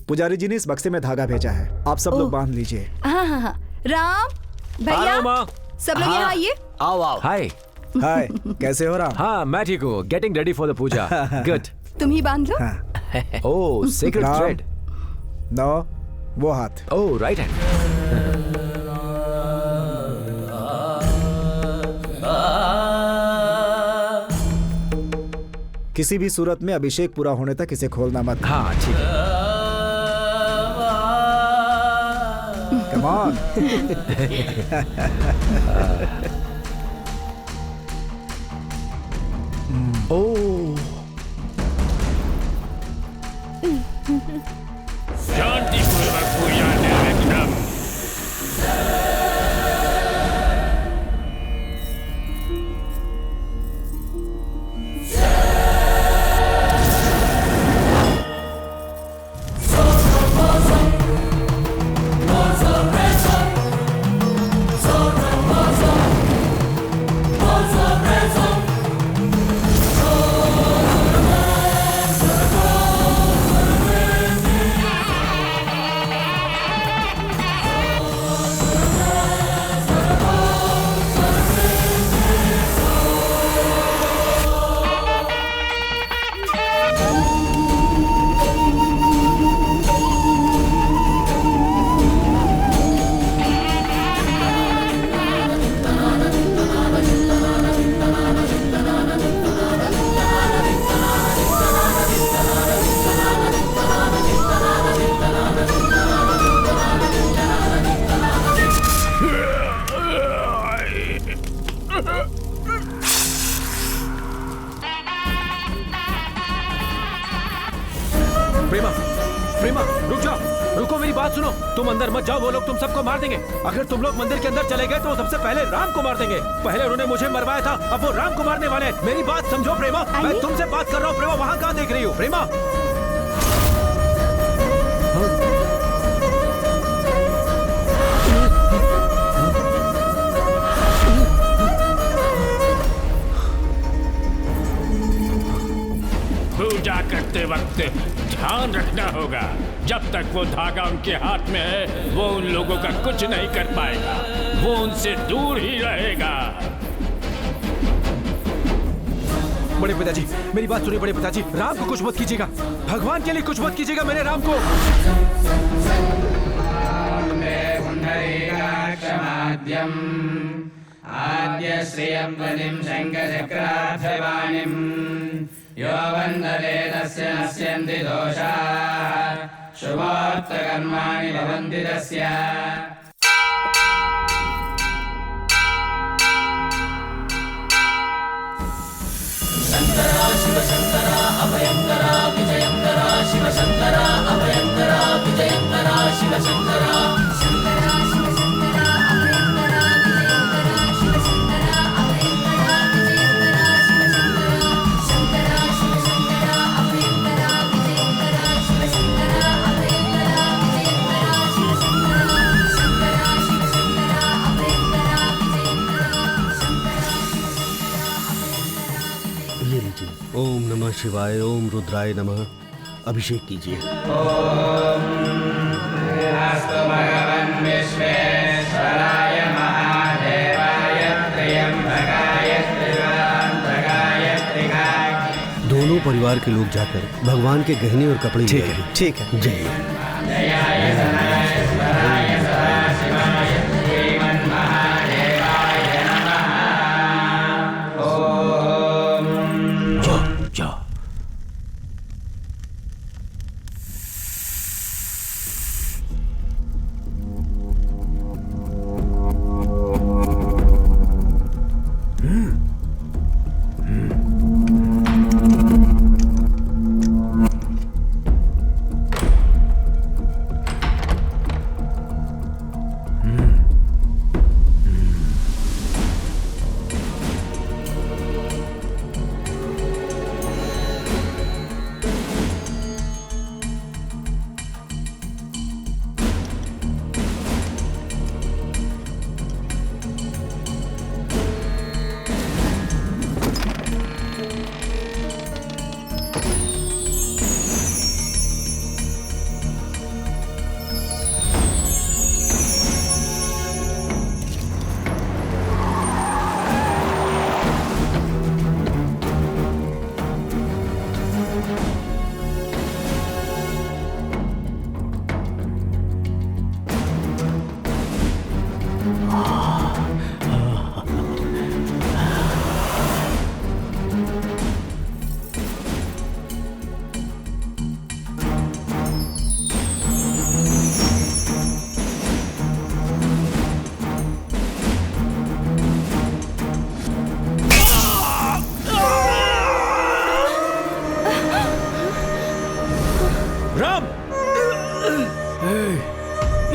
[SPEAKER 10] पुजारी जी ने इस बक्से में धागा भेजा है, आप सब लोग बांध लीजिए।
[SPEAKER 6] हाँ हाँ हाँ। राम भैया, सब लोग यहाँ आइए।
[SPEAKER 1] आओ आओ। हाय
[SPEAKER 10] हाय, कैसे हो राम?
[SPEAKER 1] हाँ मैं ठीक हूँ। Getting ready for the puja. Good.
[SPEAKER 6] तुम ही बांध लो।
[SPEAKER 1] Oh secret thread.
[SPEAKER 10] नो, वो हाथ।
[SPEAKER 1] Oh right hand.
[SPEAKER 10] किसी भी सूरत में अभिषेक पूरा होने तक इसे खोलना मत।
[SPEAKER 1] हाँ ठीक है।
[SPEAKER 10] Come on.
[SPEAKER 8] शांतिपूर्वक पूजा निर्विघ्न।
[SPEAKER 1] प्रेमा, प्रेमा रुक जाओ, रुको मेरी बात सुनो। तुम अंदर मत जाओ, वो लोग तुम सबको मार देंगे। अगर तुम लोग मंदिर के अंदर चले गए तो सबसे पहले राम को मार देंगे। पहले उन्होंने मुझे मरवाया था, अब वो राम को मारने वाले हैं। मेरी बात समझो प्रेमा, मैं तुमसे बात कर रहा हूँ। प्रेमा वहाँ कहाँ देख रही हो? प्रेमा
[SPEAKER 8] पूजा करते वक्त ध्यान रखना होगा। जब तक वो धागा उनके हाथ में है वो उन लोगों का कुछ नहीं कर पाएगा। वो उनसे दूर ही रहेगा।
[SPEAKER 1] बड़े पिताजी मेरी बात सुनिए। बड़े पिताजी, राम को कुछ मत कीजिएगा। भगवान के लिए कुछ मत कीजिएगा मेरे राम को।
[SPEAKER 18] आद्य श्रियं वनिं शङ्खचक्राभ्यवाणिं यो वन्दते तस्य नश्यन्ति दोषाः शुभोक्तकर्माणि भवन्ति तस्य। शङ्करा शिवशङ्करा अभयङ्करा विजयङ्करा शिवशङ्करा अभयङ्करा विजयङ्करा शिवशङ्करा शङ्करा शिवशङ्करा अभयङ्करा विजयङ्करा शिवशङ्करा अभयङ्करा विजयङ्करा शिवशङ्करा शङ्करा शिवशङ्करा अभयङ्करा विजयङ्करा शिवशङ्करा अभयङ्करा विजयङ्करा शिवशङ्करा शङ्करा शिवशङ्करा अभयङ्करा विजयङ्करा।
[SPEAKER 16] ये लीजिए। ओम नमः शिवाय, ओम रुद्राय नमः। अभिषेक कीजिए।
[SPEAKER 18] ओम अस्तु भगवन् विश्वेश्वराय महादेवाय
[SPEAKER 19] दोनों परिवार के लोग जाकर भगवान के गहने और कपड़े
[SPEAKER 10] ठीक है, ठीक है।
[SPEAKER 19] जय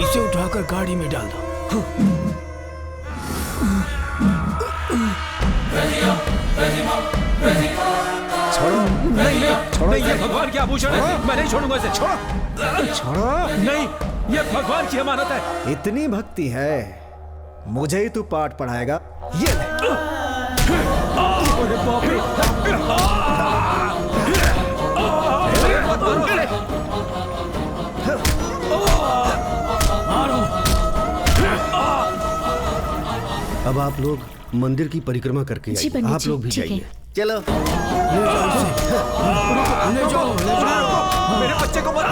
[SPEAKER 5] इसे उठाकर गाड़ी में डाल दो।
[SPEAKER 1] छोड़ो नहीं, छोड़ो, ये भगवान के आभूषण है, मैं नहीं छोड़ूंगा इसे। छोड़ो,
[SPEAKER 10] छोड़ो
[SPEAKER 1] नहीं, ये भगवान की अमानत है।
[SPEAKER 10] इतनी भक्ति है, मुझे ही तू पाठ पढ़ाएगा? ये ले।
[SPEAKER 1] अरे बाप रे।
[SPEAKER 19] अब आप लोग मंदिर की परिक्रमा करके आइए। आप लोग भी जाइए।
[SPEAKER 4] चलो
[SPEAKER 1] ले जाओ मेरे बच्चे को मत।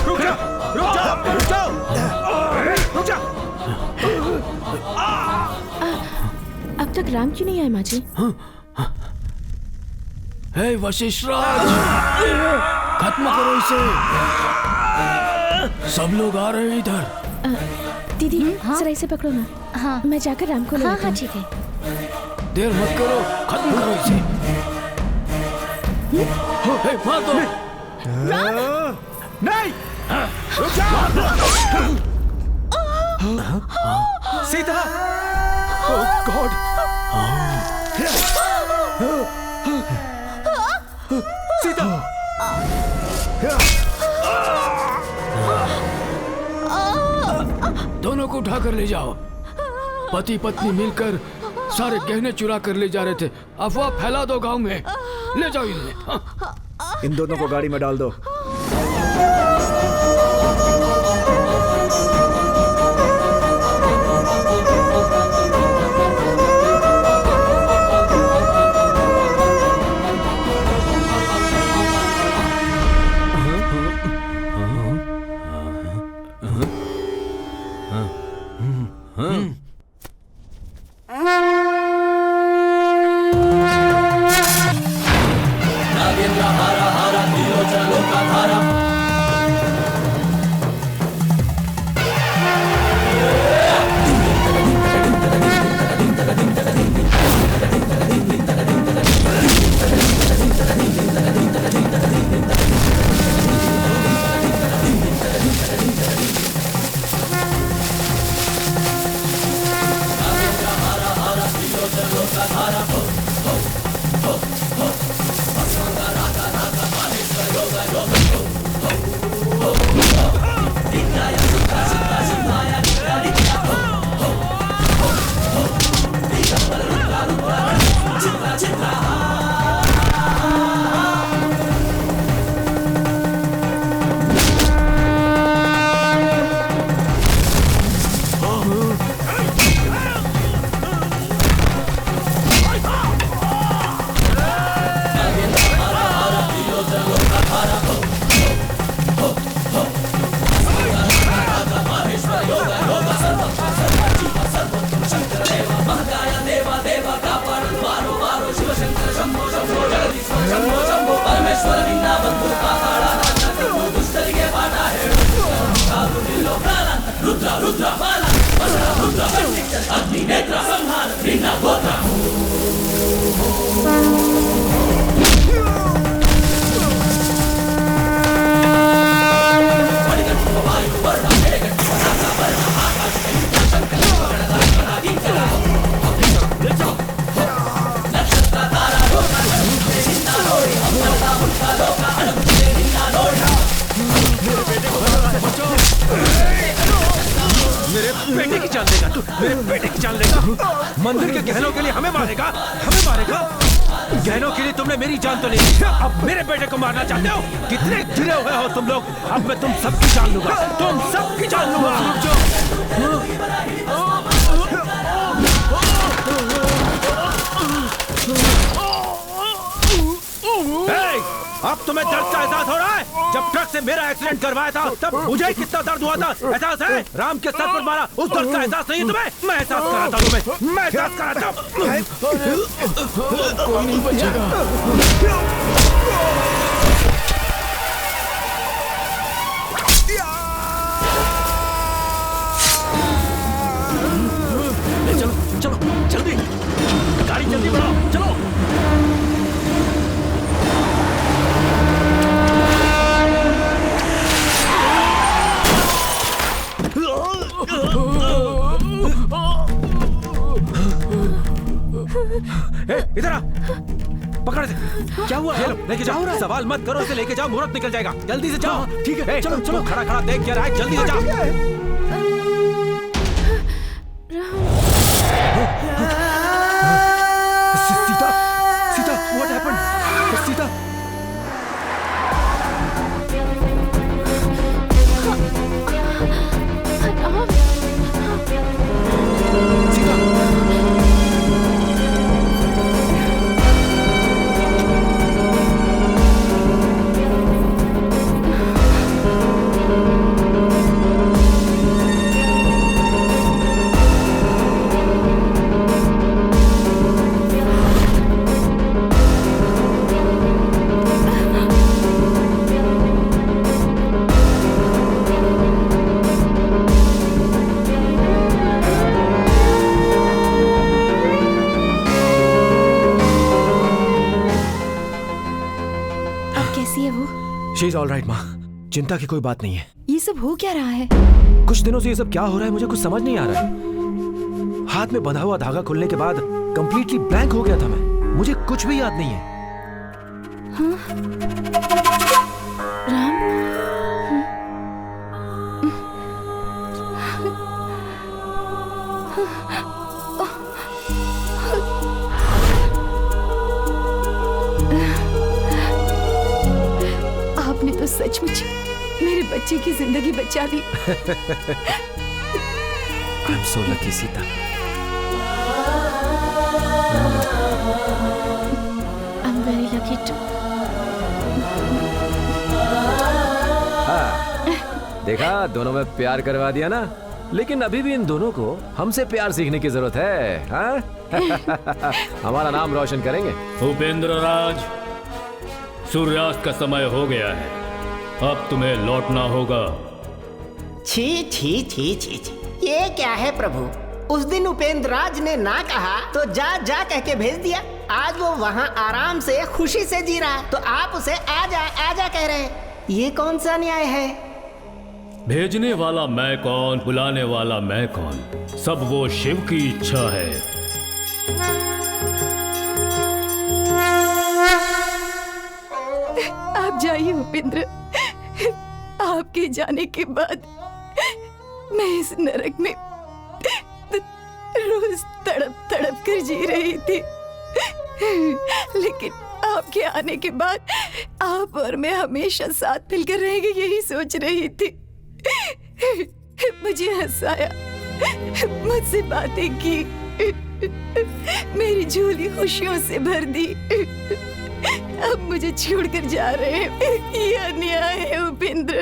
[SPEAKER 1] रुक जा, रुक जा, रुक जा, रुक जा।
[SPEAKER 2] अब तक राम क्यों नहीं आए माँ जी?
[SPEAKER 5] हे वशिष्ठ राज, खत्म करो इसे। सब लोग आ रहे हैं इधर।
[SPEAKER 2] दीदी जरा इसे पकड़ो ना। हाँ मैं जाकर राम को ले
[SPEAKER 7] हाँ ठीक है।
[SPEAKER 5] देर मत करो, खत्म करो इसे। मार दो।
[SPEAKER 1] नहीं, रुक जा। सीता, ओह गॉड। सीता।
[SPEAKER 5] दोनों को उठाकर ले जाओ। पति पत्नी मिलकर सारे गहने चुरा कर ले जा रहे थे। अफवाह फैला दो गांव में। ले जाओ इन्हें।
[SPEAKER 10] इन दोनों को गाड़ी में डाल दो।
[SPEAKER 1] मेरे बेटे की जान लेगा तू, मेरे बेटे की जान लेगा। मंदिर के गहनों के लिए हमें मारेगा, हमें मारेगा। गहनों के लिए तुमने मेरी जान तो ली, अब मेरे बेटे को मारना चाहते हो? कितने गिरे हुए हो तुम लोग। अब मैं तुम सबकी जान लूंगा, तुम सबकी जान लूंगा। अब तुम्हें दर्द का एहसास हो रहा है? जब ट्रक से मेरा एक्सीडेंट करवाया था तब मुझे कितना दर्द हुआ था, एहसास है? राम के सर पर मारा, उस दर्द का एहसास नहीं तुम्हें? मैं एहसास कराता हूँ तुम्हें, मैं एहसास कराता हूँ।
[SPEAKER 18] कोई नहीं बचेगा।
[SPEAKER 1] चलो चलो जल्दी, गाड़ी जल्दी बढ़ाओ, चलो। इधर आ, पकड़ से। क्या हुआ? लेके जाओ, सवाल मत करो, इसे लेके जाओ, मुहूर्त निकल जाएगा। जल्दी से जाओ। ठीक है, चलो चलो। खड़ा खड़ा देख क्या रहा है, जल्दी से जाओ। Sita, Sita, what happened? Sita, she is all right माँ, चिंता की कोई बात नहीं है।
[SPEAKER 6] ये सब हो क्या रहा है?
[SPEAKER 1] कुछ दिनों से ये सब क्या हो रहा है मुझे कुछ समझ नहीं आ रहा है। हाथ में बंधा हुआ धागा खुलने के बाद कंप्लीटली ब्लैंक हो गया था मैं, मुझे कुछ भी याद नहीं है।
[SPEAKER 2] राम, आपने तो सचमुच मेरे बच्चे की जिंदगी बचा ली।
[SPEAKER 1] I am so lucky Sita.
[SPEAKER 2] I am very lucky too.
[SPEAKER 1] देखा, दोनों में प्यार करवा दिया ना, लेकिन अभी भी इन दोनों को हमसे प्यार सीखने की जरूरत है। हाँ? हमारा नाम रोशन करेंगे।
[SPEAKER 8] उपेंद्र राज, सूर्यास्त का समय हो गया है, अब तुम्हें लौटना होगा।
[SPEAKER 3] छी छी छी छी छी, ये क्या है प्रभु? उस दिन उपेंद्र राज ने ना कहा तो जा जा कह के भेज दिया। आज वो वहाँ आराम से खुशी से जी रहा है तो आप उसे आजा कह रहे हैं। ये कौन सा न्याय है?
[SPEAKER 8] भेजने वाला मैं कौन, बुलाने वाला मैं कौन, सब वो शिव की इच्छा है।
[SPEAKER 2] आप जाइए उपेंद्र, आपके जाने के बाद मैं इस नरक में रोज तड़प तड़प कर जी रही थी, लेकिन आपके आने के बाद आप और मैं हमेशा साथ मिलकर रहेंगे यही सोच रही थी। मुझे हंसाया, मुझसे बातें की, मेरी झोली खुशियों से भर दी। अब मुझे छोड़कर जा रहे हैं, ये अन्याय है उपेंद्र।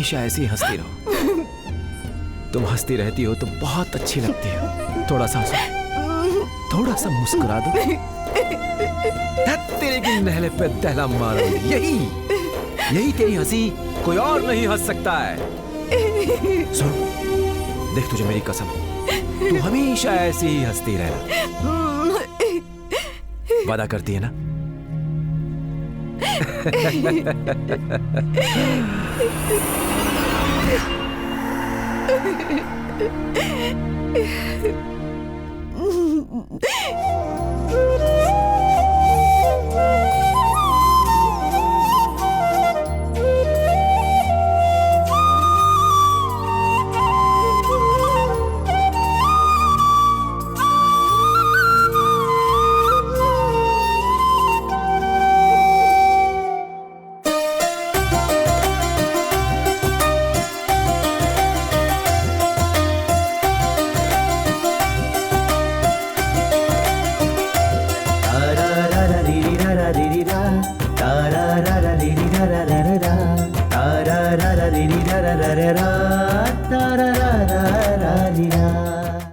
[SPEAKER 1] हमेशा ऐसी हंसती रहो। तुम हंसती रहती हो तो बहुत अच्छी लगती हो। थोड़ा सा हंसो, थोड़ा सा मुस्कुरा दो। तेरे की नहले पे दहला मारो। यही तेरी हंसी, कोई और नहीं हंस सकता है। सुन, देख तुझे मेरी कसम, तू हमेशा ऐसी ही हंसती रहना। वादा करती है ना?